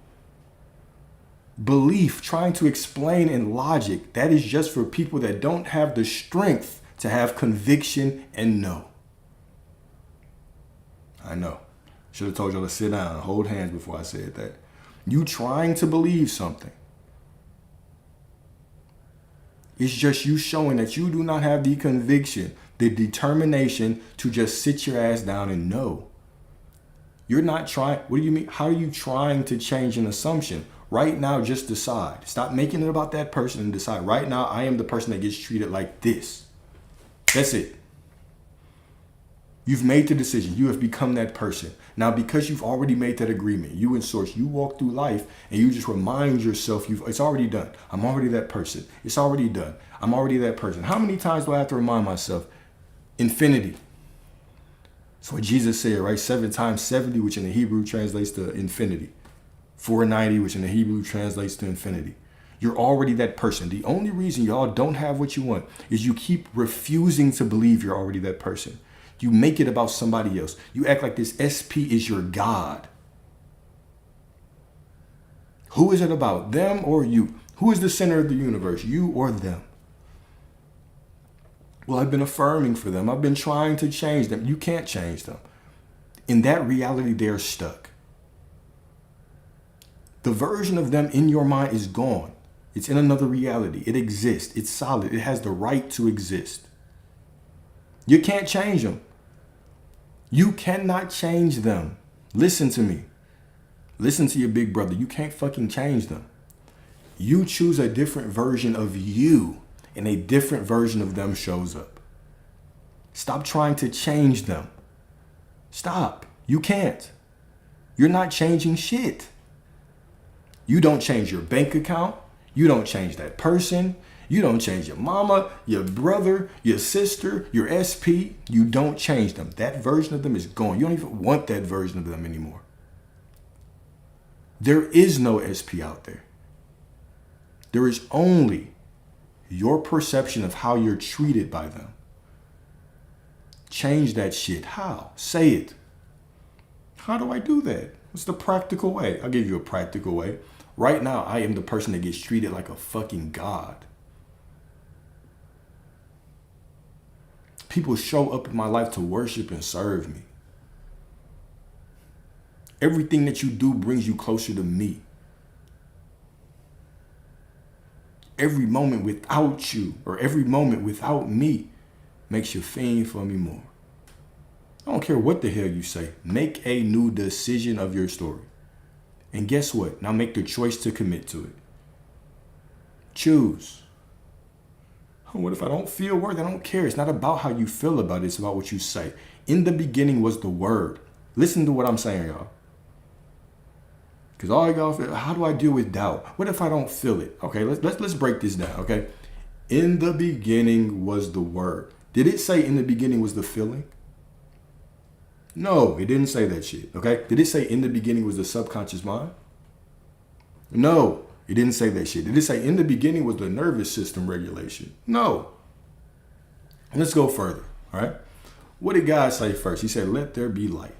Belief, trying to explain in logic, that is just for people that don't have the strength to have conviction and know. I know. Should have told y'all to sit down and hold hands before I said that. You trying to believe something. It's just you showing that you do not have the conviction, the determination to just sit your ass down and know. You're not trying. What do you mean? How are you trying to change an assumption? Right now, just decide. Stop making it about that person and decide. Right now, I am the person that gets treated like this. That's it. You've made the decision. You have become that person. Now, because you've already made that agreement, you and Source, you walk through life and you just remind yourself, it's already done. I'm already that person. It's already done. I'm already that person. How many times do I have to remind myself? Infinity. That's what Jesus said, right? 7 times 70, which in the Hebrew translates to infinity. 490, which in the Hebrew translates to infinity. You're already that person. The only reason y'all don't have what you want is you keep refusing to believe you're already that person. You make it about somebody else. You act like this SP is your God. Who is it about? Them or you? Who is the center of the universe? You or them? Well, I've been affirming for them. I've been trying to change them. You can't change them. In that reality, they're stuck. The version of them in your mind is gone. It's in another reality. It exists. It's solid. It has the right to exist. You can't change them. You cannot change them. Listen to me. Listen to your big brother. You can't fucking change them. You choose a different version of you, and a different version of them shows up. Stop trying to change them. Stop. You can't. You're not changing shit. You don't change your bank account. You don't change that person. You don't change your mama, your brother, your sister, your SP. You don't change them. That version of them is gone. You don't even want that version of them anymore. There is no SP out there. There is only your perception of how you're treated by them. Change that shit. How? Say it. How do I do that? What's the practical way? I'll give you a practical way. Right now, I am the person that gets treated like a fucking god. People show up in my life to worship and serve me. Everything that you do brings you closer to me. Every moment without you or every moment without me makes you fiend for me more. I don't care what the hell you say. Make a new decision of your story. And guess what? Now make the choice to commit to it. Choose. What if I don't feel worthy? I don't care. It's not about how you feel about it. It's about what you say. In the beginning was the word. Listen to what I'm saying, y'all. Because all y'all feel, how do I deal with doubt? What if I don't feel it? Okay, let's break this down, okay? In the beginning was the word. Did it say in the beginning was the feeling? No, it didn't say that shit, okay? Did it say in the beginning was the subconscious mind? No, it didn't say that shit. Did it say in the beginning was the nervous system regulation? No. Let's go further, all right? What did God say first? He said, let there be light.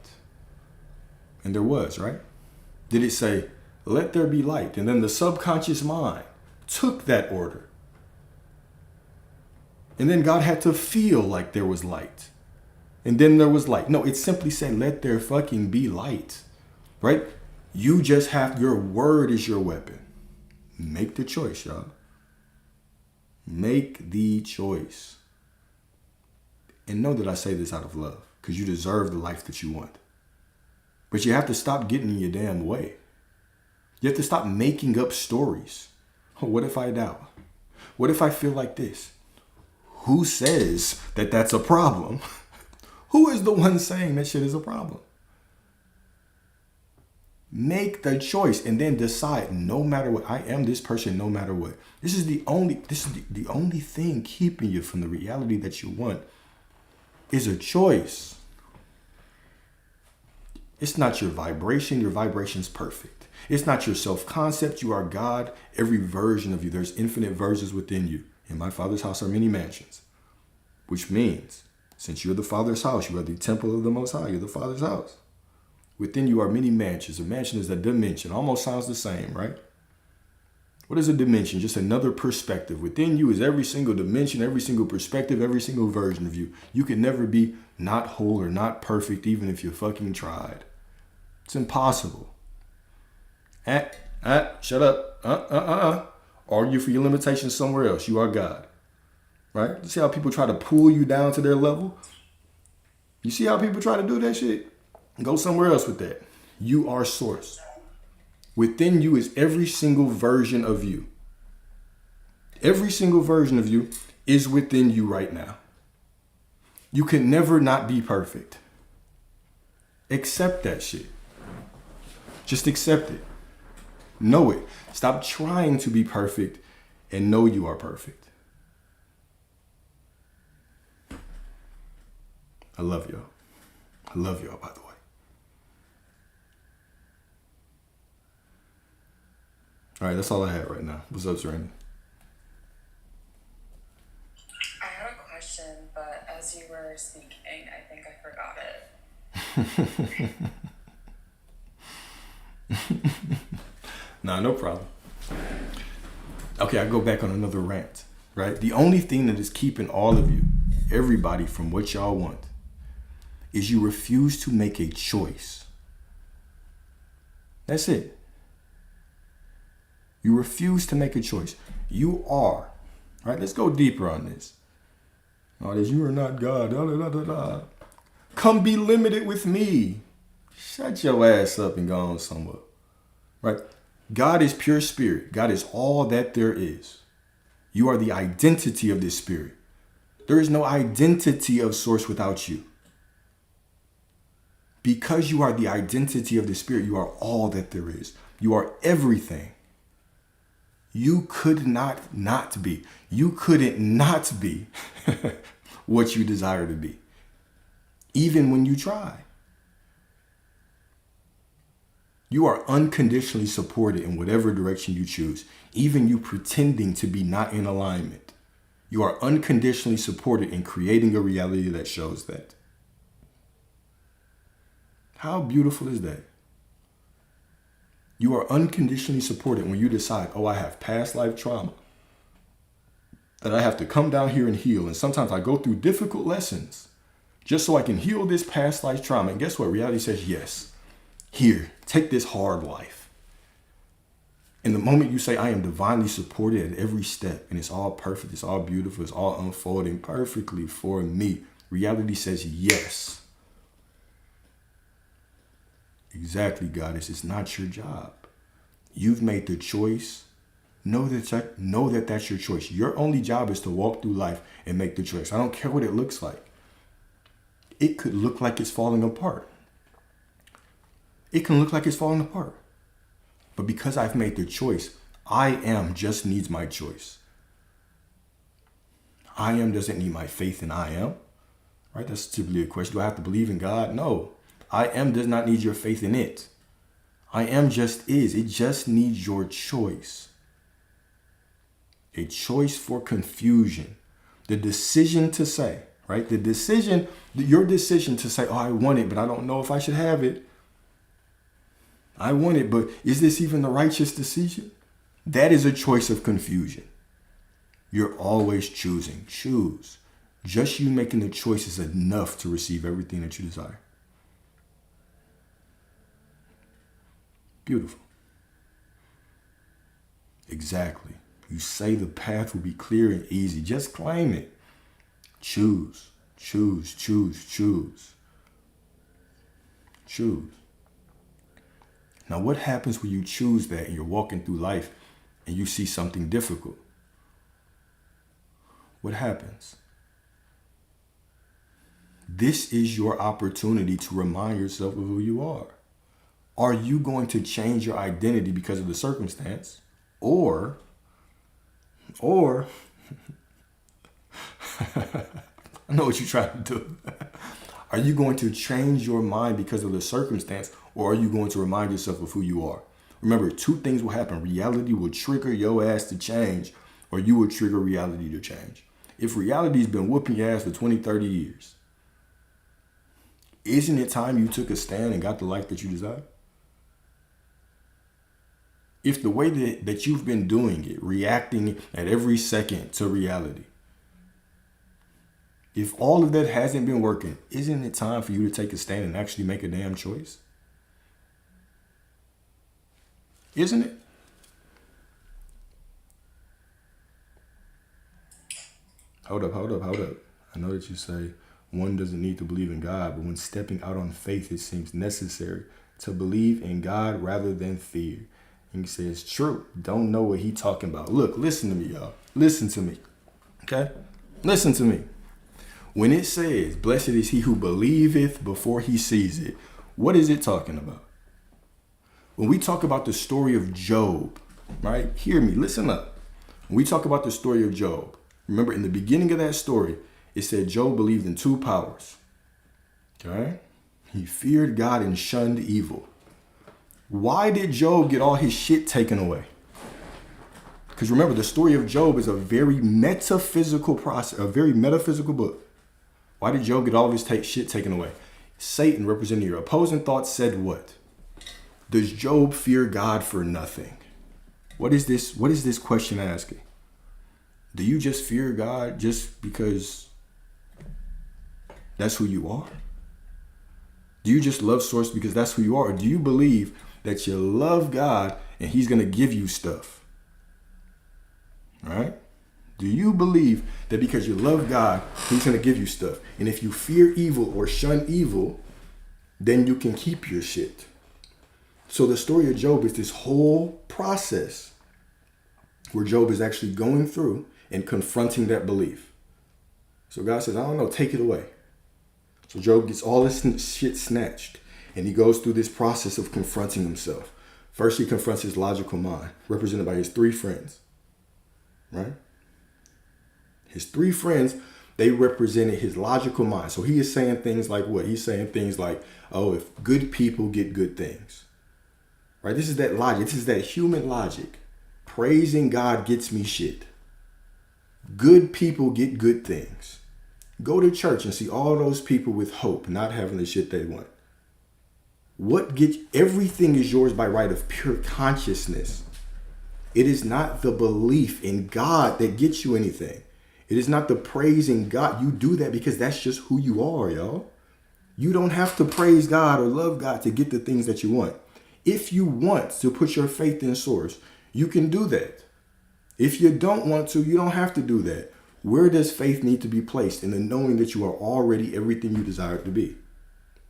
And there was, right? Did it say, let there be light? And then the subconscious mind took that order. And then God had to feel like there was light. And then there was light. No, it simply said, let there fucking be light, right? You just have, your word is your weapon. Make the choice, y'all. Make the choice. And know that I say this out of love, because you deserve the life that you want. But you have to stop getting in your damn way. You have to stop making up stories. Oh, what if I doubt? What if I feel like this? Who says that that's a problem? Who is the one saying that shit is a problem? Make the choice and then decide, no matter what, I am this person no matter what. This is the only thing keeping you from the reality that you want is a choice. It's not your vibration. Your vibration's perfect. It's not your self-concept. You are God. Every version of you, there's infinite versions within you. In my Father's house are many mansions, which means since you're the Father's house, you are the temple of the Most High. You're the Father's house. Within you are many mansions. A mansion is a dimension. Almost sounds the same, right? What is a dimension? Just another perspective. Within you is every single dimension, every single perspective, every single version of you. You can never be not whole or not perfect, even if you fucking tried. It's impossible. Shut up. Argue for your limitations somewhere else. You are God. Right? You see how people try to pull you down to their level? You see how people try to do that shit? Go somewhere else with that. You are source. Within you is every single version of you. Every single version of you is within you right now. You can never not be perfect. Accept that shit. Just accept it. Know it. Stop trying to be perfect and know you are perfect. I love y'all. I love y'all, by the way. All right, that's all I have right now. What's up, Serena? I had a question, but as you were speaking, I think I forgot it. Nah, no problem. Okay, I go back on another rant, right? The only thing that is keeping all of you, everybody, from what y'all want is you refuse to make a choice. That's it. You refuse to make a choice. You are. Right? Let's go deeper on this. Oh, this you are not God. Da, da, da, da, da. Come be limited with me. Shut your ass up and go on somewhere. Right? God is pure spirit. God is all that there is. You are the identity of this spirit. There is no identity of source without you. Because you are the identity of the spirit, you are all that there is. You are everything. You could not be. You couldn't not be what you desire to be, even when you try. You are unconditionally supported in whatever direction you choose, even you pretending to be not in alignment. You are unconditionally supported in creating a reality that shows that. How beautiful is that? You are unconditionally supported when you decide, oh, I have past life trauma that I have to come down here and heal. And sometimes I go through difficult lessons just so I can heal this past life trauma. And guess what? Reality says, yes, here, take this hard life. And the moment you say, I am divinely supported at every step, and it's all perfect, it's all beautiful, it's all unfolding perfectly for me, reality says, yes. Exactly, Goddess. It's not your job. You've made the choice. Know that that's your choice. Your only job is to walk through life and make the choice. I don't care what it looks like. It could look like it's falling apart. It can look like it's falling apart. But because I've made the choice, I am just needs my choice. I am doesn't need my faith in I am. Right? That's typically a question. Do I have to believe in God? No. I am does not need your faith in it. I am just is. It just needs your choice. A choice for confusion. The decision to say, right? Your decision to say, oh, I want it, but I don't know if I should have it. I want it, but is this even the righteous decision? That is a choice of confusion. You're always choosing. Choose. Just you making the choice is enough to receive everything that you desire. Beautiful. Exactly. You say the path will be clear and easy. Just claim it. Choose, choose, choose, choose. Choose. Now, what happens when you choose that and you're walking through life and you see something difficult? What happens? This is your opportunity to remind yourself of who you are. Are you going to change your identity because of the circumstance? Or I know what you're trying to do. Are you going to change your mind because of the circumstance? Or are you going to remind yourself of who you are? Remember, two things will happen. Reality will trigger your ass to change, or you will trigger reality to change. If reality's been whooping your ass for 20, 30 years, isn't it time you took a stand and got the life that you desire? If the way that you've been doing it, reacting at every second to reality, if all of that hasn't been working, isn't it time for you to take a stand and actually make a damn choice? Isn't it? Hold up. I know that you say one doesn't need to believe in God, but when stepping out on faith, it seems necessary to believe in God rather than fear. And he says, true. Don't know what he talking about. Look, listen to me, y'all. Listen to me. Okay? Listen to me. When it says, blessed is he who believeth before he sees it, what is it talking about? When we talk about the story of Job, right? Hear me, listen up. When we talk about the story of Job, remember in the beginning of that story, it said Job believed in two powers. Okay? He feared God and shunned evil. Why did Job get all his shit taken away? Because remember, the story of Job is a very metaphysical process, a very metaphysical book. Why did Job get all of his shit taken away? Satan, representing your opposing thoughts, said what? Does Job fear God for nothing? What is this question asking? Do you just fear God just because that's who you are? Do you just love Source because that's who you are? Or do you believe that you love God and he's going to give you stuff? All right? Do you believe that because you love God, he's going to give you stuff? And if you fear evil or shun evil, then you can keep your shit. So the story of Job is this whole process where Job is actually going through and confronting that belief. So God says, I don't know, take it away. So Job gets all this shit snatched, and he goes through this process of confronting himself. First, he confronts his logical mind, represented by his three friends, right? His three friends, they represented his logical mind. So he is saying things like what? He's saying things like, oh, if good people get good things, right? This is that logic. This is that human logic. Praising God gets me shit. Good people get good things. Go to church and see all those people with hope not having the shit they want. Everything is yours by right of pure consciousness. It is not the belief in God that gets you anything. It is not the praising God. You do that because that's just who you are, y'all. You don't have to praise God or love God to get the things that you want. If you want to put your faith in Source, you can do that. If you don't want to, you don't have to do that. Where does faith need to be placed? In the knowing that you are already everything you desire to be.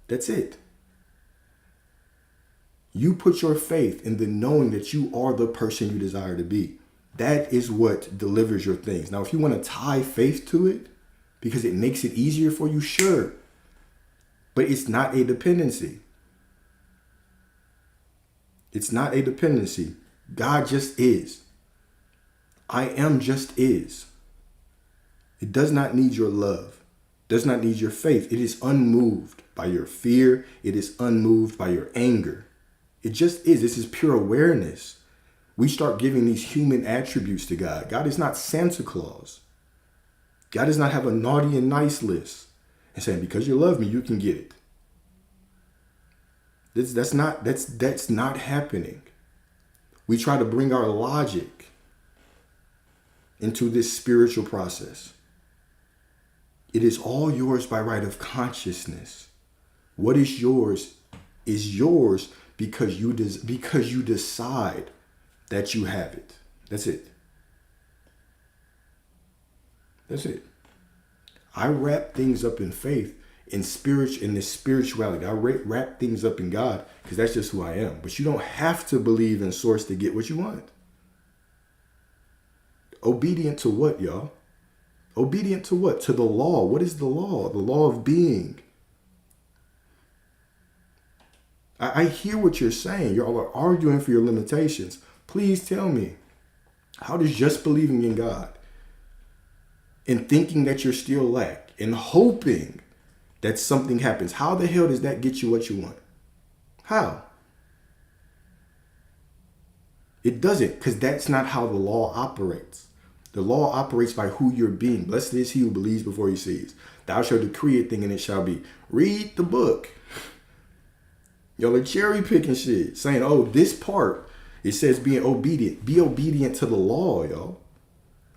That's it. You put your faith in the knowing that you are the person you desire to be. That is what delivers your things. Now, if you want to tie faith to it because it makes it easier for you, sure. But it's not a dependency. It's not a dependency. God just is. I am just is. It does not need your love. Does not need your faith. It is unmoved by your fear. It is unmoved by your anger. It just is. This is pure awareness. We start giving these human attributes to God. God is not Santa Claus. God does not have a naughty and nice list and saying, because you love me, you can get it. That's not happening. We try to bring our logic into this spiritual process. It is all yours by right of consciousness. What is yours because you decide that you have it. That's it. That's it. I wrap things up in faith, in this spirituality. I wrap things up in God because that's just who I am. But you don't have to believe in Source to get what you want. Obedient to what, y'all? Obedient to what? To the law. What is the law? The law of being. I hear what you're saying. Y'all are arguing for your limitations. Please tell me, how does just believing in God and thinking that you're still lack and hoping that something happens, how the hell does that get you what you want? How? It doesn't, because that's not how the law operates. The law operates by who you're being. Blessed is he who believes before he sees. Thou shalt decree a thing and it shall be. Read the book. Y'all are cherry picking shit, saying, oh, this part It says being obedient. Be obedient to the law, y'all.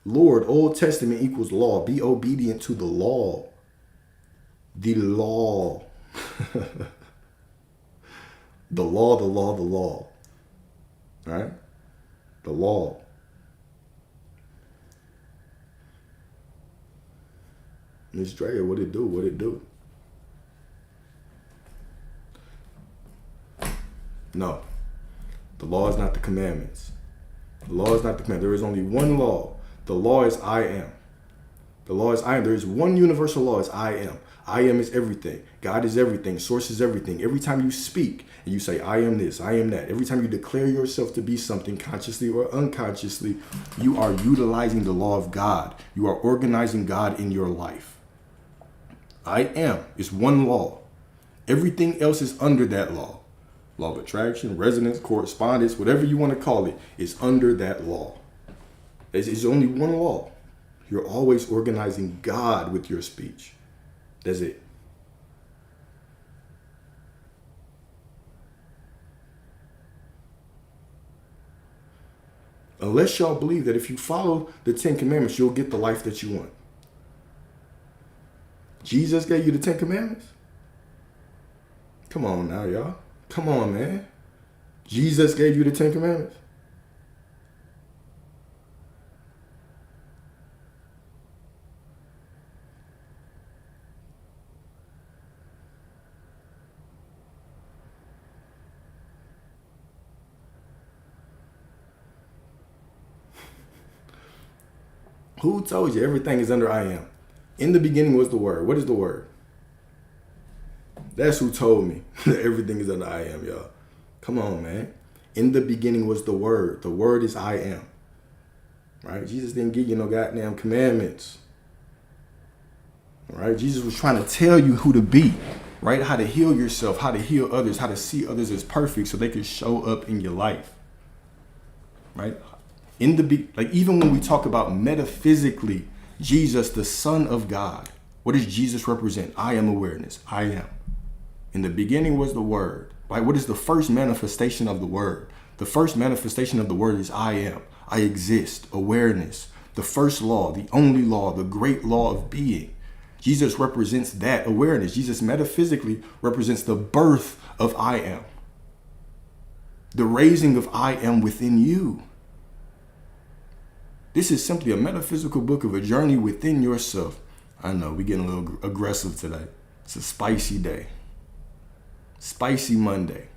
Lord, Old Testament equals law. Be obedient to the law. The law. The law, the law, the law. Right? The law. Miss Drea, what it do? What it do? No. The law is not the commandments. The law is not the commandment. There is only one law. The law is I am. The law is I am. There is one universal law is I am. I am is everything. God is everything. Source is everything. Every time you speak and you say, I am this, I am that. Every time you declare yourself to be something consciously or unconsciously, you are utilizing the law of God. You are organizing God in your life. I am is one law. Everything else is under that law. Law of attraction, resonance, correspondence, whatever you want to call it, is under that law. It's only one law. You're always organizing God with your speech. That's it. Unless y'all believe that if you follow the 10 Commandments, you'll get the life that you want. Jesus gave you the 10 Commandments? Come on now, y'all. Come on, man. Jesus gave you the 10 Commandments? Who told you everything is under I am? In the beginning was the word. What is the word? That's who told me that everything is under I am, y'all. Come on, man. In the beginning was the word. The word is I am. Right? Jesus didn't give you no goddamn commandments. All right? Jesus was trying to tell you who to be, right? How to heal yourself, how to heal others, how to see others as perfect so they can show up in your life. Right? Even when we talk about metaphysically, Jesus, the Son of God, what does Jesus represent? I am awareness. I am. In the beginning was the Word. Right? What is the first manifestation of the Word? The first manifestation of the Word is I am. I exist. Awareness. The first law, the only law, the great law of being. Jesus represents that awareness. Jesus metaphysically represents the birth of I am. The raising of I am within you. This is simply a metaphysical book of a journey within yourself. I know, we're getting a little aggressive today. It's a spicy day. Spicy Monday.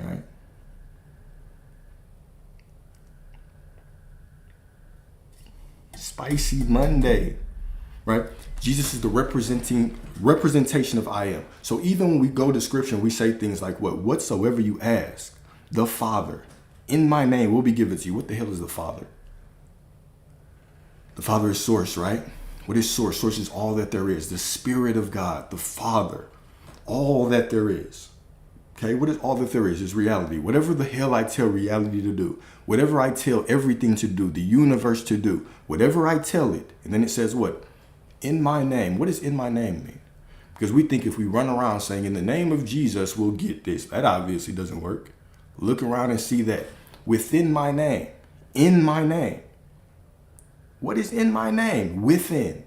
All right? Spicy Monday. Right? Jesus is the representation of I am. So even when we go to scripture, we say things like what? Whatsoever you ask, the Father, in my name will be given to you. What the hell is the Father? The Father is source, right? What is source? Source is all that there is. The Spirit of God, the Father, all that there is. Okay, what is all that there is? Is reality. Whatever the hell I tell reality to do, whatever I tell everything to do, the universe to do, whatever I tell it, and then it says what? In my name. What does in my name mean? Because we think if we run around saying in the name of Jesus, we'll get this. That obviously doesn't work. Look around and see that. Within my name. In my name. What is in my name? Within.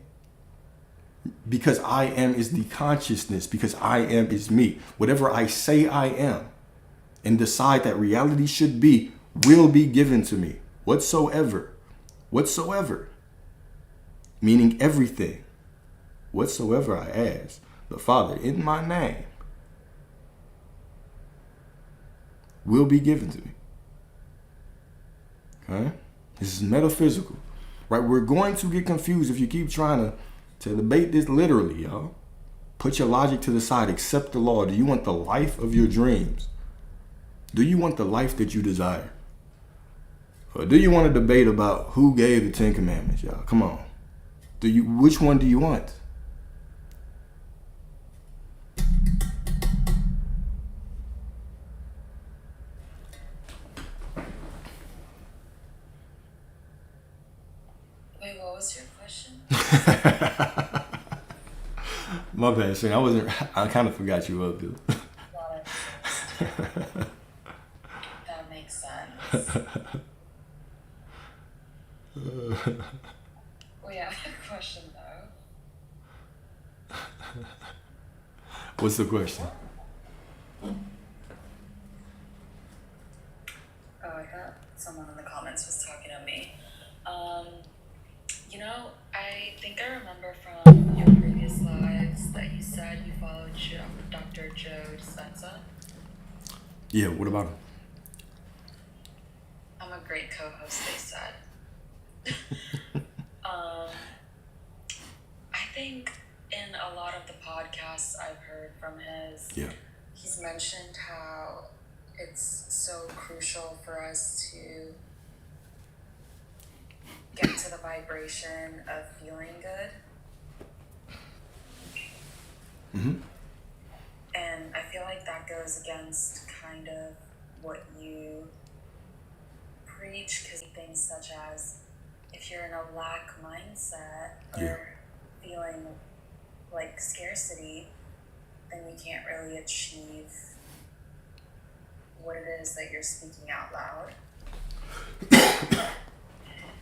Because I am is the consciousness. Because I am is me. Whatever I say I am and decide that reality should be will be given to me. Whatsoever. Whatsoever. Meaning everything. Whatsoever I ask the Father in my name will be given to me. Okay? This is metaphysical. Right? We're going to get confused if you keep trying to debate this literally, y'all. Put your logic to the side. Accept the law. Do you want the life of your dreams? Do you want the life that you desire? Or do you want to debate about who gave the 10 Commandments, y'all? Come on. Which one do you want? Wait, what was your question? My bad, Shane. I kind of forgot you up, dude. That makes Wait, I have a question though. What's the question? Oh, I thought someone in the comments was talking to me. I think I remember from your previous lives that you said you followed Dr. Joe Dispenza. Yeah, what about him? I'm a great co-host, they said. I think in a lot of the podcasts I've heard from he's mentioned how it's so crucial for us to get to the vibration of feeling good. Mm-hmm. And I feel like that goes against kind of what you preach, because things such as if you're in a lack mindset or feeling like scarcity, then you can't really achieve what it is that you're speaking out loud.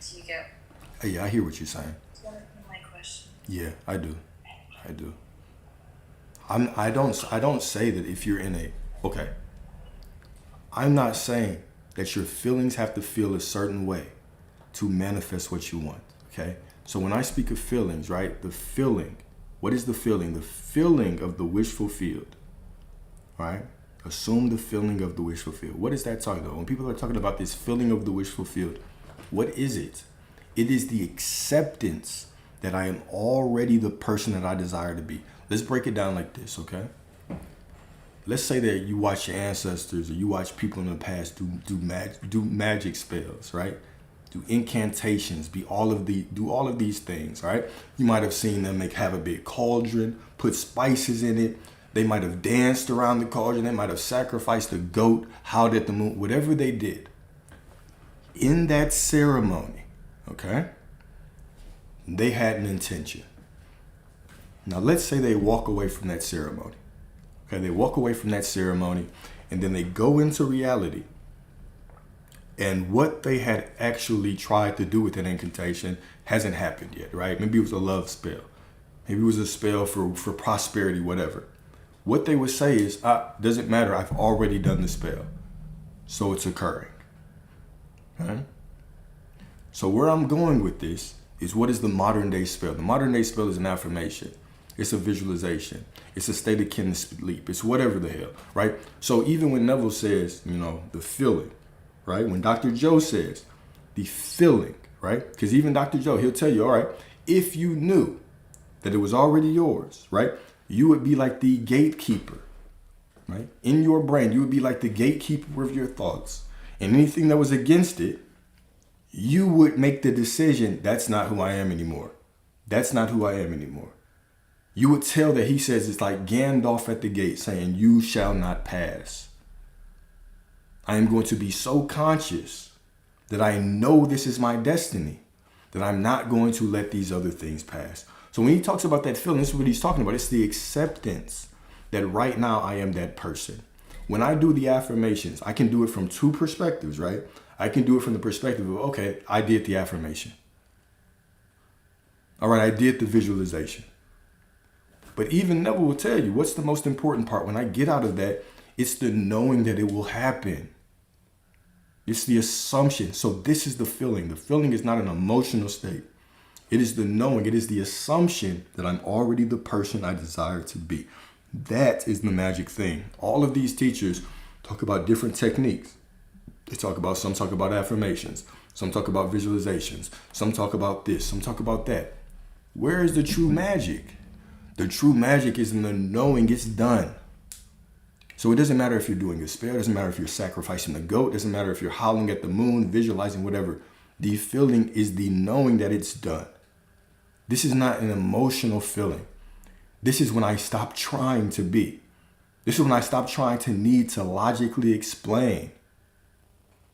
Do you get? Yeah, I hear what you're saying. Do you understand my question? Yeah, I do. I don't say that if you're in I'm not saying that your feelings have to feel a certain way to manifest what you want. Okay. So when I speak of feelings, right, the feeling, what is the feeling? The feeling of the wish fulfilled, right? Assume the feeling of the wish fulfilled. What is that talking about? When people are talking about this feeling of the wish fulfilled, what is it? It is the acceptance that I am already the person that I desire to be. Let's break it down like this, okay? Let's say that you watch your ancestors or you watch people in the past do magic spells, right? Do incantations, do all of these things, right? You might have seen them have a big cauldron, put spices in it. They might have danced around the cauldron. They might have sacrificed a goat, howled at the moon, whatever they did. In that ceremony, okay, they had an intention. Now, let's say they walk away from that ceremony. Okay, they walk away from that ceremony and then they go into reality. And what they had actually tried to do with that incantation hasn't happened yet, right? Maybe it was a love spell. Maybe it was a spell for prosperity, whatever. What they would say is, doesn't matter, I've already done the spell. So it's occurring. Okay? So where I'm going with this is, what is the modern day spell? The modern day spell is an affirmation. It's a visualization. It's a state akin to sleep. It's whatever the hell, right? So even when Neville says, the feeling, right? When Dr. Joe says the feeling, right? Because even Dr. Joe, he'll tell you, all right, if you knew that it was already yours, right? You would be like the gatekeeper, right? In your brain, you would be like the gatekeeper of your thoughts. And anything that was against it, you would make the decision, that's not who I am anymore. That's not who I am anymore. You would tell that he says it's like Gandalf at the gate saying, you shall not pass. I am going to be so conscious that I know this is my destiny, that I'm not going to let these other things pass. So when he talks about that feeling, this is what he's talking about. It's the acceptance that right now I am that person. When I do the affirmations, I can do it from two perspectives, right? I can do it from the perspective of, okay, I did the affirmation. All right, I did the visualization. But even Neville will tell you, what's the most important part? When I get out of that, it's the knowing that it will happen. It's the assumption. So this is the feeling. The feeling is not an emotional state. It is the knowing. It is the assumption that I'm already the person I desire to be. That is the magic thing. All of these teachers talk about different techniques. Some talk about affirmations. Some talk about visualizations. Some talk about this. Some talk about that. Where is the true magic? The true magic is in the knowing it's done. So it doesn't matter if you're doing a spell. It doesn't matter if you're sacrificing a goat. It doesn't matter if you're howling at the moon, visualizing whatever. The feeling is the knowing that it's done. This is not an emotional feeling. This is when I stop trying to be. This is when I stop trying to need to logically explain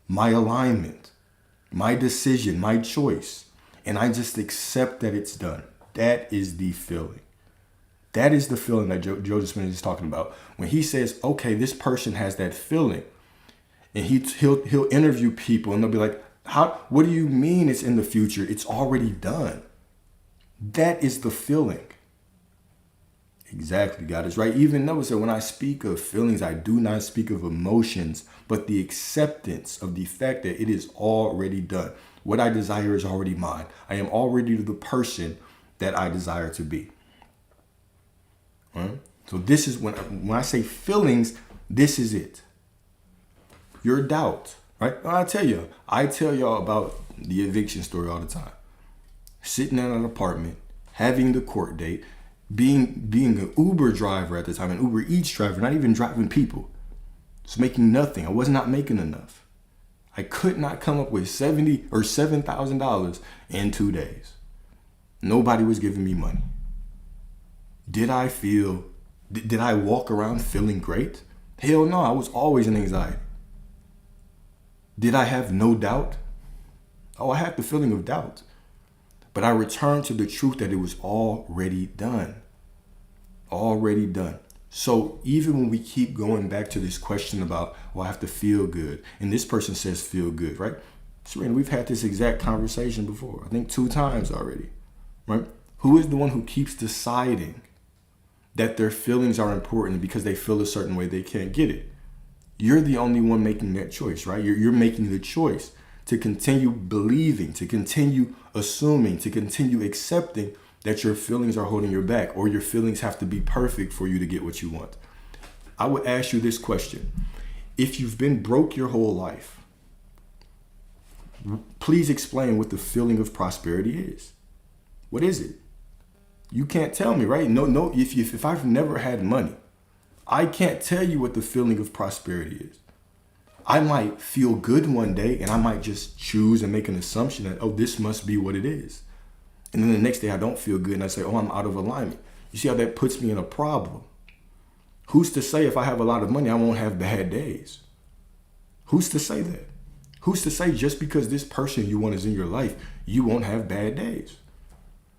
my alignment, my decision, my choice. And I just accept that it's done. That is the feeling. That is the feeling that Joe Dispenza is talking about. When he says, okay, this person has that feeling. And he'll interview people and they'll be like, what do you mean it's in the future? It's already done. That is the feeling. Exactly, God is right. Even notice that when I speak of feelings, I do not speak of emotions, but the acceptance of the fact that it is already done. What I desire is already mine. I am already the person that I desire to be. Right? So this is when I say feelings, this is it. Your doubt, right? I tell y'all about the eviction story all the time. Sitting in an apartment, having the court date, being an Uber driver at the time, an Uber Eats driver, not even driving people. Just making nothing. I was not making enough. I could not come up with $70,000 or $7,000 in 2 days. Nobody was giving me money. Did I walk around feeling great? Hell no, I was always in anxiety. Did I have no doubt? Oh, I had the feeling of doubt. But I returned to the truth that it was already done. Already done. So even when we keep going back to this question about, well, I have to feel good, and this person says feel good, right? Serena, we've had this exact conversation before, I think 2 times already, right? Who is the one who keeps deciding that their feelings are important because they feel a certain way they can't get it? You're the only one making that choice, right? You're making the choice to continue believing, to continue assuming, to continue accepting that your feelings are holding you back, or your feelings have to be perfect for you to get what you want. I would ask you this question. If you've been broke your whole life, please explain what the feeling of prosperity is. What is it? You can't tell me, right? No. If I've never had money, I can't tell you what the feeling of prosperity is. I might feel good one day and I might just choose and make an assumption that, oh, this must be what it is. And then the next day I don't feel good and I say, oh, I'm out of alignment. You see how that puts me in a problem? Who's to say if I have a lot of money, I won't have bad days? Who's to say that? Who's to say just because this person you want is in your life, you won't have bad days?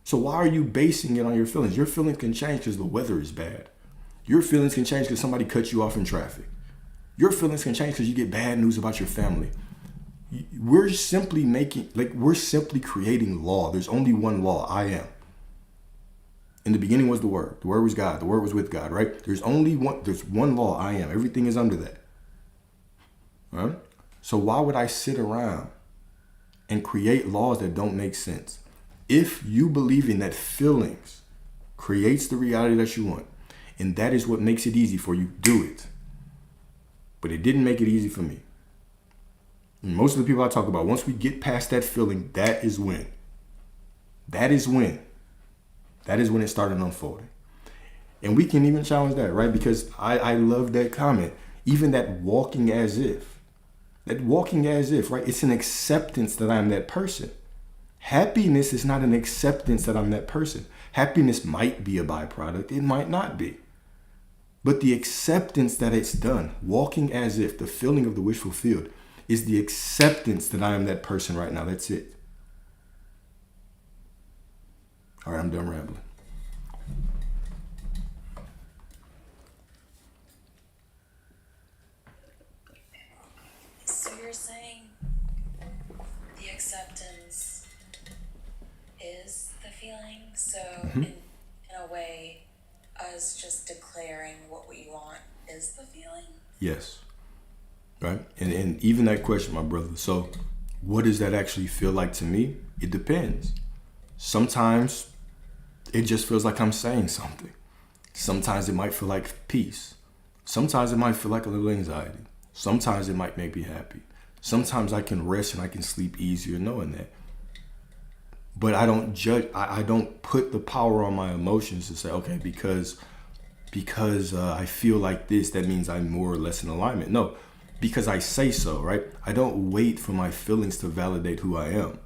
So why are you basing it on your feelings? Your feelings can change because the weather is bad. Your feelings can change because somebody cut you off in traffic. Your feelings can change because you get bad news about your family. We're simply creating law. There's only one law, I am. In the beginning was the Word. The Word was God. The Word was with God, right? There's one law, I am. Everything is under that. Right? So why would I sit around and create laws that don't make sense? If you believe in that feelings creates the reality that you want, and that is what makes it easy for you, do it. But it didn't make it easy for me. And most of the people I talk about, once we get past that feeling, that is when it started unfolding. And we can even challenge that, right? Because I love that comment. Even that walking as if, right? It's an acceptance that I'm that person. Happiness is not an acceptance that I'm that person. Happiness might be a byproduct. It might not be. But the acceptance that it's done, walking as if, the feeling of the wish fulfilled, is the acceptance that I am that person right now. That's it. All right, I'm done rambling. So you're saying the acceptance is the feeling? So in a way, us just declaring what we want is the feeling? Yes. Right? And even that question, my brother. So what does that actually feel like to me? It depends. Sometimes it just feels like I'm saying something. Sometimes it might feel like peace. Sometimes it might feel like a little anxiety. Sometimes it might make me happy. Sometimes I can rest and I can sleep easier knowing that. But I don't judge. I don't put the power on my emotions to say, okay, because I feel like this, that means I'm more or less in alignment. No, because I say so, right? I don't wait for my feelings to validate who I am.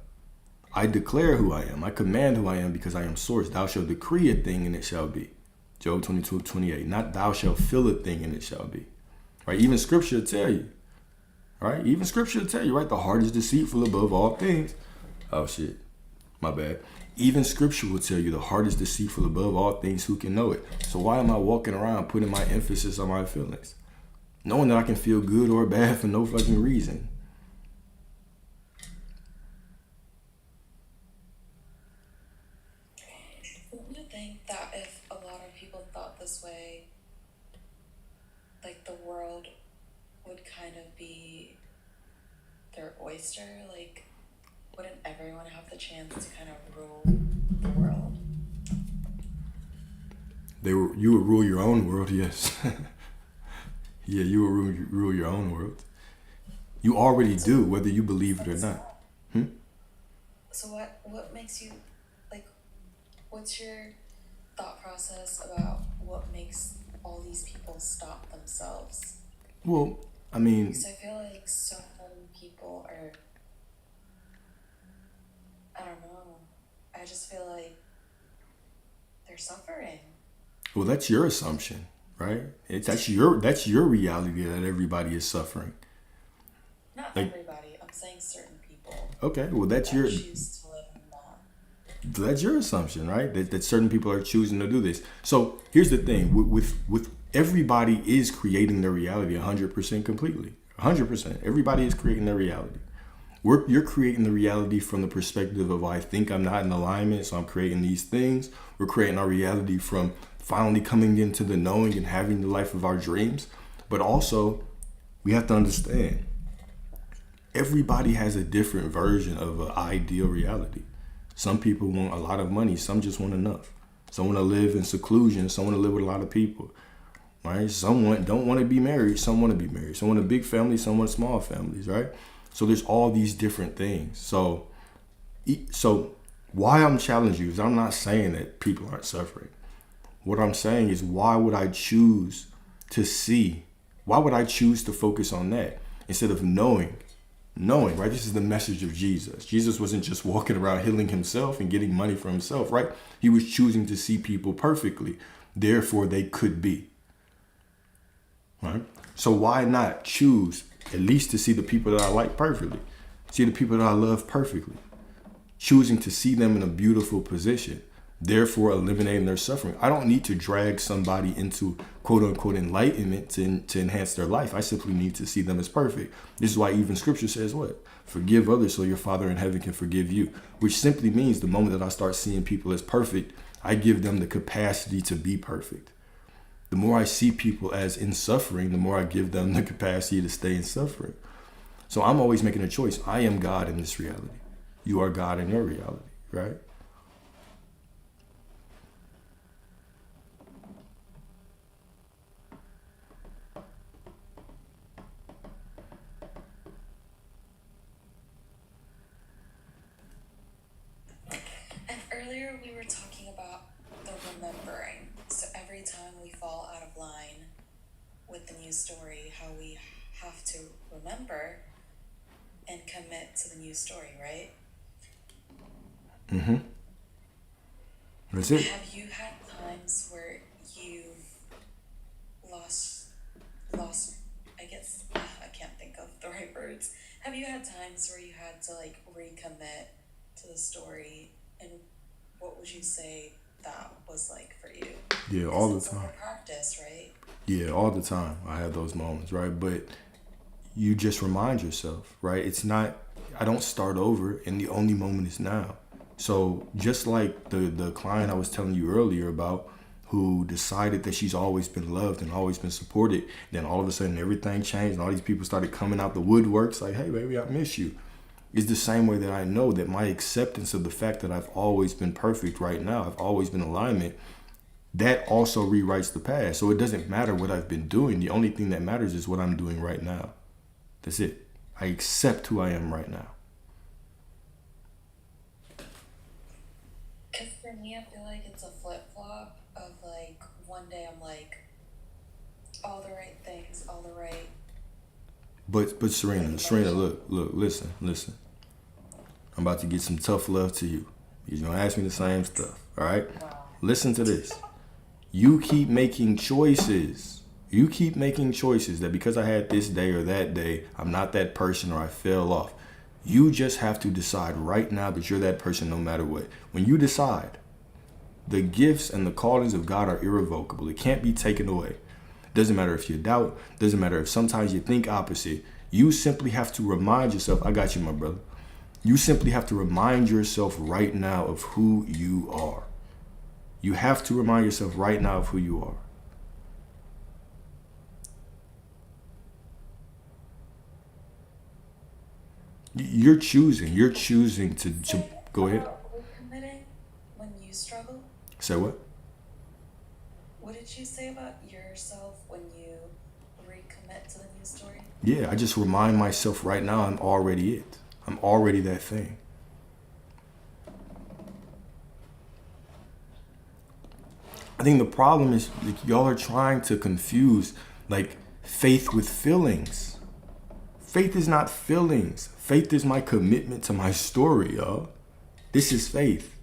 I declare who I am. I command who I am because I am source. Thou shalt decree a thing and it shall be. Job 22:28. Not thou shalt feel a thing and it shall be. Right? Even scripture will tell you. Right? Even scripture will tell you, right? The heart is deceitful above all things. Oh shit. My bad. Even scripture will tell you the heart is deceitful above all things. Who can know it? So why am I walking around putting my emphasis on my feelings? knowing that I can feel good or bad for no fucking reason. Wouldn't you think that if a lot of people thought this way, like the world would kind of be their oyster? Like, wouldn't everyone have the chance to kind of rule the world? You would rule your own world, yes. Yeah, you would rule your own world. You already do, whether you believe it or not. So what makes you, like, what's your thought process about what makes all these people stop themselves? Well, I mean, Because I feel like so many people are, I don't know, I just feel like they're suffering. well, that's your assumption, right? That's your reality that everybody is suffering. Not Like- everybody, I'm saying certain people Okay, well, that choose to live in that. that's your assumption, right? That certain people are choosing to do this. So here's the thing: with everybody is creating their reality 100% completely, 100%. Everybody is creating their reality. You're creating the reality from the perspective of I think I'm not in alignment, so I'm creating these things. We're creating our reality from finally coming into the knowing and having the life of our dreams. But also, we have to understand everybody has a different version of an ideal reality. Some people want a lot of money. Some just want enough. Some want to live in seclusion. Some want to live with a lot of people. Right? Some don't want to be married. Some want to be married. Some want a big family. Some want small families. Right? So there's all these different things. So why I'm challenging you is I'm not saying that people aren't suffering. What I'm saying is why would I choose to see? Why would I choose to focus on that instead of knowing, right? This is the message of Jesus. Jesus wasn't just walking around healing himself and getting money for himself, right? He was choosing to see people perfectly. Therefore, they could be. Right? So why not choose at least to see the people that I like perfectly? See the people that I love perfectly. Choosing to see them in a beautiful position. Therefore, eliminating their suffering. I don't need to drag somebody into quote unquote enlightenment to enhance their life. I simply need to see them as perfect. This is why even scripture says what? Forgive others so your Father in heaven can forgive you. Which simply means the moment that I start seeing people as perfect, I give them the capacity to be perfect. The more I see people as in suffering, the more I give them the capacity to stay in suffering. So I'm always making a choice. I am God in this reality. You are God in your reality, right? And earlier we were talking about the remembering. So every time we fall out of line with the news story, how we have to remember and commit to the news story, right? Mm-hmm. That's it. Have you had times where you've lost, I guess, I can't think of the right words. Have you had times where you had to like recommit to the story, and what would you say that was like for you? Yeah, all the It's like time. a practice, right? Yeah, all the time. I have those moments, right? But you just remind yourself, right? It's not, I don't start over and the only moment is now. So just like the client I was telling you earlier about who decided that she's always been loved and always been supported, then all of a sudden everything changed and all these people started coming out the woodworks like, hey, baby, I miss you. It's the same way that I know that my acceptance of the fact that I've always been perfect right now, I've always been in alignment, that also rewrites the past. So it doesn't matter what I've been doing. The only thing that matters is what I'm doing right now. That's it. I accept who I am right now. Because for me, I feel like it's a flip-flop of like, one day I'm like, all the right things, all the right. But Serena, look, listen. I'm about to get some tough love to you. You're gonna ask me the same stuff, all right? Listen to this. You keep making choices. That because I had this day or that day, I'm not that person or I fell off. You just have to decide right now that you're that person no matter what. When you decide, the gifts and the callings of God are irrevocable. It can't be taken away. Doesn't matter if you doubt. Doesn't matter if sometimes you think opposite. You simply have to remind yourself, I got you, my brother. You simply have to remind yourself right now of who you are. You have to remind yourself right now of who you are. You're choosing to go ahead. Recommitting when you struggle? Say what? What did you say about yourself when you recommit to the news story? Yeah, I just remind myself right now I'm already it. I'm already that thing. I think the problem is like, y'all are trying to confuse like faith with feelings. Faith is not feelings. Faith is my commitment to my story, y'all. This is faith.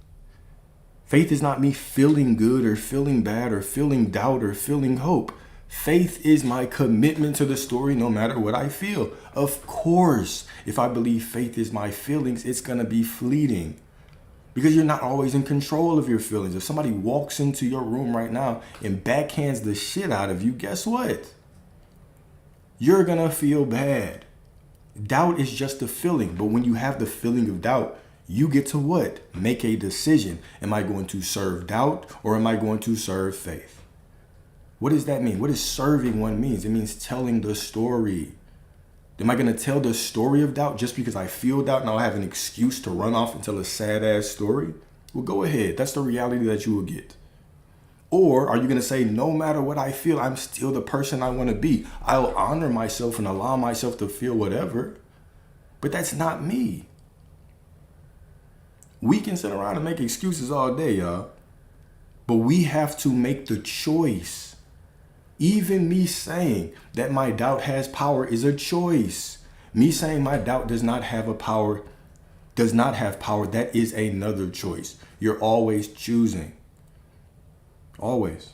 Faith is not me feeling good or feeling bad or feeling doubt or feeling hope. Faith is my commitment to the story no matter what I feel. Of course, if I believe faith is my feelings, it's going to be fleeting. Because you're not always in control of your feelings. If somebody walks into your room right now and backhands the shit out of you, guess what? You're going to feel bad. Doubt is just a feeling. But when you have the feeling of doubt, you get to what? Make a decision. Am I going to serve doubt or am I going to serve faith? What does that mean? What does serving one means? It means telling the story. Am I going to tell the story of doubt just because I feel doubt and I'll have an excuse to run off and tell a sad ass story? Well, go ahead. That's the reality that you will get. Or are you going to say, no matter what I feel, I'm still the person I want to be. I'll honor myself and allow myself to feel whatever. But that's not me. We can sit around and make excuses all day, y'all. But we have to make the choice. Even me saying that my doubt has power is a choice. Me saying my doubt does not have power, that is another choice. You're always choosing. Always.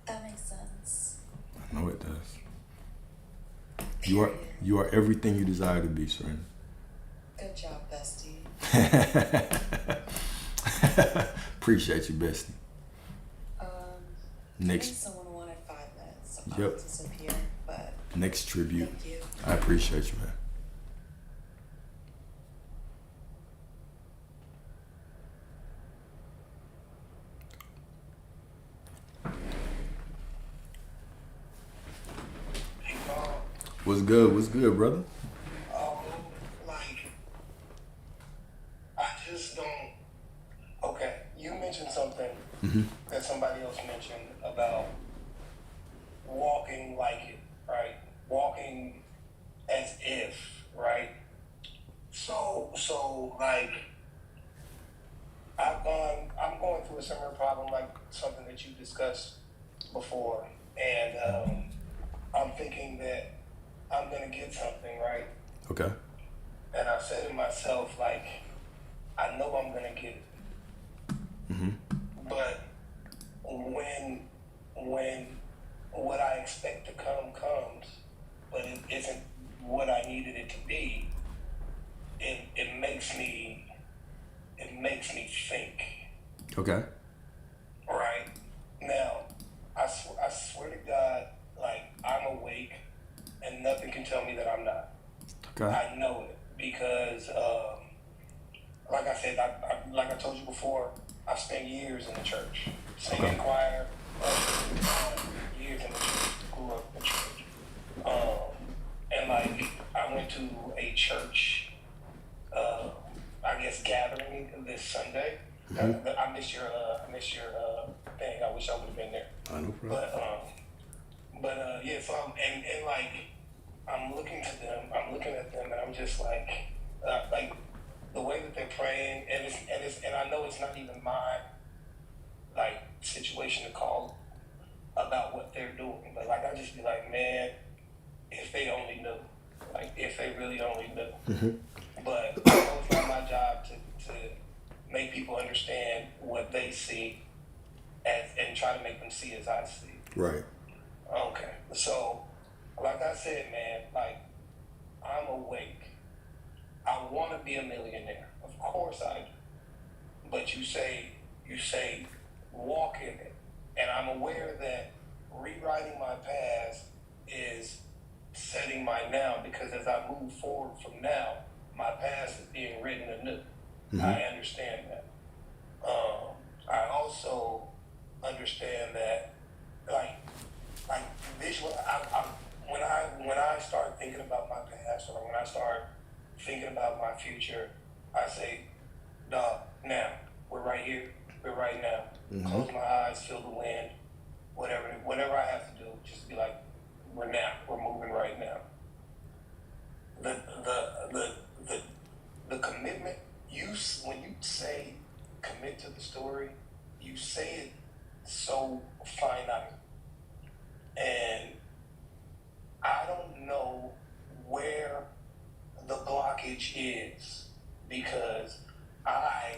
That makes sense. I know it does. You are everything you desire to be, Serena. Good job, bestie. Appreciate you, bestie. I think Next, someone wanted 5 minutes. So Yep. I'll disappear, but next tribute. thank you. I appreciate you, man. Hey, Paul. What's good? What's good, brother? Like, I just don't. Okay, you mentioned something that somebody else mentioned about walking like it, right? Walking as if, right? So like, I'm going through a similar problem, like something that you discussed before, and I'm thinking that I'm gonna get something, right? Okay. And I said to myself, like, I know I'm gonna get it. But when what I expect to come comes, but it isn't what I needed it to be, it makes me think. Okay. Right? Now, I swear to God, like, I'm awake and nothing can tell me that I'm not. Okay. I know it because, like I said, like I told you before, I spent years in the church, singing choir, years in the church, grew up in the church. And like, I went to a church, I guess, gathering this Sunday. I missed your thing. I wish I would have been there. I know, bro. But yeah. So and like, I'm looking at them, and I'm just like the way that they're praying, and I know it's not even my like situation to call about what they're doing, but like I just be like, man, if they only knew, like if they really only knew. But I know it's not my job to make people understand what they see and try to make them see as I see. Right. Okay, so like I said, man, like I'm awake. I want to be a millionaire. Of course I do. in my now, because as I move forward from now, my past is being written anew. I understand that. I also understand that, like visual. When I start thinking about my past, or when I start thinking about my future, I say, dog, now we're right here, we're right now. Close my eyes, feel the wind, whatever I have to do, just be like, we're moving right now. The commitment, when you say commit to the story, you say it so finite. And I don't know where the blockage is, because I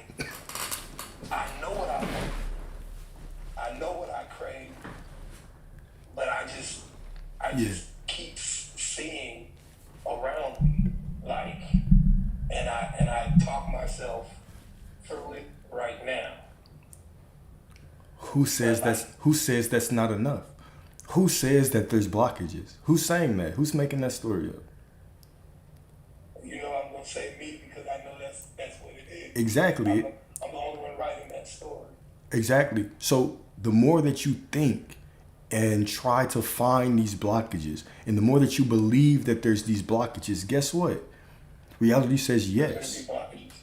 know what I want. I know what I crave, but I just keep seeing around me, like, and I talk myself through it right now. Who says that's not enough? Who says that there's blockages? Who's saying that? Who's making that story up? You know, I'm gonna say me, because I know that's what it is. Exactly. I'm the only one writing that story. Exactly. So the more that you think and try to find these blockages, and the more that you believe that there's these blockages, guess what? Reality says yes.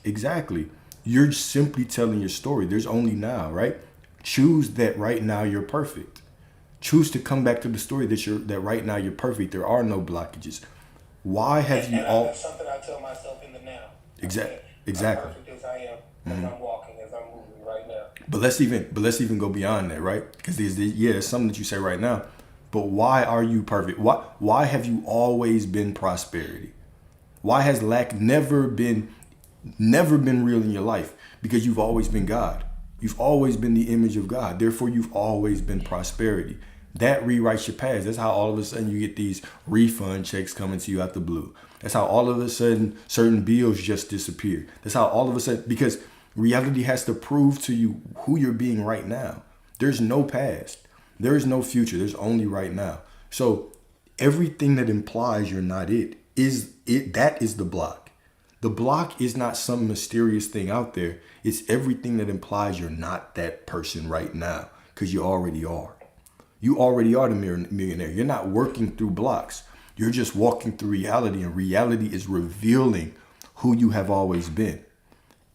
Exactly. You're simply telling your story. There's only now, right? Choose that right now you're perfect. Choose to come back to the story that right now you're perfect. There are no blockages. Why have you all? That's something I tell myself in the now. Exactly. I'm perfect as I am, as I'm walking, as I'm moving right now. But let's even go beyond that, right? Because there's something that you say right now. But why are you perfect? Why have you always been prosperity? Why has lack never been real in your life? Because you've always been God. You've always been the image of God. Therefore, you've always been prosperity. That rewrites your past. That's how all of a sudden you get these refund checks coming to you out the blue. That's how all of a sudden certain bills just disappear. That's how all of a sudden, because reality has to prove to you who you're being right now. There's no past. There is no future. There's only right now. So everything that implies you're not that is the block. The block is not some mysterious thing out there. It's everything that implies you're not that person right now, because you already are. You already are the millionaire. You're not working through blocks. You're just walking through reality, and reality is revealing who you have always been.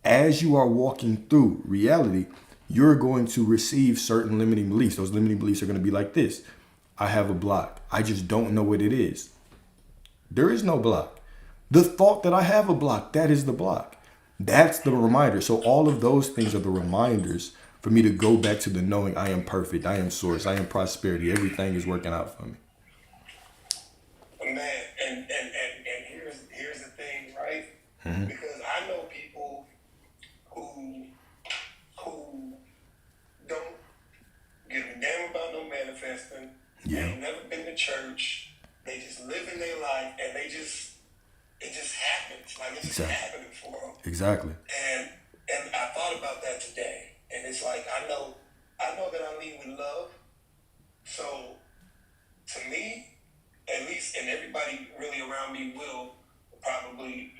As you are walking through reality, you're going to receive certain limiting beliefs. Those limiting beliefs are going to be like this. I have a block. I just don't know what it is. There is no block. The thought that I have a block, that is the block. That's the reminder. So all of those things are the reminders for me to go back to the knowing I am perfect, I am source, I am prosperity. Everything is working out for me. Man, and here's the thing, right? Because I know people who don't give a damn about no manifesting. Yeah. They've never been to church. They just live in their life, and it just happens. Like, it's just happening for them. Exactly. And I thought about that today, and it's like I know that I lead with love. So to me, at least, and everybody really around me will probably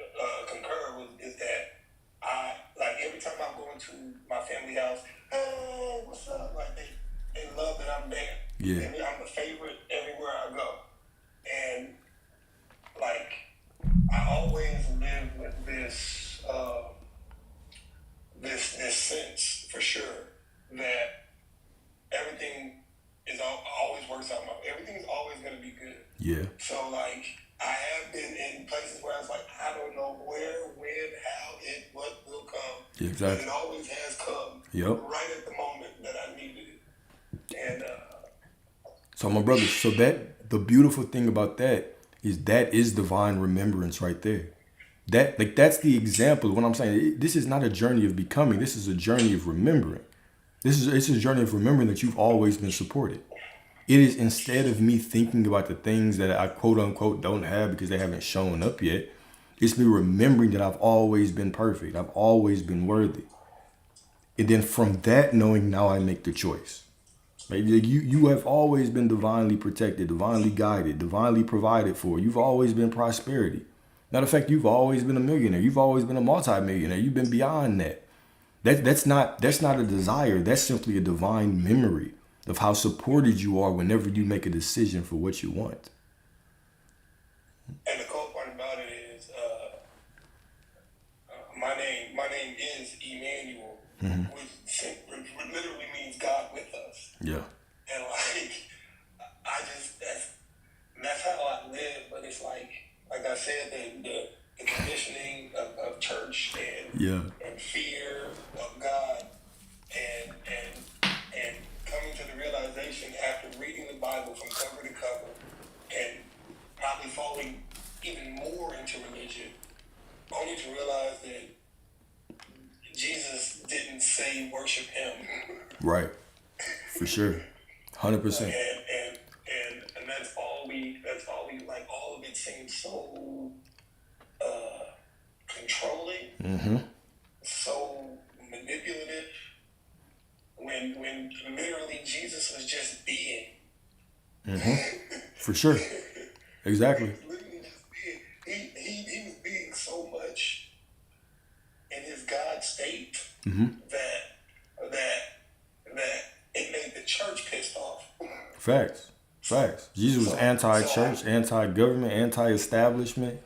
concur with, is that I, like, every time I'm going to my family house, hey, what's up? Like, they love that I'm there. Yeah. And I'm the favorite everywhere I go. And, like, I always live with this sense, for sure, that everything always works out. Everything's always going to be good. Yeah. So, like, I have been in places where I was like, I don't know where, when, how, what will come. Yeah, exactly. But it always has come. Yep. Right at the moment that I needed it. And so my brother, the beautiful thing about that is divine remembrance right there. That's the example of what I'm saying. This is not a journey of becoming. This is a journey of remembering. It's a journey of remembering that you've always been supported. It is, instead of me thinking about the things that I quote unquote don't have because they haven't shown up yet, it's me remembering that I've always been perfect. I've always been worthy. And then from that knowing, now I make the choice. Maybe you have always been divinely protected, divinely guided, divinely provided for. You've always been prosperity. Matter of fact, you've always been a millionaire. You've always been a multimillionaire. You've been beyond that. That's not a desire. That's simply a divine memory of how supported you are whenever you make a decision for what you want. And the cool part about it is, my name is Emmanuel, which literally means God with us. Yeah. And like, that's how I live. But it's like I said, the conditioning of church and fear of God, and coming to the realization after reading the Bible from cover to cover, and probably falling even more into religion, only to realize that Jesus didn't say worship him. Right. For sure. 100%. And that's all we like. All of it seems so controlling, so manipulative, when literally Jesus was just being. For sure. Exactly. Literally just being. He was being so much in his God state that it made the church pissed off. Facts. Jesus was anti-church, anti-government, anti-establishment.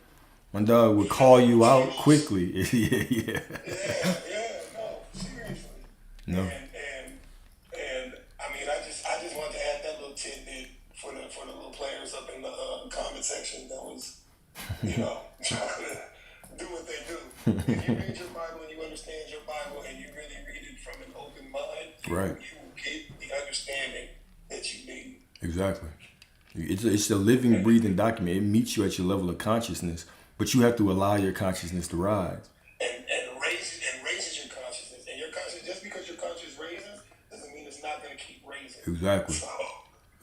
My dog would call you out quickly. Yeah. No, seriously. No. And I mean, I just wanted to add that little tidbit for the little players up in the comment section that was, trying to do what they do. If you read your Bible and you understand your Bible and you really read it from an open mind, Right. you will get the understanding that you need. Exactly. It's a living, breathing document. It meets you at your level of consciousness, but you have to allow your consciousness to rise. And raises your consciousness. And your consciousness, just because your consciousness raises, doesn't mean it's not going to keep raising. Exactly.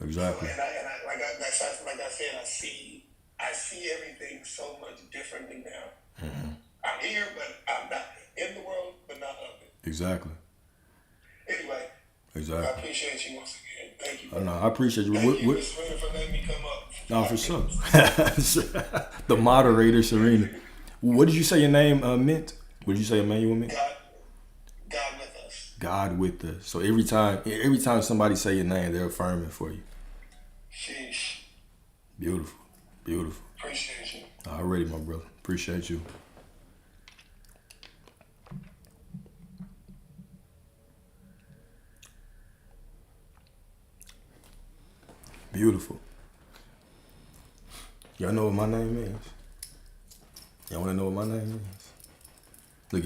Exactly. And like I said, I see everything so much differently now. I'm here, but I'm not in the world, but not of it. Exactly. Anyway. Exactly. I appreciate you once again. Thank you. No, I appreciate you. Thank you, Ms. Serena, for letting me come up. No, for sure. The moderator, Serena. What did you say your name meant? What did you say Emmanuel meant? God with us. God with us. So every time somebody say your name, they're affirming for you. Sheesh. Beautiful. Appreciate you. Already, my brother. Appreciate you. Beautiful. Y'all know what my name is? Y'all want to know what my name is? Look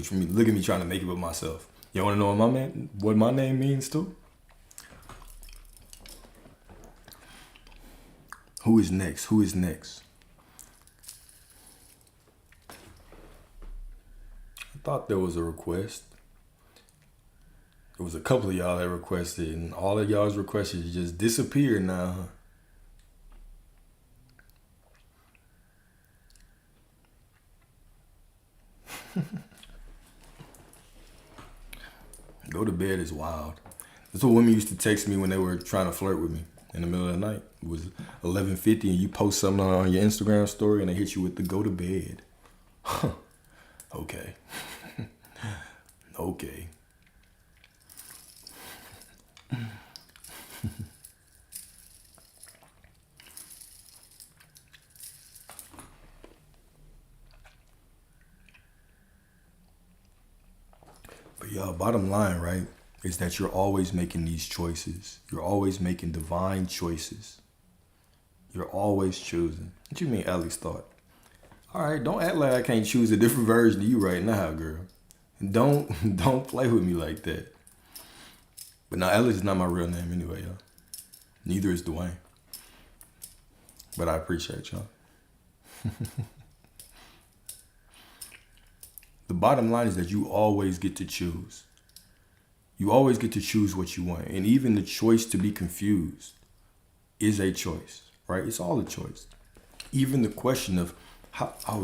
at me trying to make it with myself. Y'all want to know what my name means too? Who is next? I thought there was a request. There was a couple of y'all that requested, and all of y'all's requests just disappeared now, huh? Go to bed is wild. That's what women used to text me when they were trying to flirt with me in the middle of the night. It was 11:50 and you post something on your Instagram story and they hit you with the go to bed. Okay. Okay. But y'all, bottom line, right, is that you're always making these choices. You're always making divine choices. You're always choosing. What you mean, Alex thought? All right, don't act like I can't choose a different version of you right now, girl. Don't play with me like that. But now, Alex is not my real name anyway, y'all. Neither is Dwayne. But I appreciate y'all. The bottom line is that you always get to choose. You always get to choose what you want. And even the choice to be confused is a choice, right? It's all a choice. Even the question of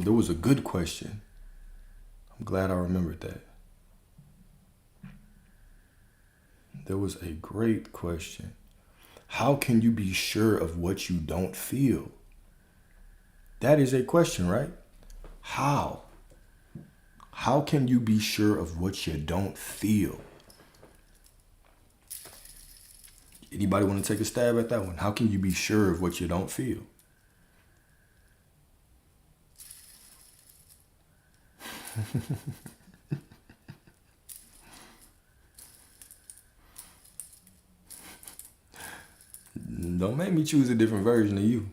there was a good question. I'm glad I remembered that. There was a great question. How can you be sure of what you don't feel? That is a question, right? How? How can you be sure of what you don't feel? Anybody want to take a stab at that one? How can you be sure of what you don't feel? Don't make me choose a different version of you.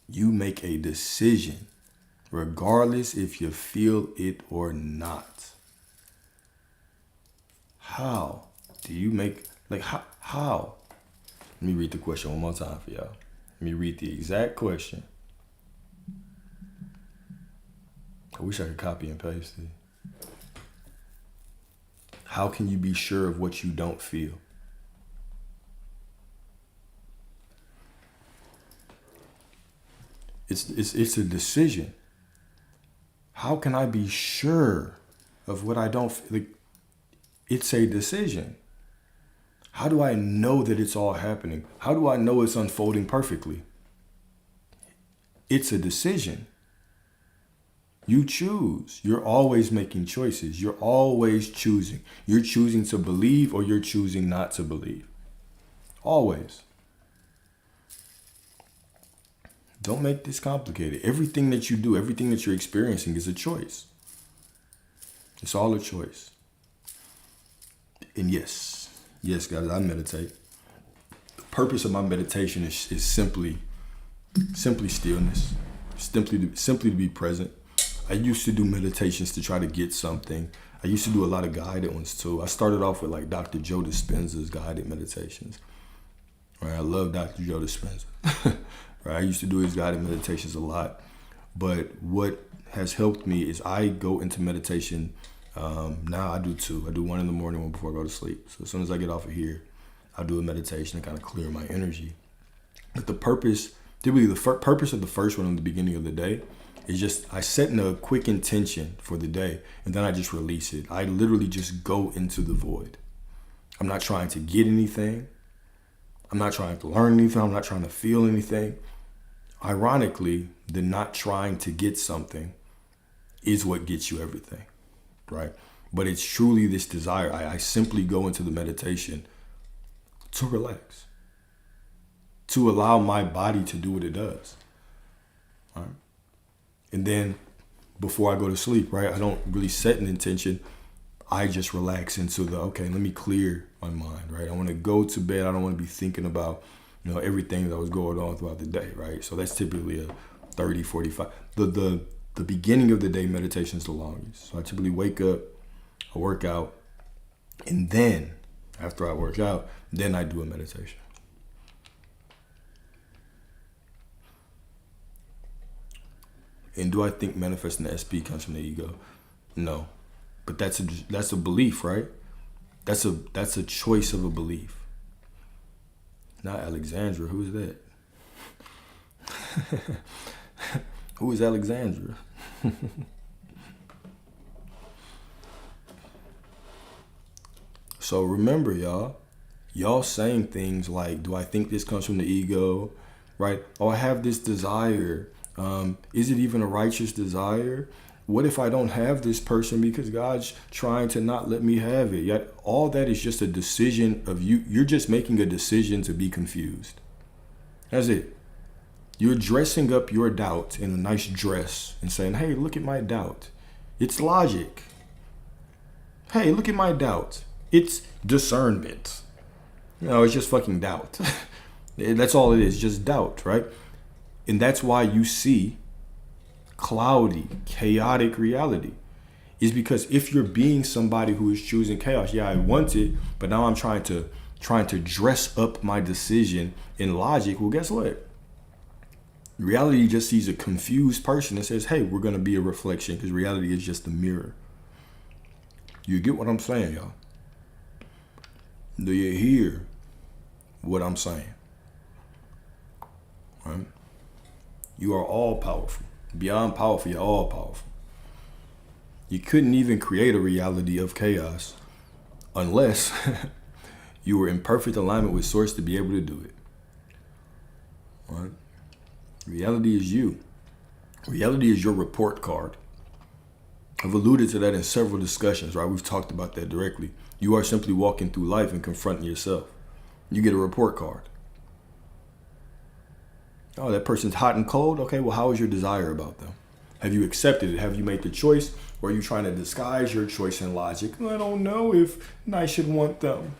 You make a decision, regardless if you feel it or not. How do you make, like, how? Let me read the question one more time for y'all. Let me read the exact question. I wish I could copy and paste it. How can you be sure of what you don't feel? It's a decision. How can I be sure of what I don't feel? Like, it's a decision. How do I know that it's all happening? How do I know it's unfolding perfectly? It's a decision. You choose. You're always making choices. You're always choosing. You're choosing to believe or you're choosing not to believe. Always. Don't make this complicated. Everything that you do, everything that you're experiencing is a choice. It's all a choice. And yes, guys, I meditate. The purpose of my meditation is simply stillness, simply to be present. I used to do meditations to try to get something. I used to do a lot of guided ones too. I started off with like Dr. Joe Dispenza's guided meditations. Right, I love Dr. Joe Dispenza. Right, I used to do his guided meditations a lot. But what has helped me is I go into meditation. Now I do two. I do one in the morning, one before I go to sleep. So as soon as I get off of here, I do a meditation to kind of clear my energy. But the purpose, typically the purpose of the first one in the beginning of the day is just I set in a quick intention for the day and then I just release it. I literally just go into the void. I'm not trying to get anything. I'm not trying to learn anything. I'm not trying to feel anything. Ironically, the not trying to get something is what gets you everything, right? But it's truly this desire. I simply go into the meditation to relax, to allow my body to do what it does, right? And then before I go to sleep, right, I don't really set an intention. I just relax into okay, let me clear my mind, right? I want to go to bed. I don't want to be thinking about, everything that was going on throughout the day, right? So that's typically a 30, 45. The beginning of the day meditation is the longest. So I typically wake up, I work out, and then after I work out, then I do a meditation. And do I think manifesting the SP comes from the ego? No. But that's a belief, right? That's a choice of a belief. Not Alexandra. Who is that? Who is Alexandra? So remember, y'all saying things like, do I think this comes from the ego? Right? Oh, I have this desire. Is it even a righteous desire? What if I don't have this person because God's trying to not let me have it? Yet all that is just a decision of you. You're just making a decision to be confused. That's it. You're dressing up your doubt in a nice dress and saying, hey, look at my doubt. It's logic. Hey, look at my doubt. It's discernment. It's just fucking doubt. That's all it is, just doubt, right? And that's why you see cloudy, chaotic reality. Is because if you're being somebody who is choosing chaos, I want it, but now I'm trying to dress up my decision in logic. Well, guess what? Reality just sees a confused person that says, hey, we're going to be a reflection, because reality is just a mirror. You get what I'm saying, y'all? Do you hear what I'm saying? Right? You are all powerful. Beyond powerful, you're all powerful. You couldn't even create a reality of chaos unless You were in perfect alignment with source to be able to do it. All right? Reality is you. Reality is your report card. I've alluded to that in several discussions, right? We've talked about that directly. You are simply walking through life and confronting yourself. You get a report card. Oh, that person's hot and cold? Okay, well, how is your desire about them? Have you accepted it? Have you made the choice? Or are you trying to disguise your choice in logic? I don't know if I should want them.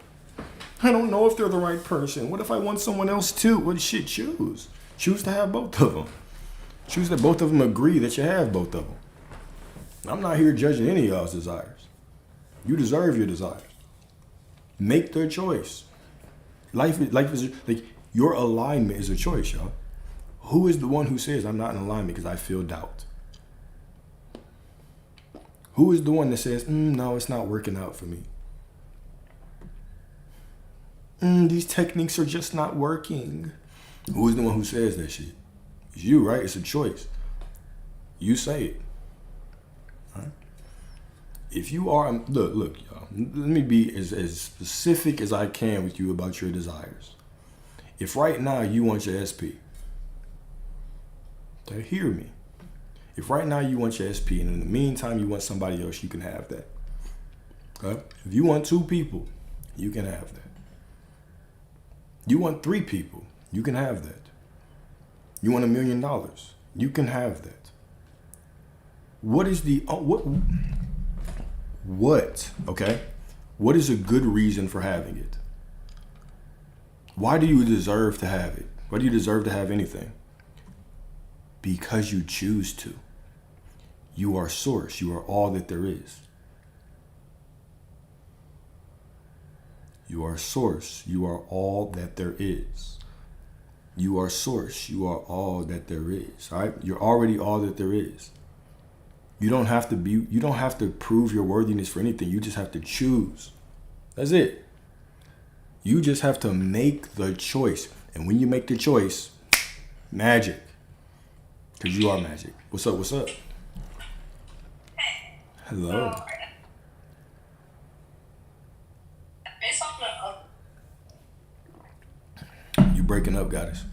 I don't know if they're the right person. What if I want someone else too? Well, shit, choose. Choose to have both of them. Choose that both of them agree that you have both of them. I'm not here judging any of y'all's desires. You deserve your desires. Make the choice. Life is like your alignment is a choice, y'all. Who is the one who says I'm not in alignment because I feel doubt? Who is the one that says, no, it's not working out for me? These techniques are just not working. Who is the one who says that shit? It's you, right? It's a choice. You say it. All right? If you are, look, y'all, let me be as specific as I can with you about your desires. If right now you want your SP, okay, hear me. If right now you want your SP and in the meantime you want somebody else, you can have that. Okay? If you want 2 people, you can have that. You want 3 people, you can have that. You want $1 million, you can have that. What is the okay? What is a good reason for having it? Why do you deserve to have it? Why do you deserve to have anything? Because you choose to. You are source. You are all that there is. You are source. You are all that there is. You are source. You are all that there is. All right? You're already all that there is. You don't have to prove your worthiness for anything. You just have to choose. That's it. You just have to make the choice. And when you make the choice, magic. Because you are magic. What's up? What's up? Hello. You breaking up, goddess.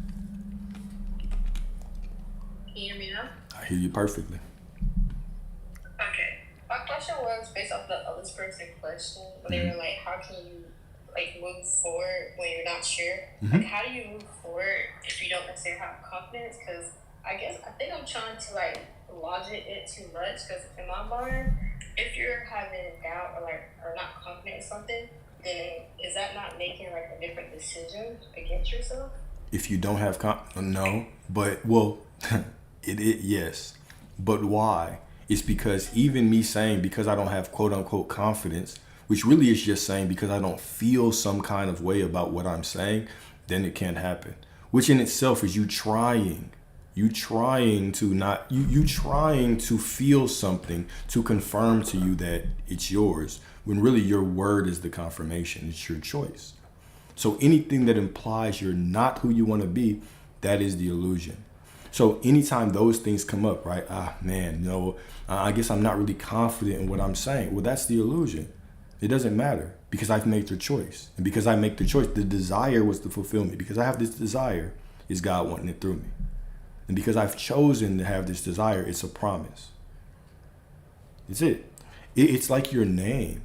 Can you hear me now? I hear you perfectly. Okay. My question was based off the other person's question, when they were like, how can you like move forward when you're not sure? Like, how do you move forward if you don't necessarily have confidence? Because I think I'm trying to like logic it too much. Because in my mind, if you're having doubt or not confident in something, then is that not making like a different decision against yourself? If you don't have no, but well, yes, but why? It's because even me saying because I don't have quote unquote confidence, which really is just saying because I don't feel some kind of way about what I'm saying, then it can't happen. Which in itself is you trying to feel something to confirm to you that it's yours, when really your word is the confirmation. It's your choice. So anything that implies you're not who you want to be, that is the illusion. So anytime those things come up, right? I guess I'm not really confident in what I'm saying. Well, that's the illusion. It doesn't matter because I've made the choice. And because I make the choice, the desire was to fulfill me. Because I have this desire, is God wanting it through me. And because I've chosen to have this desire, it's a promise. It's it. It's like your name.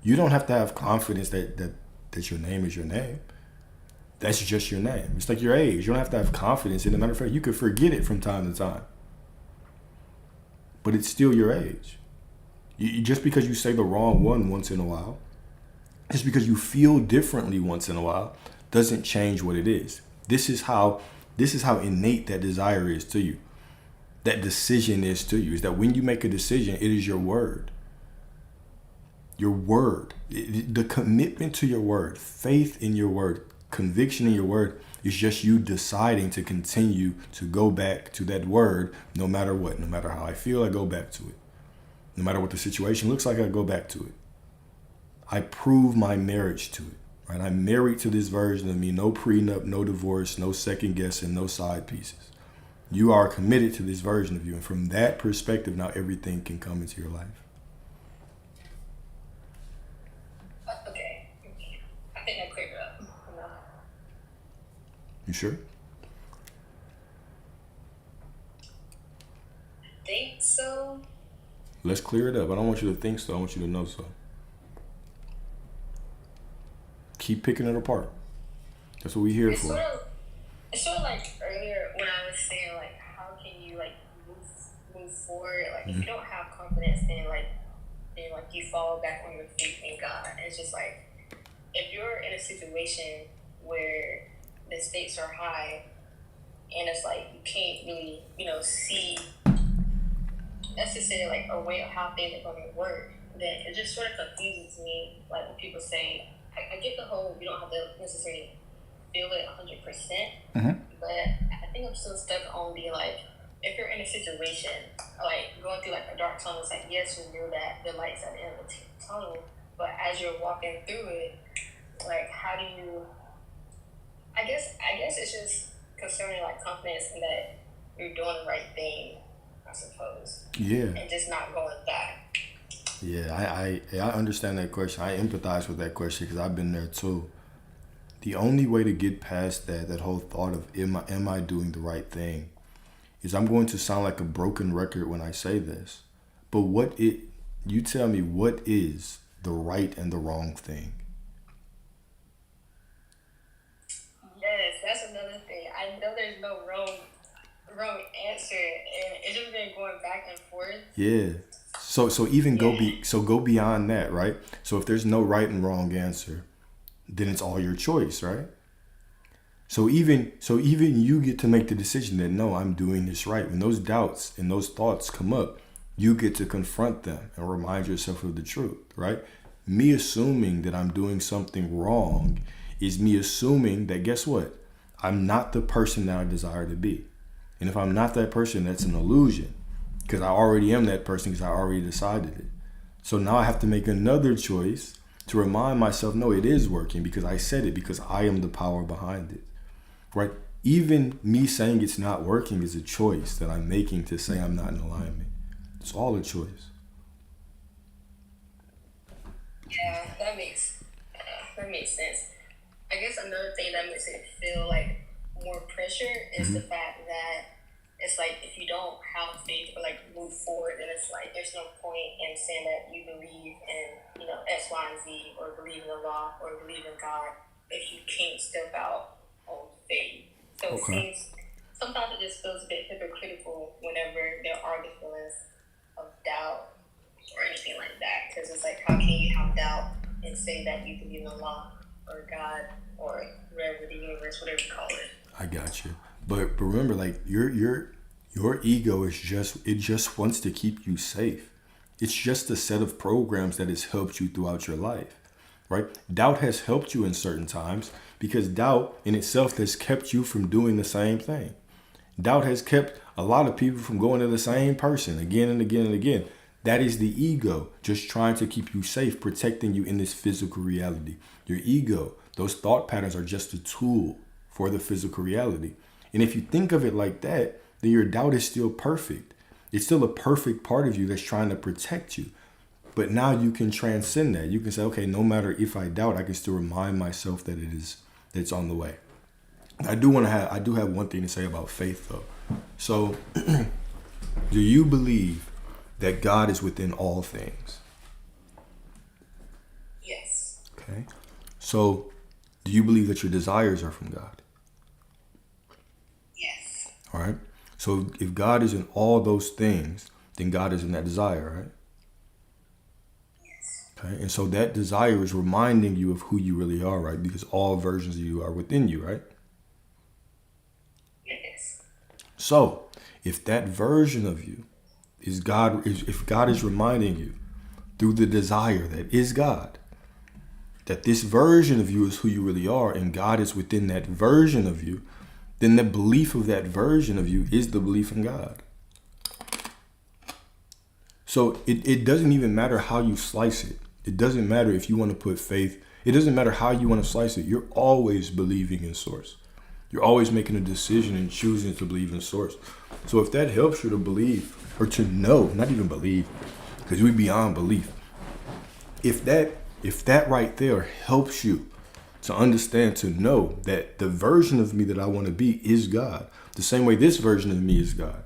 You don't have to have confidence that your name is your name. That's just your name. It's like your age. You don't have to have confidence in it. Matter of fact, you could forget it from time to time. But it's still your age. Just because you say the wrong one once in a while, just because you feel differently once in a while, doesn't change what it is. This is how innate that desire is to you. That decision is to you. Is that when you make a decision, it is your word. Your word. The commitment to your word, faith in your word, conviction in your word is just you deciding to continue to go back to that word no matter what. No matter how I feel, I go back to it. No matter what the situation looks like, I go back to it. I prove my marriage to it. Right? I'm married to this version of me. No prenup, no divorce, no second guessing, no side pieces. You are committed to this version of you. And from that perspective, now everything can come into your life. Okay. You sure? Think so. Let's clear it up. I don't want you to think so. I want you to know so. Keep picking it apart. That's what we're here for. It's sort of like earlier when I was saying like how can you like move forward, like if you don't have confidence then you fall back on your faith in God. It's just like if you're in a situation where the stakes are high and it's like you can't really, see necessarily like a way of how things are going to work, then it just sort of confuses me. Like when people say, I get the whole you don't have to necessarily feel it 100%, but I think I'm still stuck on being like, if you're in a situation like going through like a dark tunnel, it's like yes, you know that the light's at the end of the tunnel, but as you're walking through it, like how do you? I guess it's just concerning like confidence in that you're doing the right thing, I suppose. Yeah. And just not going back. Yeah, I understand that question. I empathize with that question because I've been there too. The only way to get past that whole thought of am I doing the right thing, is I'm going to sound like a broken record when I say this. But you tell me, what is the right and the wrong thing? Yes, that's another thing. I know there's no wrong answer, and it's just been going back and forth. Yeah. So even go beyond that, right? So if there's no right and wrong answer, then it's all your choice, right? So even you get to make the decision that no, I'm doing this right. When those doubts and those thoughts come up, you get to confront them and remind yourself of the truth, right? Me assuming that I'm doing something wrong is me assuming that, guess what? I'm not the person that I desire to be. And if I'm not that person, that's an illusion, because I already am that person because I already decided it. So now I have to make another choice to remind myself, no, it is working because I said it, because I am the power behind it, right? Even me saying it's not working is a choice that I'm making to say I'm not in alignment. It's all a choice. Yeah, that makes sense. I guess another thing that makes it feel like more pressure is the fact that it's like if you don't have faith or like move forward, then it's like there's no point in saying that you believe in X, Y, and Z, or believe in the law or believe in God if you can't step out on faith. So It seems sometimes it just feels a bit hypocritical whenever there are the feelings of doubt or anything like that, because it's like how can you have doubt and say that you believe in the law or God or whatever, the universe, whatever you call it. I got you. But remember, like your ego is just wants to keep you safe. It's just a set of programs that has helped you throughout your life, right? Doubt has helped you in certain times because doubt in itself has kept you from doing the same thing. Doubt has kept a lot of people from going to the same person again and again and again. That is the ego just trying to keep you safe, protecting you in this physical reality. Your ego, those thought patterns are just a tool for the physical reality. And if you think of it like that, then your doubt is still perfect. It's still a perfect part of you that's trying to protect you. But now you can transcend that. You can say, okay, no matter if I doubt, I can still remind myself that it's on the way. I do have one thing to say about faith though. So do you believe that God is within all things? Yes. Okay. So do you believe that your desires are from God? Yes. All right. So if God is in all those things, then God is in that desire, right? Yes. Okay. And so that desire is reminding you of who you really are, right? Because all versions of you are within you, right? Yes. So if that version of you is God, if God is reminding you through the desire that is God, that this version of you is who you really are, and God is within that version of you, then the belief of that version of you is the belief in God. So it doesn't even matter how you slice it. It doesn't matter if you want to put faith. It doesn't matter how you want to slice it. You're always believing in source. You're always making a decision and choosing to believe in source. So if that helps you to believe or to know, not even believe, because we're beyond belief. If that right there helps you to understand, to know that the version of me that I want to be is God. The same way this version of me is God.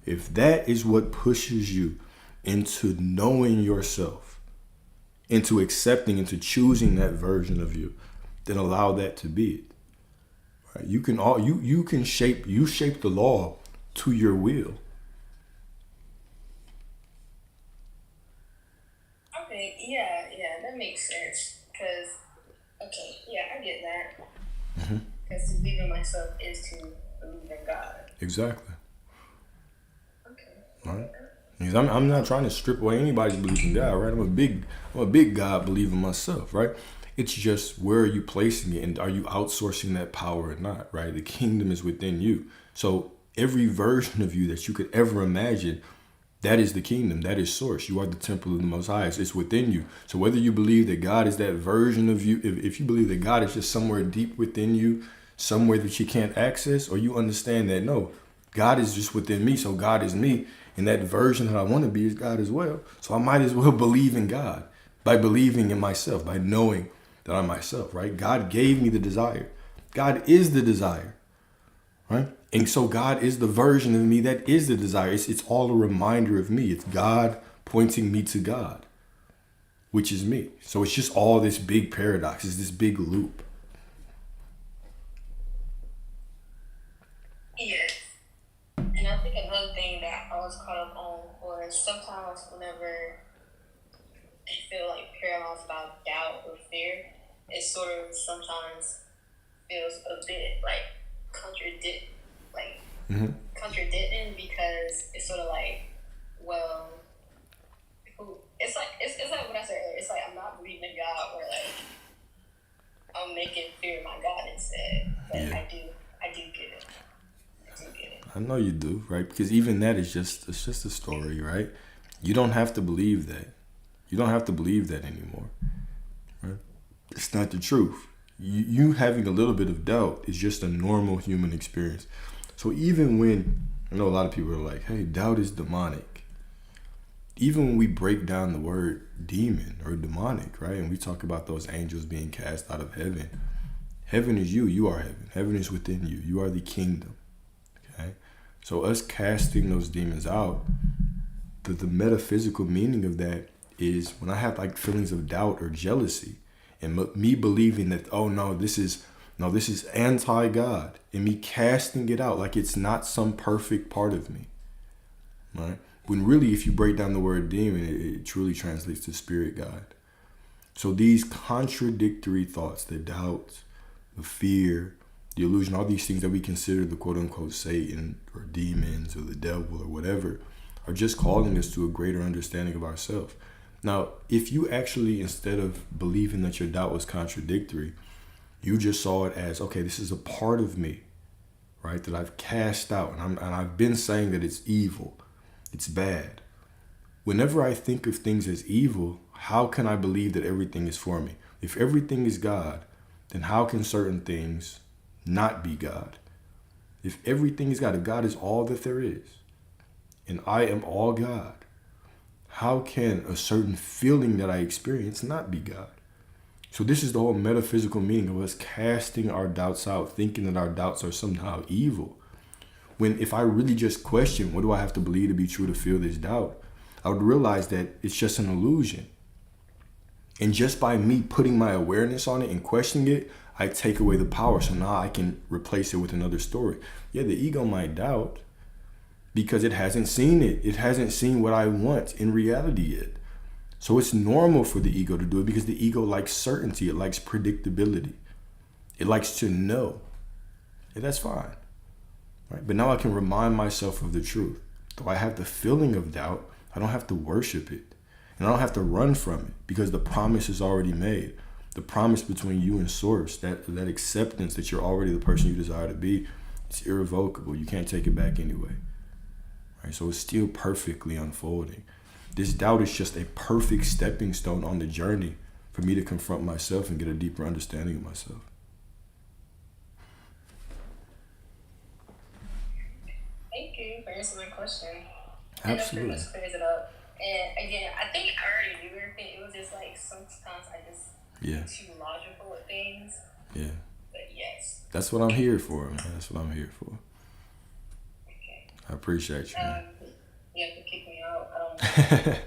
If that is what pushes you into knowing yourself, into accepting, into choosing that version of you, then allow that to be it. Right? You can shape the law to your will. Okay, yeah, that makes sense. Cause, okay, yeah, I get that. Because to believe in myself is to believe in God. Exactly. Okay. Right? Because I'm not trying to strip away anybody's belief in God, right? I'm a big God believer myself, right? It's just, where are you placing it, and are you outsourcing that power or not, right? The kingdom is within you. So every version of you that you could ever imagine, that is the kingdom. That is source. You are the temple of the Most High. It's within you. So whether you believe that God is that version of you, if you believe that God is just somewhere deep within you, somewhere that you can't access, or you understand that, no, God is just within me, so God is me, and that version that I want to be is God as well. So I might as well believe in God by believing in myself, by knowing that I'm myself, right? God gave me the desire. God is the desire, right? And so God is the version of me that is the desire. It's all a reminder of me. It's God pointing me to God, which is me. So it's just all this big paradox. It's this big loop. Yes. And I think another thing that I was caught up on was sometimes whenever I feel like paralyzed about doubt or fear, it sort of sometimes feels a bit like contradicting, because it's sort of like, well, it's like what I said earlier. It's like I'm not believing in God, or like I'm making fear my God instead. But Yeah. I do get it. I know you do, right? Because even that is just a story, right? You don't have to believe that. You don't have to believe that anymore, right? It's not the truth. You having a little bit of doubt is just a normal human experience. So even when, I know a lot of people are like, hey, doubt is demonic. Even when we break down the word demon or demonic, right? And we talk about those angels being cast out of heaven. Heaven is you. You are heaven. Heaven is within you. You are the kingdom. Okay? So us casting those demons out, the metaphysical meaning of that is when I have like feelings of doubt or jealousy, and me believing that, oh no, this is anti-God, and me casting it out like it's not some perfect part of me, right? When really, if you break down the word demon, it truly translates to spirit guide. So these contradictory thoughts, the doubt, the fear, the illusion, all these things that we consider the quote unquote Satan or demons or the devil or whatever, are just calling us to a greater understanding of ourselves. Now, if you actually, instead of believing that your doubt was contradictory, you just saw it as, okay, this is a part of me, right, that I've cast out, and I've been saying that it's evil, it's bad. Whenever I think of things as evil, how can I believe that everything is for me? If everything is God, then how can certain things not be God? If everything is God, if God is all that there is, and I am all God, how can a certain feeling that I experience not be God? So this is the whole metaphysical meaning of us casting our doubts out, thinking that our doubts are somehow evil. When if I really just question, what do I have to believe to be true to feel this doubt? I would realize that it's just an illusion. And just by me putting my awareness on it and questioning it, I take away the power. So now I can replace it with another story. Yeah, the ego might doubt because it hasn't seen it. It hasn't seen what I want in reality yet. So it's normal for the ego to do it because the ego likes certainty. It likes predictability. It likes to know. And that's fine. Right? But now I can remind myself of the truth. Though I have the feeling of doubt, I don't have to worship it. And I don't have to run from it because the promise is already made. The promise between you and Source, that acceptance that you're already the person you desire to be, it's irrevocable. You can't take it back anyway. Right? So it's still perfectly unfolding. This doubt is just a perfect stepping stone on the journey for me to confront myself and get a deeper understanding of myself. Thank you for answering my question. Absolutely. And that pretty much clears it up. And again, I think I already knew everything. It was just like sometimes I just Yeah. too logical with things. Yeah. But yes. That's what I'm here for, man. That's what I'm here for. Okay. I appreciate you, man. You have to kick me out. I don't know.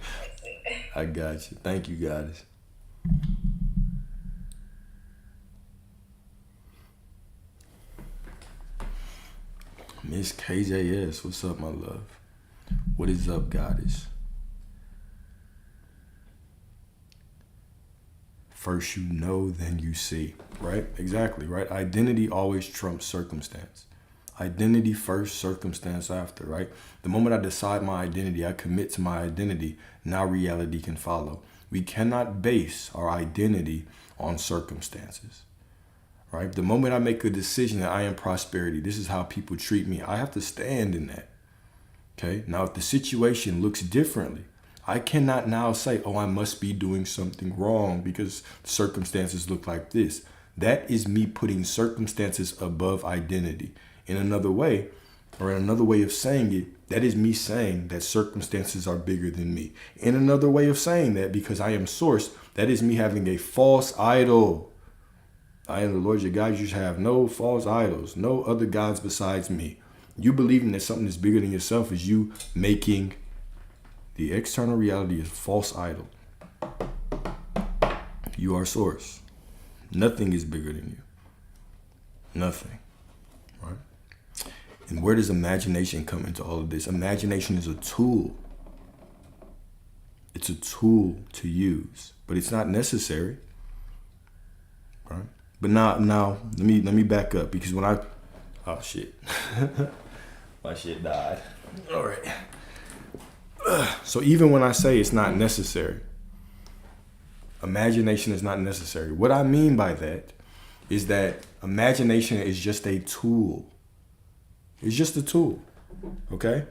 I got you. Thank you, Goddess. Miss KJS, what's up, my love? What is up, Goddess? First you know, then you see, right? Exactly, right? Identity always trumps circumstance. Identity first, circumstance after, right? The moment I decide my identity, I commit to my identity, now reality can follow. We cannot base our identity on circumstances, right? The moment I make a decision that I am prosperity, this is how people treat me, I have to stand in that, okay? Now, if the situation looks differently, I cannot now say, oh, I must be doing something wrong because circumstances look like this. That is me putting circumstances above identity. In another way, or another way of saying it, that is me saying that circumstances are bigger than me. In another way of saying that, because I am source, that is me having a false idol. I am the Lord your God. You should have no false idols, no other gods besides me. You believing that something is bigger than yourself is you making the external reality a false idol. You are source. Nothing is bigger than you. Nothing. Right? And where does imagination come into all of this? Imagination is a tool. It's a tool to use, but it's not necessary. Right? But now let me back up, because when oh shit. My shit died. All right. So even when I say it's not necessary, imagination is not necessary. What I mean by that is that imagination is just a tool. It's just a tool, okay?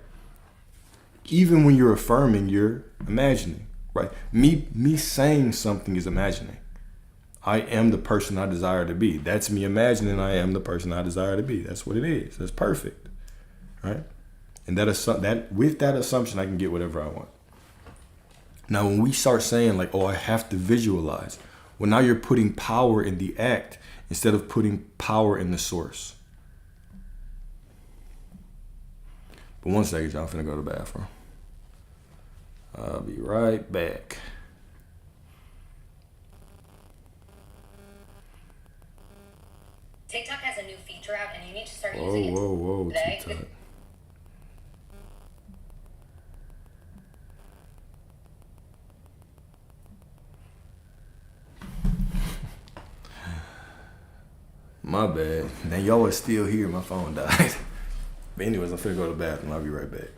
Even when you're affirming, you're imagining, right? Me saying something is imagining. I am the person I desire to be. That's me imagining I am the person I desire to be. That's what it is. That's perfect, right? And that with that assumption, I can get whatever I want. Now, when we start saying like, oh, I have to visualize, well, now you're putting power in the act instead of putting power in the source. But one second, y'all, I'm finna go to the bathroom. I'll be right back. TikTok has a new feature out, and you need to start using it Whoa, today. TikTok. My bad. Now y'all are still here. My phone died. But anyways, I'm finna go to the bathroom. I'll be right back.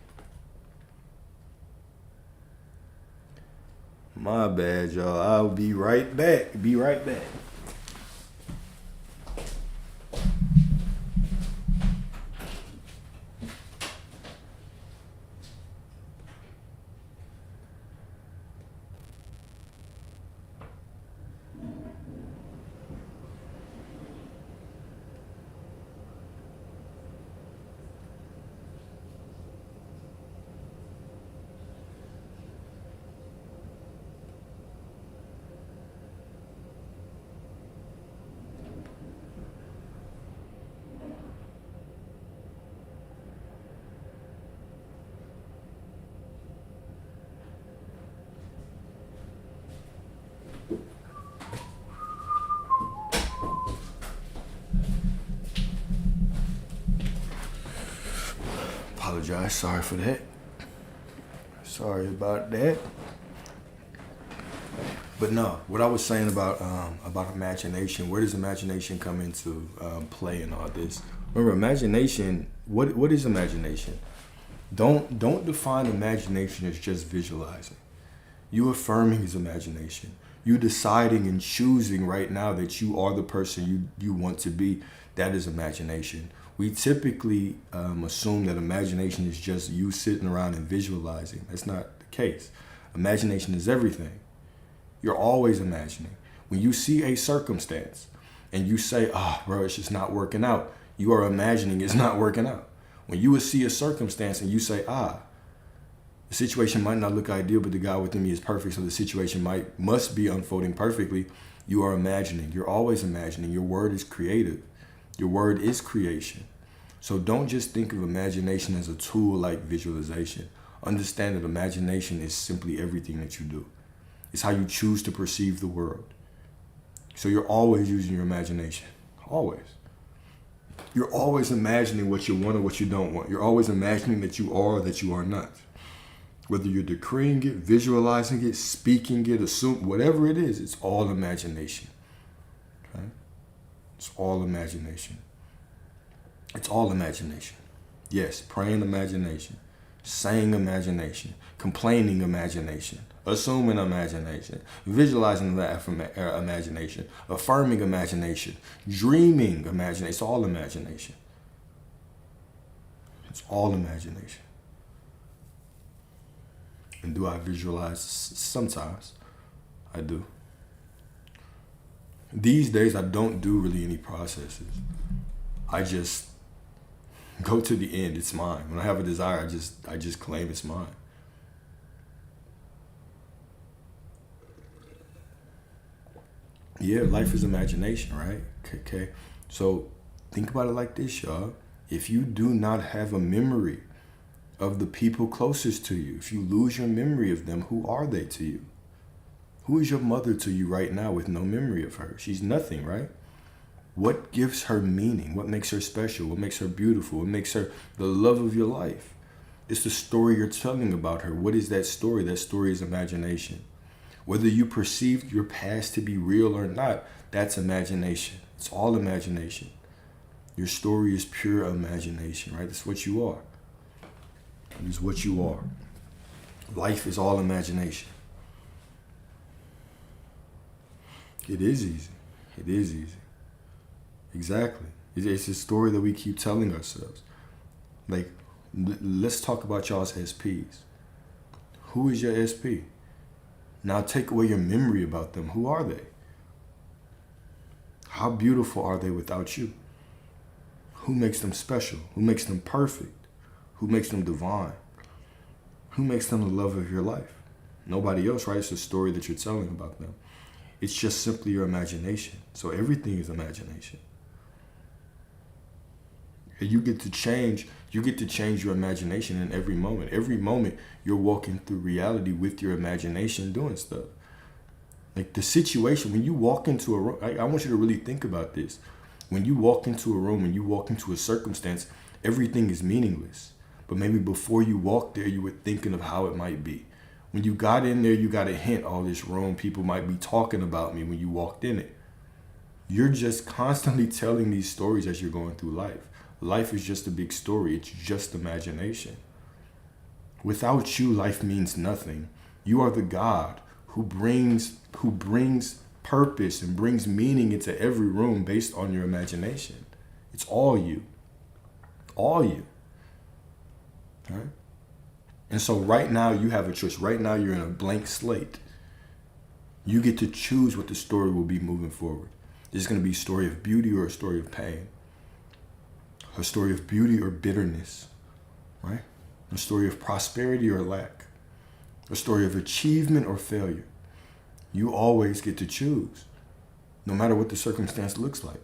My bad, y'all. I'll be right back. Be right back. Apologize. Sorry for that. Sorry about that. But no, what I was saying about imagination, where does imagination come into play in all this? Remember, imagination, what is imagination? Don't define imagination as just visualizing. You affirming is imagination. You deciding and choosing right now that you are the person you want to be. That is imagination. We typically assume that imagination is just you sitting around and visualizing. That's not the case. Imagination is everything. You're always imagining. When you see a circumstance and you say, oh, bro, it's just not working out, you are imagining it's not working out. When you would see a circumstance and you say, The situation might not look ideal, but the God within me is perfect, so the situation must be unfolding perfectly. You are imagining. You're always imagining. Your word is creative. Your word is creation. So don't just think of imagination as a tool like visualization. Understand that imagination is simply everything that you do. It's how you choose to perceive the world. So you're always using your imagination. Always. You're always imagining what you want or what you don't want. You're always imagining that you are or that you are not. Whether you're decreeing it, visualizing it, speaking it, assume whatever it is, it's all imagination. Okay? It's all imagination. It's all imagination. Yes, praying imagination, saying imagination, complaining imagination, assuming imagination, visualizing the imagination, affirming imagination, dreaming imagination. It's all imagination. It's all imagination. And do I visualize? Sometimes I do. These days I don't do really any processes. I just go to the end. It's mine. When I have a desire, I just claim it's mine. Yeah, life is imagination, right? Okay. So think about it like this, y'all. If you do not have a memory of the people closest to you, if you lose your memory of them, who are they to you? Who is your mother to you right now with no memory of her? She's nothing, right? What gives her meaning? What makes her special? What makes her beautiful? What makes her the love of your life? It's the story you're telling about her. What is that story? That story is imagination. Whether you perceive your past to be real or not, that's imagination. It's all imagination. Your story is pure imagination, right? That's what you are. It is what you are. Life is all imagination. It is easy. It is easy. Exactly. It's a story that we keep telling ourselves. Like, let's talk about y'all's SPs. Who is your SP? Now take away your memory about them. Who are they? How beautiful are they without you? Who makes them special? Who makes them perfect? Who makes them divine? Who makes them the love of your life? Nobody else, right? It's a story that you're telling about them. It's just simply your imagination. So everything is imagination. And you get to change your imagination in every moment. Every moment you're walking through reality with your imagination doing stuff. Like the situation, when you walk into a room, I want you to really think about this. When you walk into a room, when you walk into a circumstance, everything is meaningless. But maybe before you walked there, you were thinking of how it might be. When you got in there, you got a hint, oh, this room, people might be talking about me when you walked in it. You're just constantly telling these stories as you're going through life. Life is just a big story. It's just imagination. Without you, life means nothing. You are the God who brings purpose and brings meaning into every room based on your imagination. It's all you. All you. Right? And so right now you have a choice. Right now you're in a blank slate. You get to choose what the story will be moving forward. Is it going to be a story of beauty or a story of pain? A story of beauty or bitterness, right? A story of prosperity or lack. A story of achievement or failure. You always get to choose, no matter what the circumstance looks like.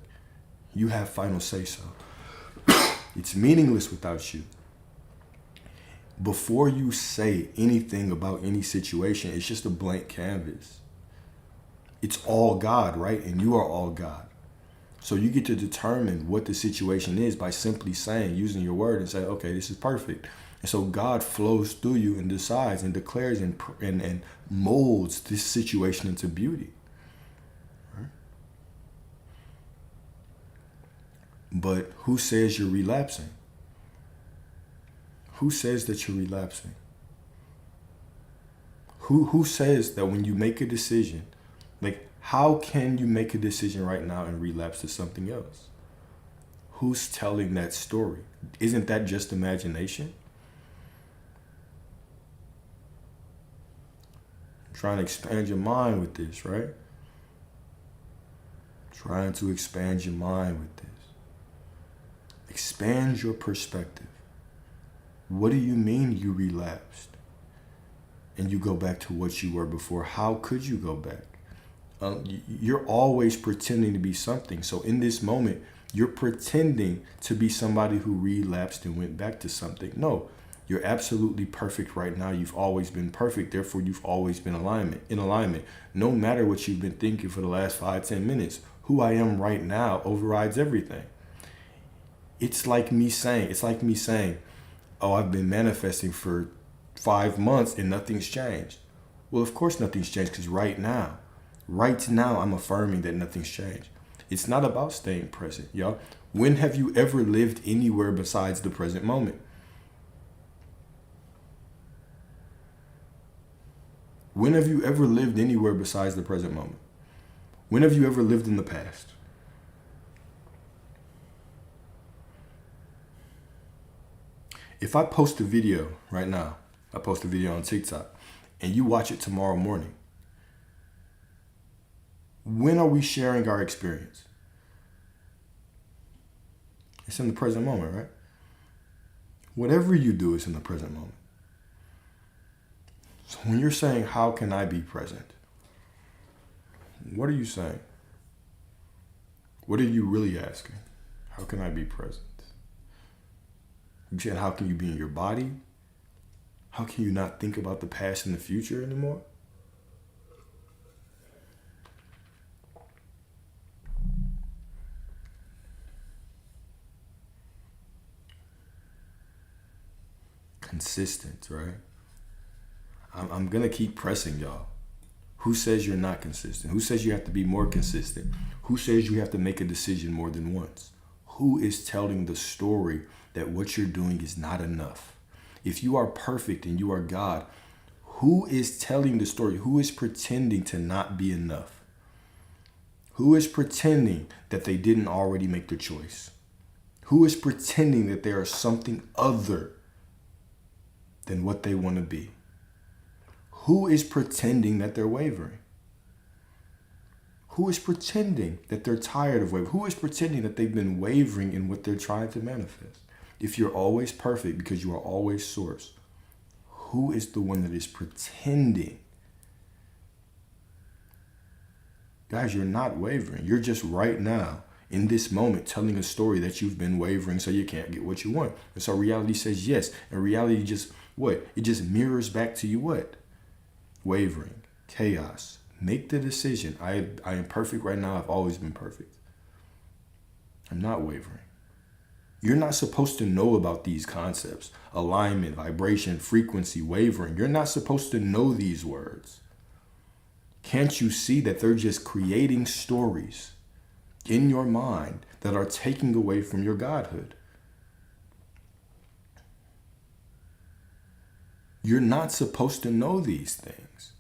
You have final say-so. It's meaningless without you. Before you say anything about any situation, it's just a blank canvas. It's all God, right? And you are all God. So you get to determine what the situation is by simply saying, using your word and say, okay, this is perfect. And so God flows through you and decides and declares and molds this situation into beauty. Right? But who says you're relapsing? Who says that you're relapsing? Who says that when you make a decision, like, how can you make a decision right now and relapse to something else? Who's telling that story? Isn't that just imagination? I'm trying to expand your mind with this, right? Trying to expand your mind with this. Expand your perspective. What do you mean you relapsed? and you go back to what you were before, how could you go back? You're always pretending to be something. So in this moment, you're pretending to be somebody who relapsed and went back to something. No, you're absolutely perfect right now. You've always been perfect. Therefore, you've always been in alignment. No matter what you've been thinking for the last 5-10 minutes, who I am right now overrides everything. It's like me saying, oh, I've been manifesting for 5 months and nothing's changed. Well, of course nothing's changed, because right now, I'm affirming that nothing's changed. It's not about staying present, y'all. When have you ever lived anywhere besides the present moment? When have you ever lived anywhere besides the present moment? When have you ever lived in the past? If I post a video right now, I post a video on TikTok, and you watch it tomorrow morning, when are we sharing our experience? It's in the present moment, right? Whatever you do is in the present moment. So when you're saying, how can I be present? What are you saying? What are you really asking? How can I be present? You saying, how can you be in your body? How can you not think about the past and the future anymore? Consistent, right? I'm going to keep pressing y'all. Who says you're not consistent? Who says you have to be more consistent? Who says you have to make a decision more than once? Who is telling the story that what you're doing is not enough? If you are perfect and you are God, who is telling the story? Who is pretending to not be enough? Who is pretending that they didn't already make the choice? Who is pretending that they are something other than what they want to be? Who is pretending that they're wavering? Who is pretending that they're tired of wavering? Who is pretending that they've been wavering in what they're trying to manifest? If you're always perfect because you are always source, who is the one that is pretending? Guys, you're not wavering. You're just right now, in this moment, telling a story that you've been wavering so you can't get what you want. And so reality says yes. And reality just, what? It just mirrors back to you what? Wavering, chaos. Make the decision. I am perfect right now. I've always been perfect. I'm not wavering. You're not supposed to know about these concepts. Alignment, vibration, frequency, wavering. You're not supposed to know these words. Can't you see that they're just creating stories in your mind that are taking away from your godhood? You're not supposed to know these things.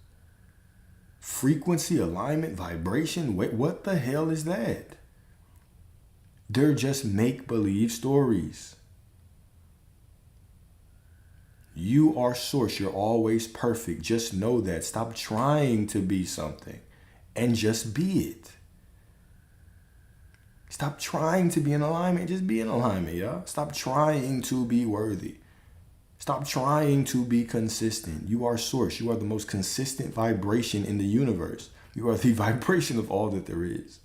Frequency, alignment, vibration, what the hell is that? They're just make-believe stories. You are source. You're always perfect. Just know that. Stop trying to be something and just be it. Stop trying to be in alignment. Just be in alignment, y'all. Stop trying to be worthy. Stop trying to be consistent. You are source. You are the most consistent vibration in the universe. You are the vibration of all that there is.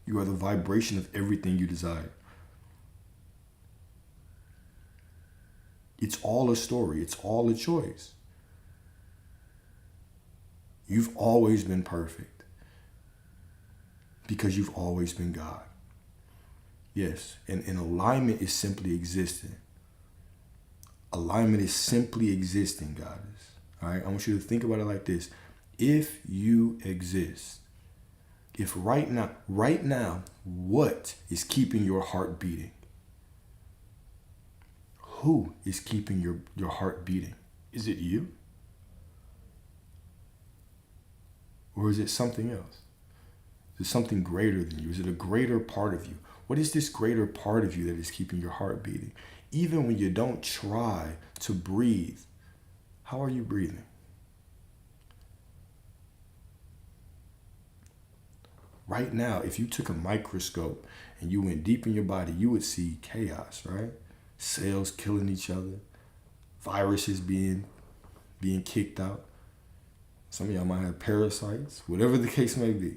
You are the vibration of everything you desire. It's all a story. It's all a choice. You've always been perfect because you've always been God. Yes, and alignment is simply existing. Alignment is simply existing, guys. All right, I want you to think about it like this. If you exist, if right now, what is keeping your heart beating? Who is keeping your heart beating? Is it you? Or is it something else? Is it something greater than you? Is it a greater part of you? What is this greater part of you that is keeping your heart beating? Even when you don't try to breathe, how are you breathing? Right now, if you took a microscope and you went deep in your body, you would see chaos, right? Cells killing each other, viruses being kicked out. Some of y'all might have parasites, whatever the case may be.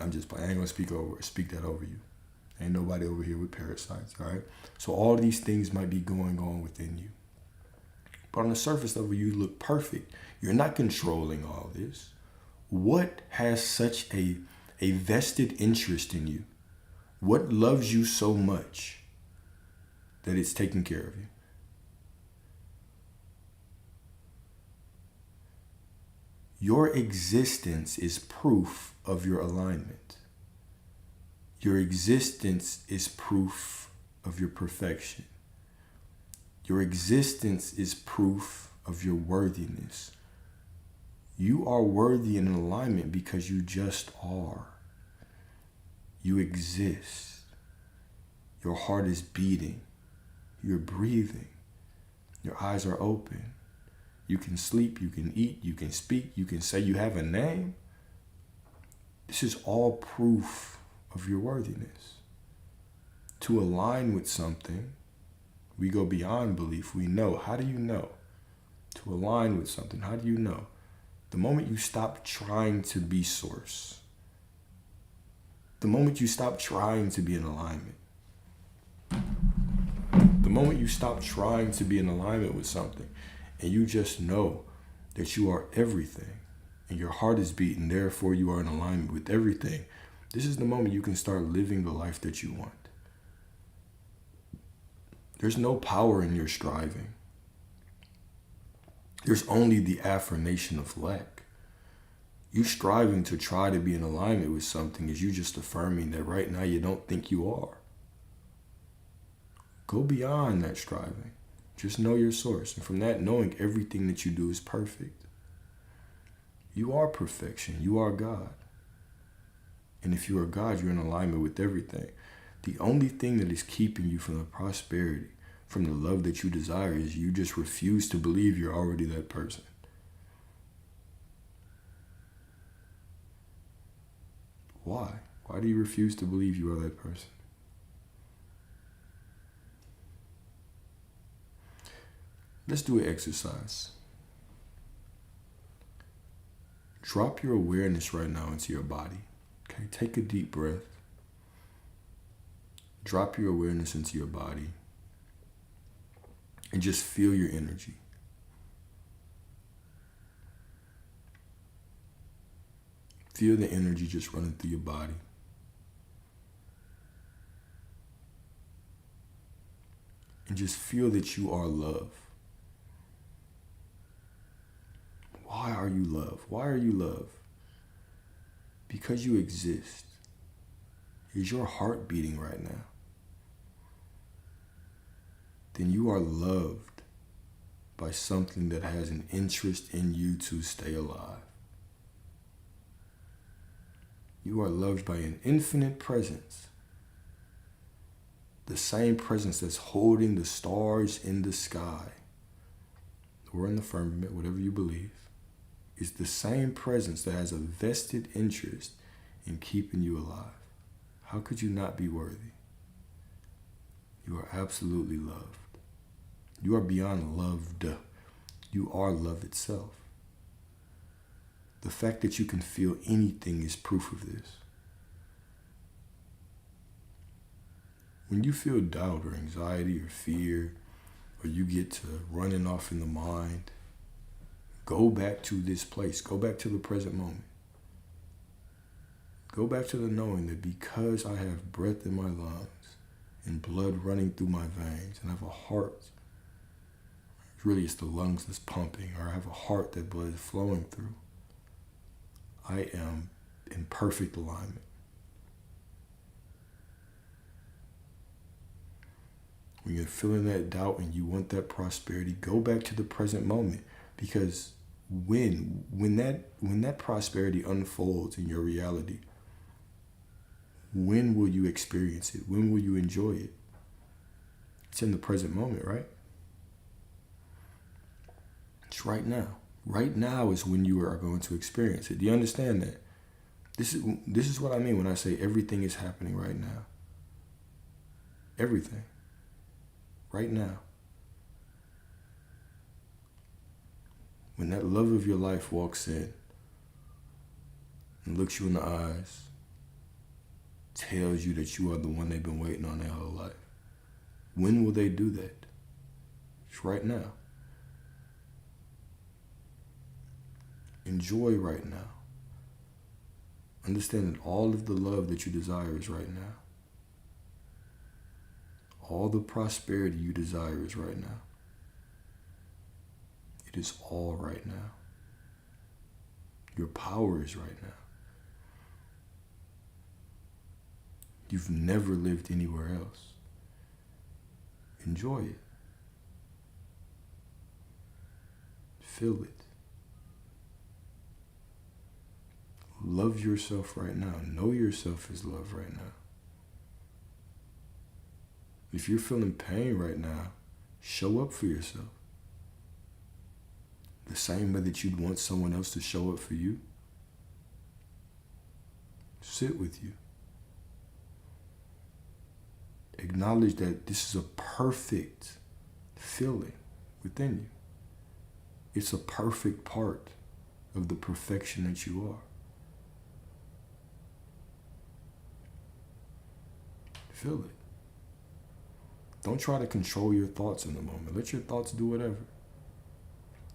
I'm just playing. I ain't gonna speak that over you. Ain't nobody over here with parasites, all right? So all these things might be going on within you. But on the surface level, you look perfect. You're not controlling all this. What has such a vested interest in you? What loves you so much that it's taking care of you? Your existence is proof of your alignment. Your existence is proof of your perfection. Your existence is proof of your worthiness. You are worthy in alignment because you just are. You exist. Your heart is beating. You're breathing. Your eyes are open. You can sleep, you can eat, you can speak, you can say you have a name. This is all proof of your worthiness. To align with something, we go beyond belief. We know. How do you know? To align with something, how do you know? The moment you stop trying to be source. The moment you stop trying to be in alignment. The moment you stop trying to be in alignment with something and you just know that you are everything and your heart is beating, therefore you are in alignment with everything. This is the moment you can start living the life that you want. There's no power in your striving. There's only the affirmation of lack. You striving to try to be in alignment with something is you just affirming that right now you don't think you are. Go beyond that striving. Just know your source. And from that, knowing everything that you do is perfect. You are perfection. You are God. And if you are God, you're in alignment with everything. The only thing that is keeping you from the prosperity, from the love that you desire, is you just refuse to believe you're already that person. Why? Why do you refuse to believe you are that person? Let's do an exercise. Drop your awareness right now into your body. Okay, take a deep breath. Drop your awareness into your body and just feel your energy. Feel the energy just running through your body. And just feel that you are love. Why are you love? Why are you love? Because you exist. Is your heart beating right now? Then you are loved by something that has an interest in you to stay alive. You are loved by an infinite presence. The same presence that's holding the stars in the sky or in the firmament, whatever you believe, is the same presence that has a vested interest in keeping you alive. How could you not be worthy? You are absolutely loved. You are beyond loved. You are love itself. The fact that you can feel anything is proof of this. When you feel doubt or anxiety or fear, or you get to running off in the mind, go back to this place. Go back to the present moment. Go back to the knowing that because I have breath in my lungs and blood running through my veins and I have a heart, really it's the lungs that's pumping, or I have a heart that blood is flowing through, I am in perfect alignment. When you're feeling that doubt and you want that prosperity, go back to the present moment, because when that prosperity unfolds in your reality, when will you experience it? When will you enjoy it? It's in the present moment, right? It's right now. Right now is when you are going to experience it. Do you understand that? This is what I mean when I say everything is happening right now. Everything. Right now. When that love of your life walks in and looks you in the eyes, tells you that you are the one they've been waiting on their whole life, when will they do that? It's right now. Enjoy right now. Understand that all of the love that you desire is right now. All the prosperity you desire is right now. It is all right now. Your power is right now. You've never lived anywhere else. Enjoy it. Feel it. Love yourself right now. Know yourself as love right now. If you're feeling pain right now, show up for yourself. The same way that you'd want someone else to show up for you. Sit with you. Acknowledge that this is a perfect feeling within you. It's a perfect part of the perfection that you are. Feel it. Don't try to control your thoughts in the moment. Let your thoughts do whatever.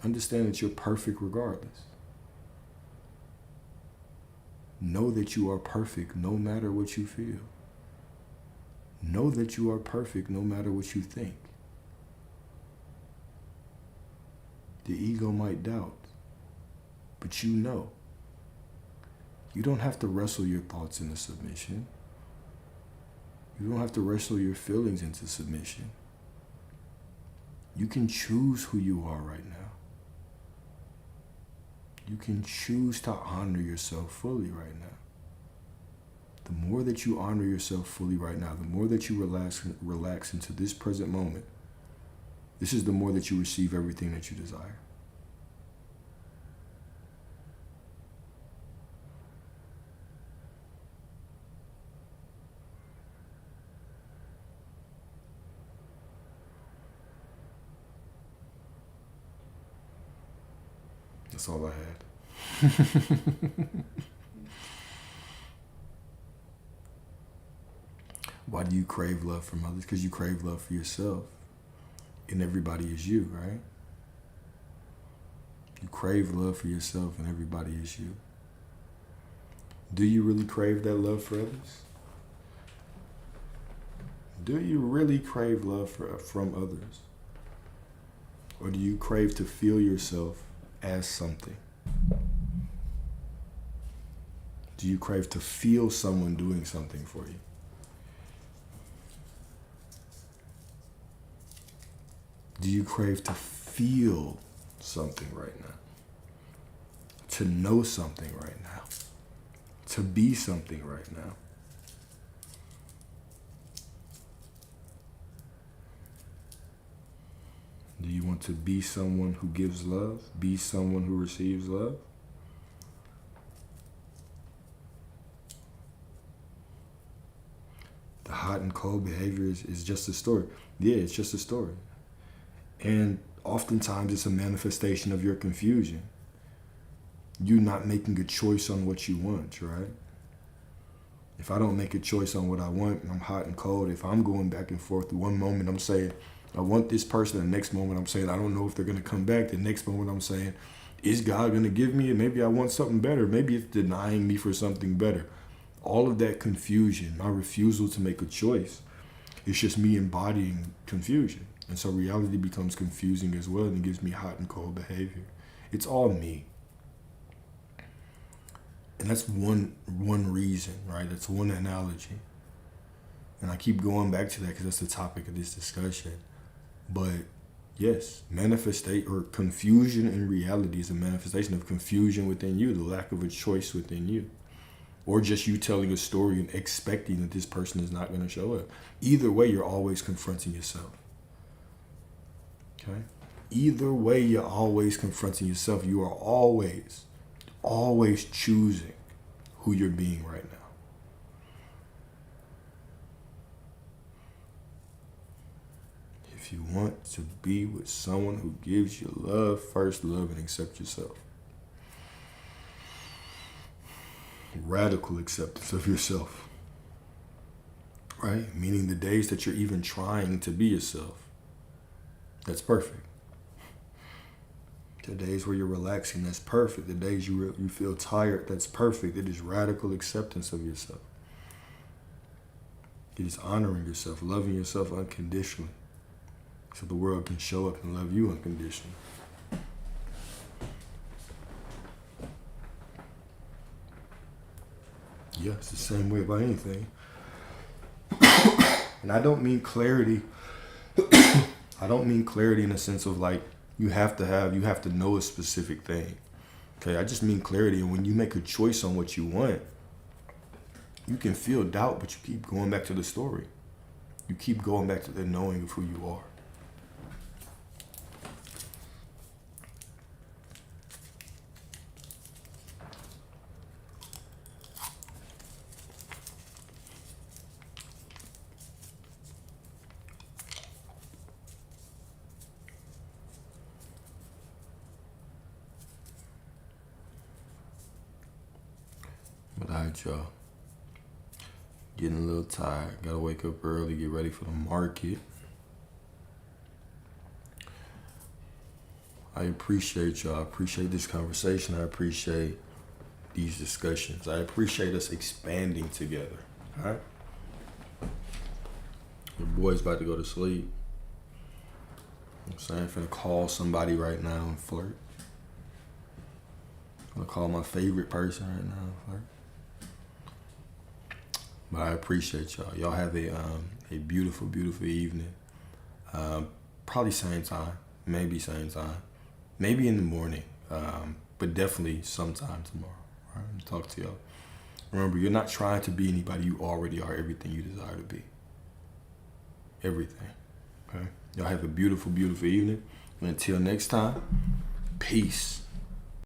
Understand that you're perfect regardless. Know that you are perfect no matter what you feel. Know that you are perfect no matter what you think. The ego might doubt, but you know. You don't have to wrestle your thoughts into submission. You don't have to wrestle your feelings into submission. You can choose who you are right now. You can choose to honor yourself fully right now. The more that you honor yourself fully right now, the more that you relax into this present moment, this is the more that you receive everything that you desire. That's all I had. Why do you crave love from others? Because you crave love for yourself. And everybody is you, right? You crave love for yourself and everybody is you. Do you really crave that love for others? Do you really crave love from others? Or do you crave to feel yourself as something? Do you crave to feel someone doing something for you? Do you crave to feel something right now? To know something right now? To be something right now? Do you want to be someone who gives love? Be someone who receives love? The hot and cold behavior is just a story. Yeah, it's just a story. And oftentimes it's a manifestation of your confusion. You not making a choice on what you want, right? If I don't make a choice on what I want, I'm hot and cold. If I'm going back and forth, one moment I'm saying, I want this person. The next moment I'm saying, I don't know if they're going to come back. The next moment I'm saying, is God going to give me it? Maybe I want something better. Maybe it's denying me for something better. All of that confusion, my refusal to make a choice, it's just me embodying confusion. And so reality becomes confusing as well, and it gives me hot and cold behavior. It's all me. And that's one reason, right? That's one analogy. And I keep going back to that because that's the topic of this discussion. But yes, confusion in reality is a manifestation of confusion within you, the lack of a choice within you. Or just you telling a story and expecting that this person is not going to show up. Either way, you're always confronting yourself. Okay? Either way, you're always confronting yourself. You are always choosing who you're being right now. if you want to be with someone who gives you love, first love and accept yourself. Radical acceptance of yourself. Right? Meaning the days that you're even trying to be yourself. That's perfect. The days where you're relaxing, that's perfect. The days you feel tired, that's perfect. It is radical acceptance of yourself. It is honoring yourself, loving yourself unconditionally, so the world can show up and love you unconditionally. Yeah, it's the same way about anything. And I don't mean clarity. I don't mean clarity in the sense of like, you have to know a specific thing. Okay, I just mean clarity. And when you make a choice on what you want, you can feel doubt, but you keep going back to the story. You keep going back to the knowing of who you are. But all right, y'all. Getting a little tired. Gotta wake up early, get ready for the market. I appreciate y'all. I appreciate this conversation. I appreciate these discussions. I appreciate us expanding together. All right? Your boy's about to go to sleep. I'm saying, I'm finna call somebody right now and flirt. I'm gonna call my favorite person right now and flirt. But I appreciate y'all. Y'all have a beautiful, beautiful evening. Probably same time, maybe same time, maybe in the morning, but definitely sometime tomorrow. All right, talk to y'all. Remember, you're not trying to be anybody. You already are everything you desire to be. Everything. Okay. Y'all have a beautiful, beautiful evening. And until next time, peace.